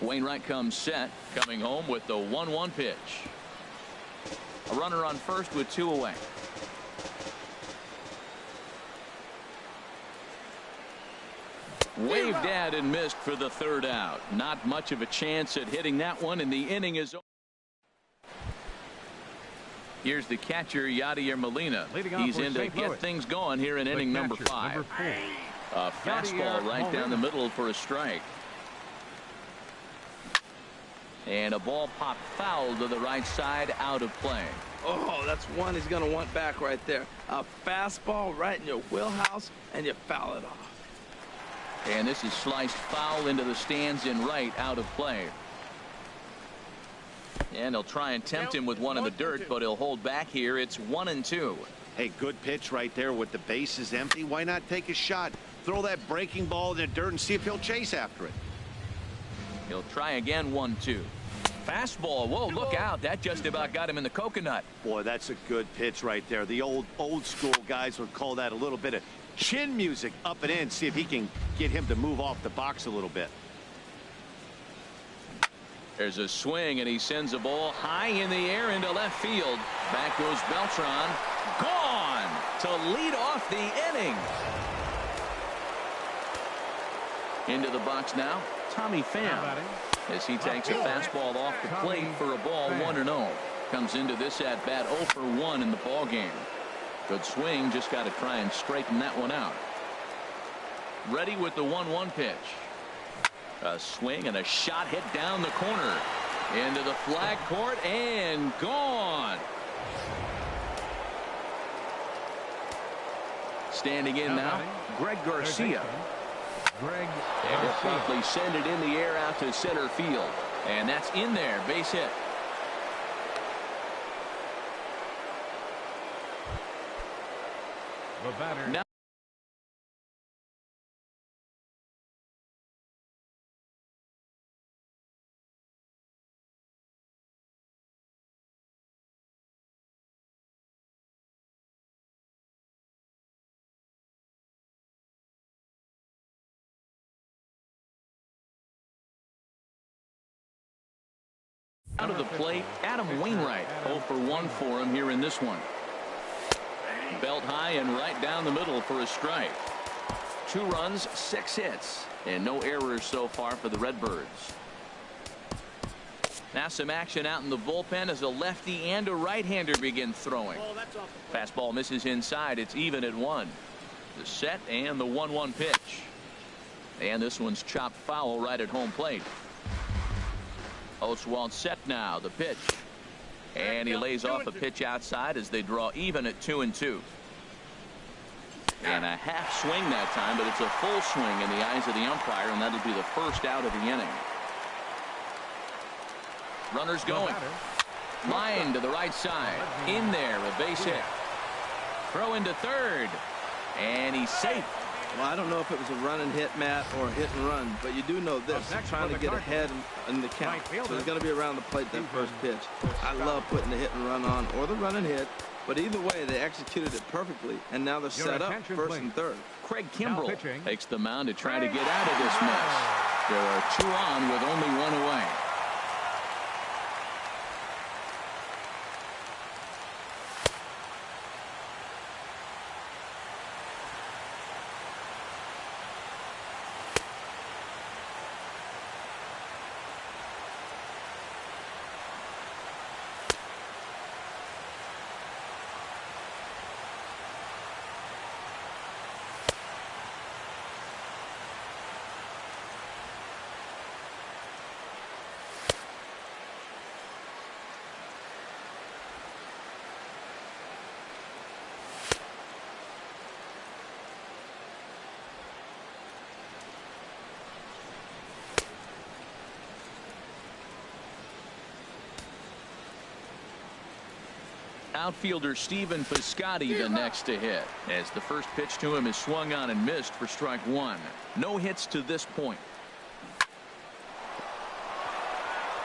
Speaker 1: Wainwright comes set, coming home with the 1-1 pitch. A runner on first with 2 away. Waved at and missed for the 3rd out. Not much of a chance at hitting that one, and the inning is over. Here's the catcher, Yadier Molina. He's in to get things going here in inning number 5. A fastball right down the middle for a strike. And a ball popped foul to the right side, out of play.
Speaker 4: Oh, that's one he's going to want back right there. A fastball right in your wheelhouse, and you foul it off.
Speaker 1: And this is sliced foul into the stands in right, out of play. And they'll try and tempt him with one in the dirt, but he'll hold back here. It's 1-2.
Speaker 3: Hey, good pitch right there with the bases empty. Why not take a shot? Throw that breaking ball in the dirt and see if he'll chase after it.
Speaker 1: He'll try again, 1-2. Fastball. Whoa, look out. That just about got him in the coconut.
Speaker 3: Boy, that's a good pitch right there. The old school guys would call that a little bit of chin music up and in. See if he can get him to move off the box a little bit.
Speaker 1: There's a swing, and he sends a ball high in the air into left field. Back goes Beltran. Gone to lead off the inning. Into the box now, Tommy Pham, as he takes a fastball off the plate for a ball, 1-0. Comes into this at bat 0 for 1 in the ball game. Good swing, just got to try and straighten that one out. Ready with the 1-1 pitch. A swing and a shot hit down the corner into the flag court and gone. Standing in now, Greg Garcia. And he'll promptly send it in the air out to center field, and that's in there, base hit.
Speaker 2: The batter.
Speaker 1: Now out of the plate, Adam Wainwright. 0 for 1 for him here in this one. Belt high and right down the middle for a strike. 2 runs, 6 hits, and no errors so far for the Redbirds. Now some action out in the bullpen as a lefty and a right-hander begin throwing. Fastball misses inside. It's even at 1. The set and the 1-1 pitch. And this one's chopped foul right at home plate. Oswald set now, the pitch. And he lays off a pitch outside as they draw even at 2-2. And a half swing that time, but it's a full swing in the eyes of the umpire, and that'll be the first out of the inning. Runners going. Line to the right side. In there, a base hit. Throw into third. And he's safe.
Speaker 4: Well, I don't know if it was a run and hit, Matt, or a hit and run, but you do know this. They're trying to get ahead in the count. So he's going to be around the plate that first pitch. I love putting the hit and run on or the run and hit, but either way, they executed it perfectly, and now they're set up first and third.
Speaker 1: Craig Kimbrell takes the mound to try to get out of this mess. There are 2 on with only 1 away. Outfielder Stephen Piscotty the next to hit, as the first pitch to him is swung on and missed for strike 1. No hits to this point.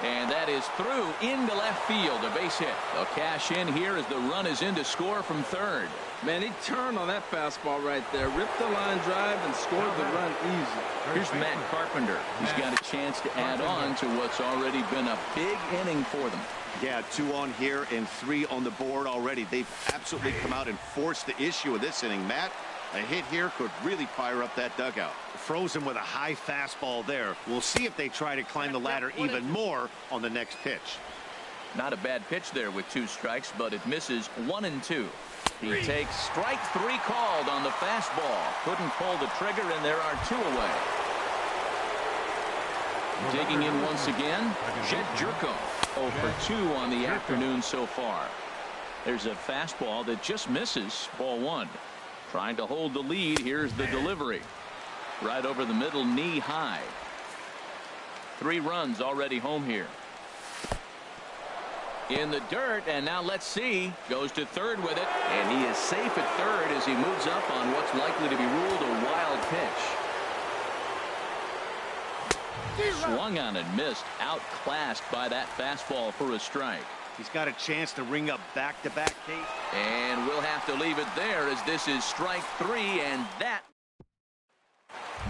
Speaker 1: And that is through into left field, a base hit. They'll cash in here as the run is in to score from third.
Speaker 4: Man, he turned on that fastball right there, ripped the line drive, and scored the run easy.
Speaker 1: Here's Matt Carpenter. He's got a chance to add on to what's already been a big inning for them.
Speaker 3: Yeah, 2 on here and 3 on the board already. They've absolutely come out and forced the issue of this inning. Matt, a hit here could really fire up that dugout. Frozen with a high fastball there. We'll see if they try to climb the ladder even more on the next pitch.
Speaker 1: Not a bad pitch there with 2 strikes, but it misses 1-2. He takes strike 3 called on the fastball. Couldn't pull the trigger, and there are 2 away. Digging in once again, Jed Jerko. 0 for 2 on the afternoon so far. There's a fastball that just misses. Ball 1. Trying to hold the lead. Here's the delivery. Right over the middle, knee high. 3 runs already home here. In the dirt, and now let's see. Goes to third with it, and he is safe at third as he moves up on what's likely to be ruled a wild pitch. Swung on and missed. Outclassed by that fastball for a strike.
Speaker 3: He's got a chance to ring up back-to-back Case.
Speaker 1: And we'll have to leave it there as this is strike 3, and that.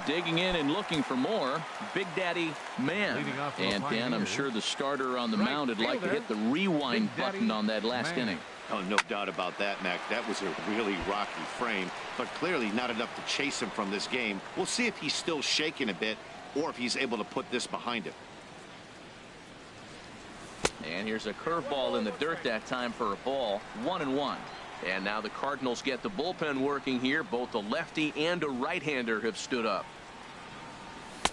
Speaker 1: Digging in and looking for more, Big Daddy Mann. And Dan, I'm sure the starter on the mound would like to hit the rewind button on that last inning.
Speaker 3: Oh, no doubt about that, Mac. That was a really rocky frame, but clearly not enough to chase him from this game. We'll see if he's still shaking a bit or if he's able to put this behind him.
Speaker 1: And here's a curveball in the dirt that time for a ball. 1-1. And now the Cardinals get the bullpen working here. Both a lefty and a right-hander have stood up.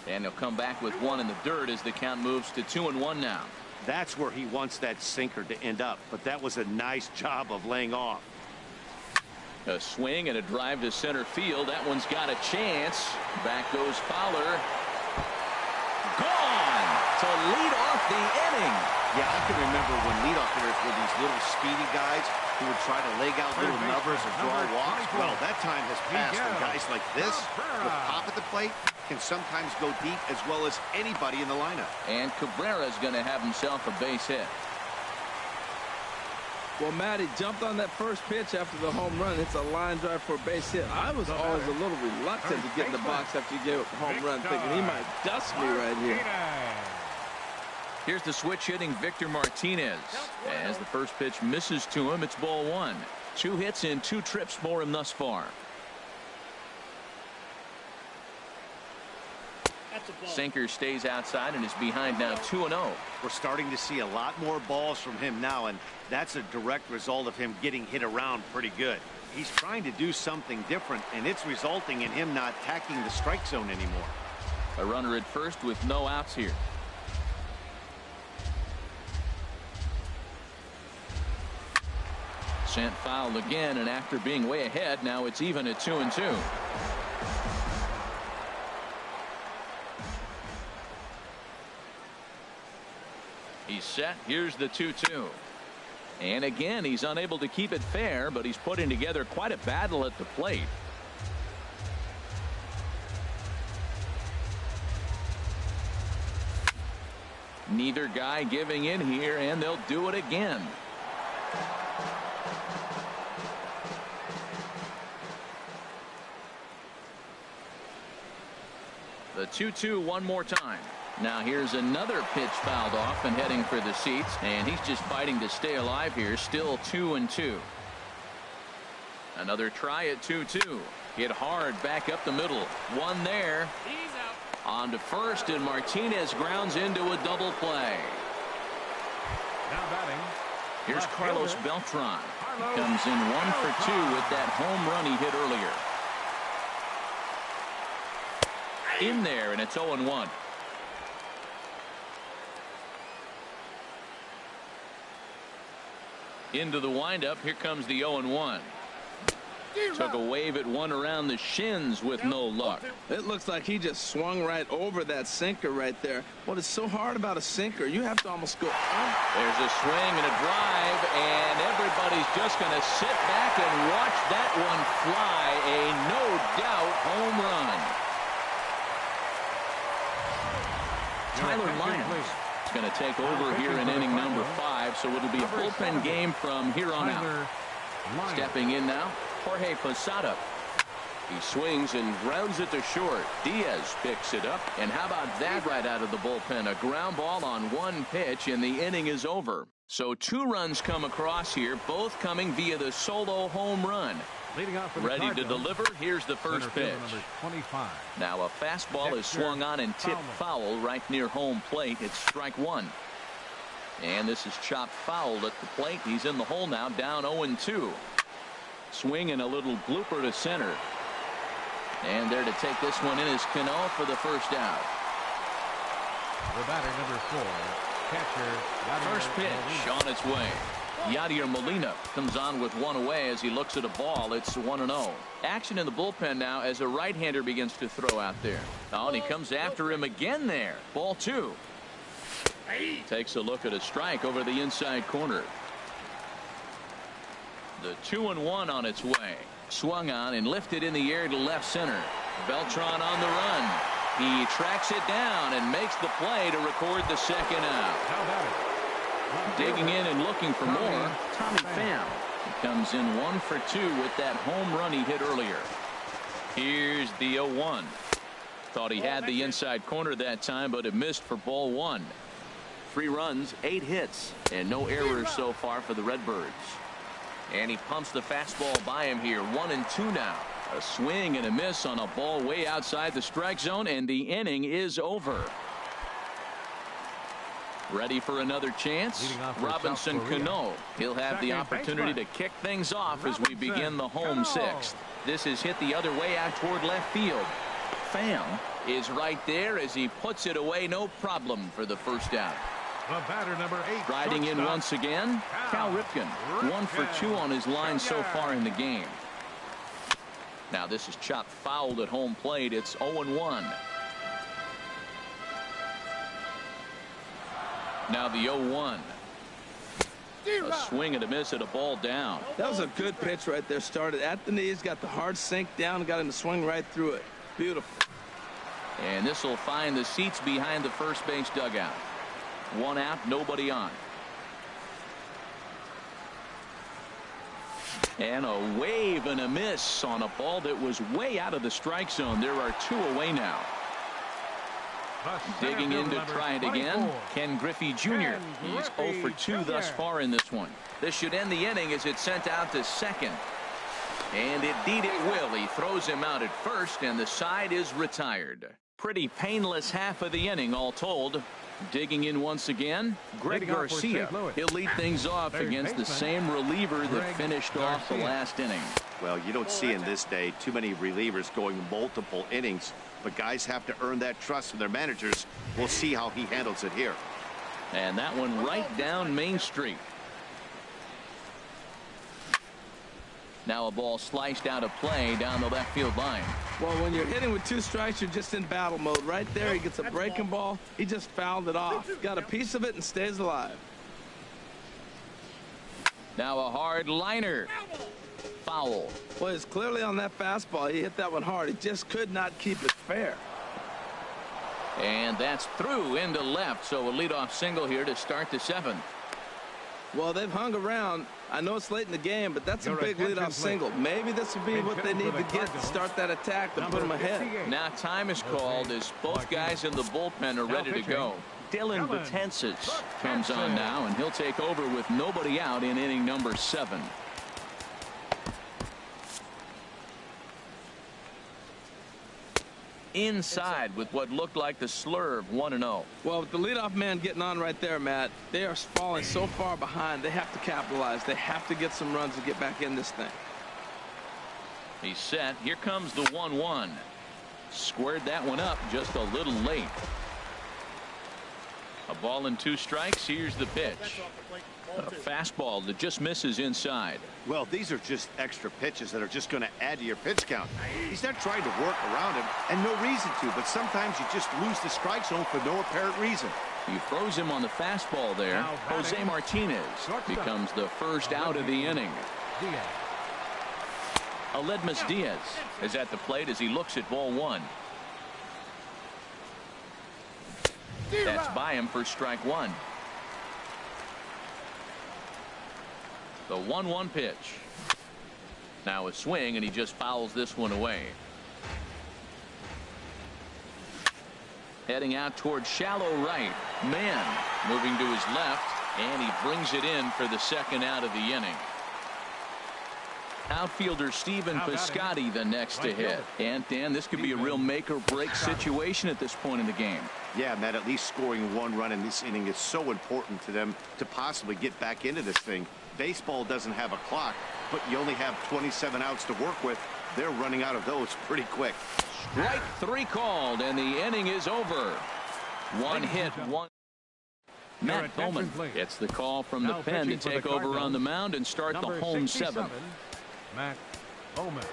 Speaker 1: And they'll come back with 1 in the dirt as the count moves to 2-1 now.
Speaker 3: That's where he wants that sinker to end up, but that was a nice job of laying off.
Speaker 1: A swing and a drive to center field. That one's got a chance. Back goes Fowler. Gone to lead off the inning.
Speaker 3: Yeah, I can remember when leadoff hitters were these little speedy guys who would try to leg out little numbers or draw walks. Well, that time has passed, and guys like this with pop at the plate can sometimes go deep as well as anybody in the lineup.
Speaker 1: And Cabrera's going to have himself a base hit.
Speaker 4: Well, Matt, he jumped on that first pitch after the home run. It's a line drive for a base hit. I was always a little reluctant to get in the box after you gave up a home run, thinking he might dust me right here.
Speaker 1: Here's the switch hitting Victor Martinez. As the first pitch misses to him, it's ball 1. 2 hits in 2 trips for him thus far. Sinker stays outside and is behind now 2-0.
Speaker 3: We're starting to see a lot more balls from him now, and that's a direct result of him getting hit around pretty good. He's trying to do something different, and it's resulting in him not attacking the strike zone anymore.
Speaker 1: A runner at first with no outs here. Sent foul again, and after being way ahead, now it's even at 2-2. He's set. Here's the 2-2. And again, he's unable to keep it fair, but he's putting together quite a battle at the plate. Neither guy giving in here, and they'll do it again. The 2-2 one more time. Now here's another pitch fouled off and heading for the seats, and he's just fighting to stay alive here. Still 2-2. Another try at 2-2. Hit hard back up the middle. One there.
Speaker 5: He's out.
Speaker 1: On to first, and Martinez grounds into a double play.
Speaker 2: Now batting.
Speaker 1: Here's Carlos Beltran. He comes in 1 for 2 with that home run he hit earlier. In there, and it's 0-1. Into the windup. Here comes the 0-1. Took a wave at one around the shins with no luck.
Speaker 4: It looks like he just swung right over that sinker right there. What is so hard about a sinker? You have to almost go up.
Speaker 1: There's a swing and a drive, and everybody's just going to sit back and watch that one fly. A no-doubt home run. Tyler Lyons It's going to take over here in inning number 5, so it'll be a bullpen game from here on out. Stepping in now, Jorge Posada. He swings and grounds it to short. Diaz picks it up. And how about that right out of the bullpen? A ground ball on one pitch, and the inning is over. So 2 runs come across here, both coming via the solo home run. Ready to deliver. Here's the first pitch. Now a fastball is swung on and tipped foul right near home plate. It's strike 1. And this is chopped foul at the plate. He's in the hole now, down 0-2. Swing and a little blooper to center. And there to take this one in is Cano for the first out.
Speaker 2: The batter, number 4, catcher.
Speaker 1: First pitch on its way. Yadier Molina comes on with one away as he looks at a ball. It's 1-0. Action in the bullpen now as a right-hander begins to throw out there. Oh, and he comes after him again there. Ball 2. Takes a look at a strike over the inside corner. The 2-1 on its way. Swung on and lifted in the air to left center. Beltran on the run. He tracks it down and makes the play to record the second out.
Speaker 2: How about it?
Speaker 1: Digging in and looking for more, Tommy Pham. He comes in 1 for 2 with that home run he hit earlier. Here's the 0-1. Thought he had the inside corner that time, but it missed for ball 1. 3 runs, 8 hits, and no errors so far for the Redbirds. And he pumps the fastball by him here. 1-2 now. A swing and a miss on a ball way outside the strike zone, and the inning is over. Ready for another chance? Robinson Cano. He'll have the opportunity to kick things off as we begin the home 6th. This is hit the other way out toward left field. Pham is right there as he puts it away. No problem for the first out.
Speaker 2: The batter, number 8.
Speaker 1: Riding in once again, Cal Ripken. 1 for 2 on his line so far in the game. Now this is chopped fouled at home plate. It's 0-1. Now the 0-1. A swing and a miss at a ball down.
Speaker 4: That was a good pitch right there. Started at the knees, got the hard sink down, and got him to swing right through it. Beautiful.
Speaker 1: And this will find the seats behind the first base dugout. 1 out, nobody on. And a wave and a miss on a ball that was way out of the strike zone. There are 2 away now. Digging in to try it again, Ken Griffey Jr. He's 0 for 2 thus far in this one. This should end the inning as it's sent out to second. And indeed it will. He throws him out at first, and the side is retired. Pretty painless half of the inning all told. Digging in once again, Greg Garcia. He'll lead things off against the same reliever that finished off the last inning.
Speaker 3: Well, you don't see in this day too many relievers going multiple innings, but guys have to earn that trust from their managers. We'll see how he handles it here.
Speaker 1: And that one right down Main Street. Now a ball sliced out of play down the left field line.
Speaker 4: Well, when you're hitting with 2 strikes, you're just in battle mode. Right there, he gets a breaking ball. He just fouled it off. Got a piece of it and stays alive.
Speaker 1: Now a hard liner. Foul.
Speaker 4: Well, it's clearly on that fastball. He hit that one hard. He just could not keep it fair.
Speaker 1: And that's through into left. So a leadoff single here to start the 7th.
Speaker 4: Well, they've hung around. I know it's late in the game, but that's a big leadoff single. Maybe this will be what they need to get to start that attack to put them ahead.
Speaker 1: Now time is called as both guys in the bullpen are ready to go. Dylan Betances comes on now, and he'll take over with nobody out in inning number 7. Inside with what looked like the slurve. 1-0.
Speaker 4: Well, with the leadoff man getting on right there, Matt, they are falling so far behind. They have to capitalize. They have to get some runs to get back in this thing.
Speaker 1: He's set. Here comes the 1-1. Squared that one up just a little late. A ball and 2 strikes. Here's the pitch. A fastball that just misses inside.
Speaker 3: Well, these are just extra pitches that are just going to add to your pitch count. He's not trying to work around him, and no reason to, but sometimes you just lose the strike zone for no apparent reason.
Speaker 1: He throws him on the fastball there. Jose Martinez becomes the first out of the inning. Aledmus Diaz is at the plate as he looks at ball 1. That's by him for strike one. The 1-1 pitch. Now a swing, and he just fouls this one away. Heading out towards shallow right. Man moving to his left, and he brings it in for the second out of the inning. Outfielder Stephen Piscotty the next to hit. And Dan, this could be a real make or break situation at this point in the game.
Speaker 6: Yeah, Matt, at least scoring one run in this inning is so important to them to possibly get back into this thing. Baseball doesn't have a clock, but you only have 27 outs to work with. They're running out of those pretty quick.
Speaker 1: Strike three called, and the inning is over. One hit, one. Matt Bowman gets the call from the pen to take over on the mound and start the home seventh.
Speaker 2: Matt Bowman.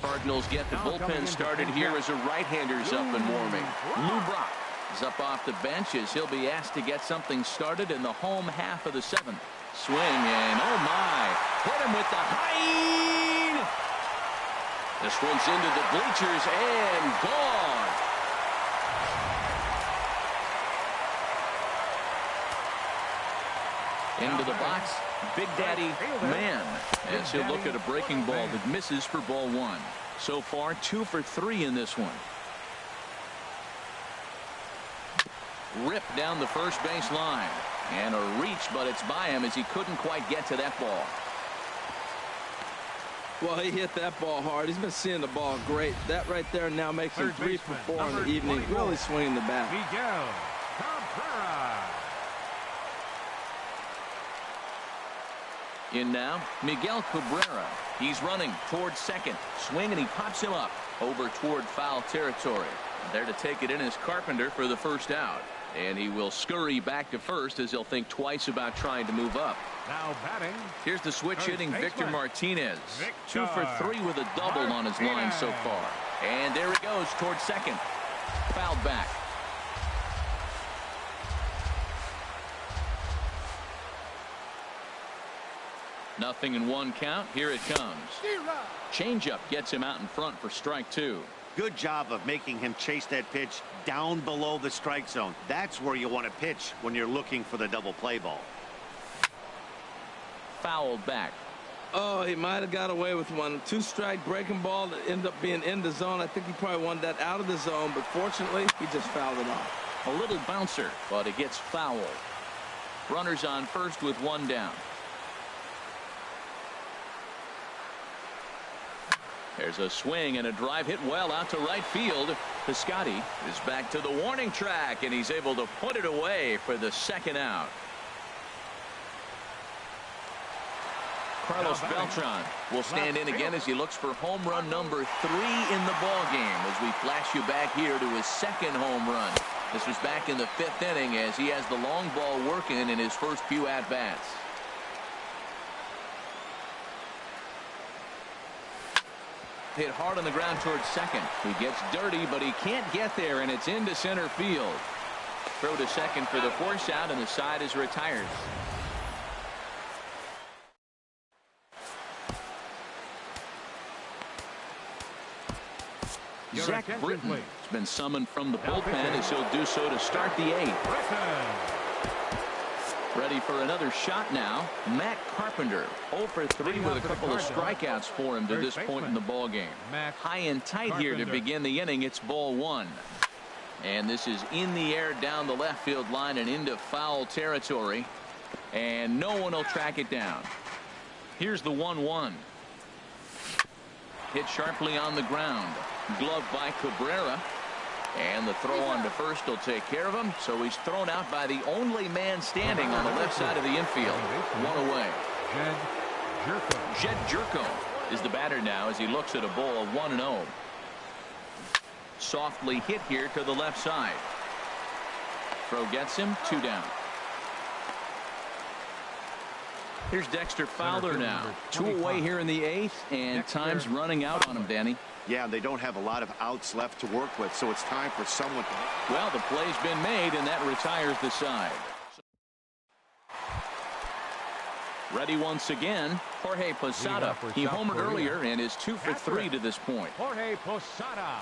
Speaker 1: Cardinals get the bullpen started here as a right-hander's up and warming. Lou Brock is up off the bench as he'll be asked to get something started in the home half of the seventh. Swing, and oh my, hit him with the high. This one's into the bleachers and gone. Into the box, Big Daddy Man, as he'll look at a breaking ball that misses for ball one. So far, 2 for 3 in this one. Rip down the first base line, and a reach, but it's by him as he couldn't quite get to that ball.
Speaker 4: Well, he hit that ball hard. He's been seeing the ball great. That right there now makes him 3 for 4 in the evening. Really swinging the bat.
Speaker 2: Miguel Cabrera.
Speaker 1: In now, Miguel Cabrera. He's running towards second. Swing, and he pops him up over toward foul territory. There to take it in is Carpenter for the first out. And he will scurry back to first as he'll think twice about trying to move up.
Speaker 2: Now batting.
Speaker 1: Here's the switch hitting Victor Martinez.
Speaker 2: Victor
Speaker 1: 2 for 3 with a double on his line so far. And there he goes towards second. Fouled back. Nothing in one count. Here it comes. Changeup gets him out in front for strike two.
Speaker 6: Good job of making him chase that pitch down below the strike zone. That's where you want to pitch when you're looking for the double play ball.
Speaker 1: Fouled back.
Speaker 4: Oh, he might have got away with one. 2-strike breaking ball that ended up being in the zone. I think he probably wanted that out of the zone, but fortunately, he just fouled it off.
Speaker 1: A little bouncer, but it gets fouled. Runners on first with one down. There's a swing and a drive hit well out to right field. Piscotty is back to the warning track, and he's able to put it away for the second out. Carlos Beltran will stand in again as he looks for home run number 3 in the ball game as we flash you back here to his second home run. This was back in the 5th inning as he has the long ball working in his first few at-bats. Hit hard on the ground towards second. He gets dirty, but he can't get there, and it's into center field. Throw to second for the force out, and the side is retired. Zach Britton has been summoned from the bullpen as he'll do so to start the 8th. Ready for another shot now. Matt Carpenter 0 for 3 with a couple of strikeouts for him to this point in the ball game. High and tight here to begin the inning. It's ball 1. And this is in the air down the left field line and into foul territory. And no one will track it down. Here's the 1-1. Hit sharply on the ground. Gloved by Cabrera. And the throw on to first will take care of him. So he's thrown out by the only man standing on the left side of the infield. 1 away. Jed Jerko is the batter now as he looks at a ball of 1-0. Softly hit here to the left side. Throw gets him 2 down. Here's Dexter Fowler now. 2 away here in the 8th, and time's running out on him, Danny.
Speaker 6: Yeah, they don't have a lot of outs left to work with, so it's time for someone to...
Speaker 1: Well, the play's been made, and that retires the side. Ready once again, Jorge Posada. He homered earlier and is 2 for 3 to this point.
Speaker 2: Jorge Posada.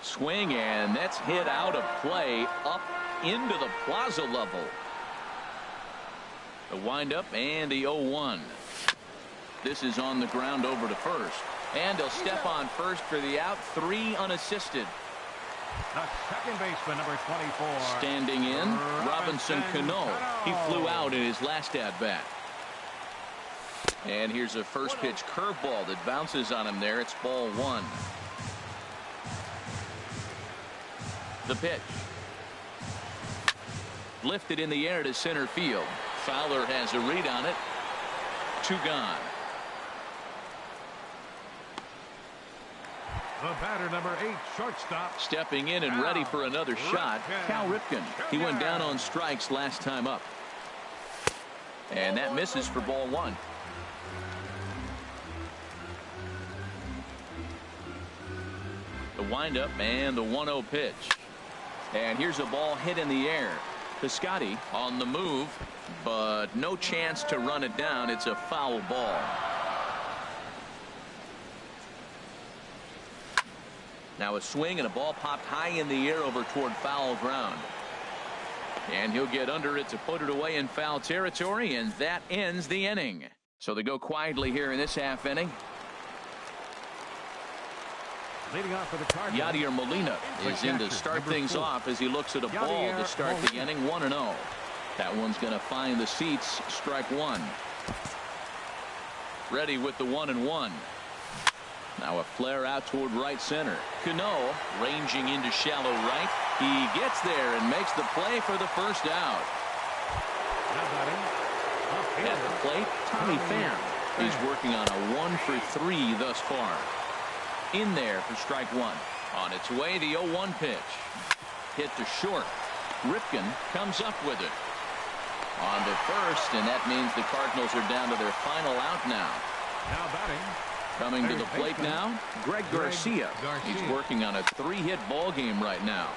Speaker 1: Swing, and that's hit out of play up into the plaza level. The windup and the 0-1. This is on the ground over to first. And he'll step on first for the out. 3 unassisted.
Speaker 2: The second baseman, number 24.
Speaker 1: Standing in, Robinson Cano. He flew out in his last at-bat. And here's a first pitch curveball that bounces on him there. It's ball 1. The pitch. Lifted in the air to center field. Fowler has a read on it. 2 gone.
Speaker 2: The batter, number 8, shortstop.
Speaker 1: Stepping in and ready for another shot, Cal Ripken. He went down on strikes last time up. And that misses for ball 1. The windup and the 1-0 pitch. And here's a ball hit in the air. Piscotty on the move, but no chance to run it down. It's a foul ball. Now a swing and a ball popped high in the air over toward foul ground. And he'll get under it to put it away in foul territory, and that ends the inning. So they go quietly here in this half inning.
Speaker 2: Leading off for the Cardinals,
Speaker 1: Yadier Molina is in to start things off as he looks at a ball to start the inning. 1-0. That one's going to find the seats. Strike 1. Ready with the 1-1. Now a flare out toward right center. Cano ranging into shallow right. He gets there and makes the play for the first out. At the plate, Tommy Pham. He's working on a 1 for 3 thus far. In there for strike 1. On its way, the 0-1 pitch. Hit to short. Ripken comes up with it. On to first, and that means the Cardinals are down to their final out now.
Speaker 2: Now batting.
Speaker 1: Coming to the plate now, Greg Garcia. He's working on a 3-hit ball game right now.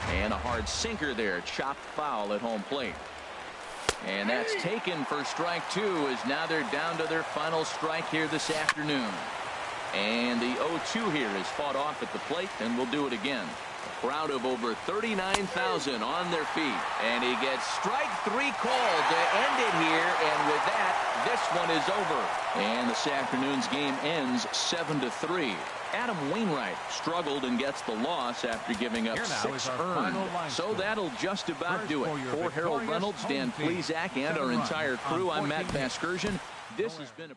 Speaker 1: And a hard sinker there, chopped foul at home plate. And that's taken for strike 2, as now they're down to their final strike here this afternoon. And the 0-2 here is fought off at the plate, and we'll do it again. A crowd of over 39,000 on their feet. And he gets strike 3 called to end it here, and with that, this one is over. And this afternoon's game ends 7-3. Adam Wainwright struggled and gets the loss after giving up 6 earned. So that'll just about do it. For Harold Reynolds, Dan Plesac, and our entire crew, I'm Matt Vasgersian. This has been a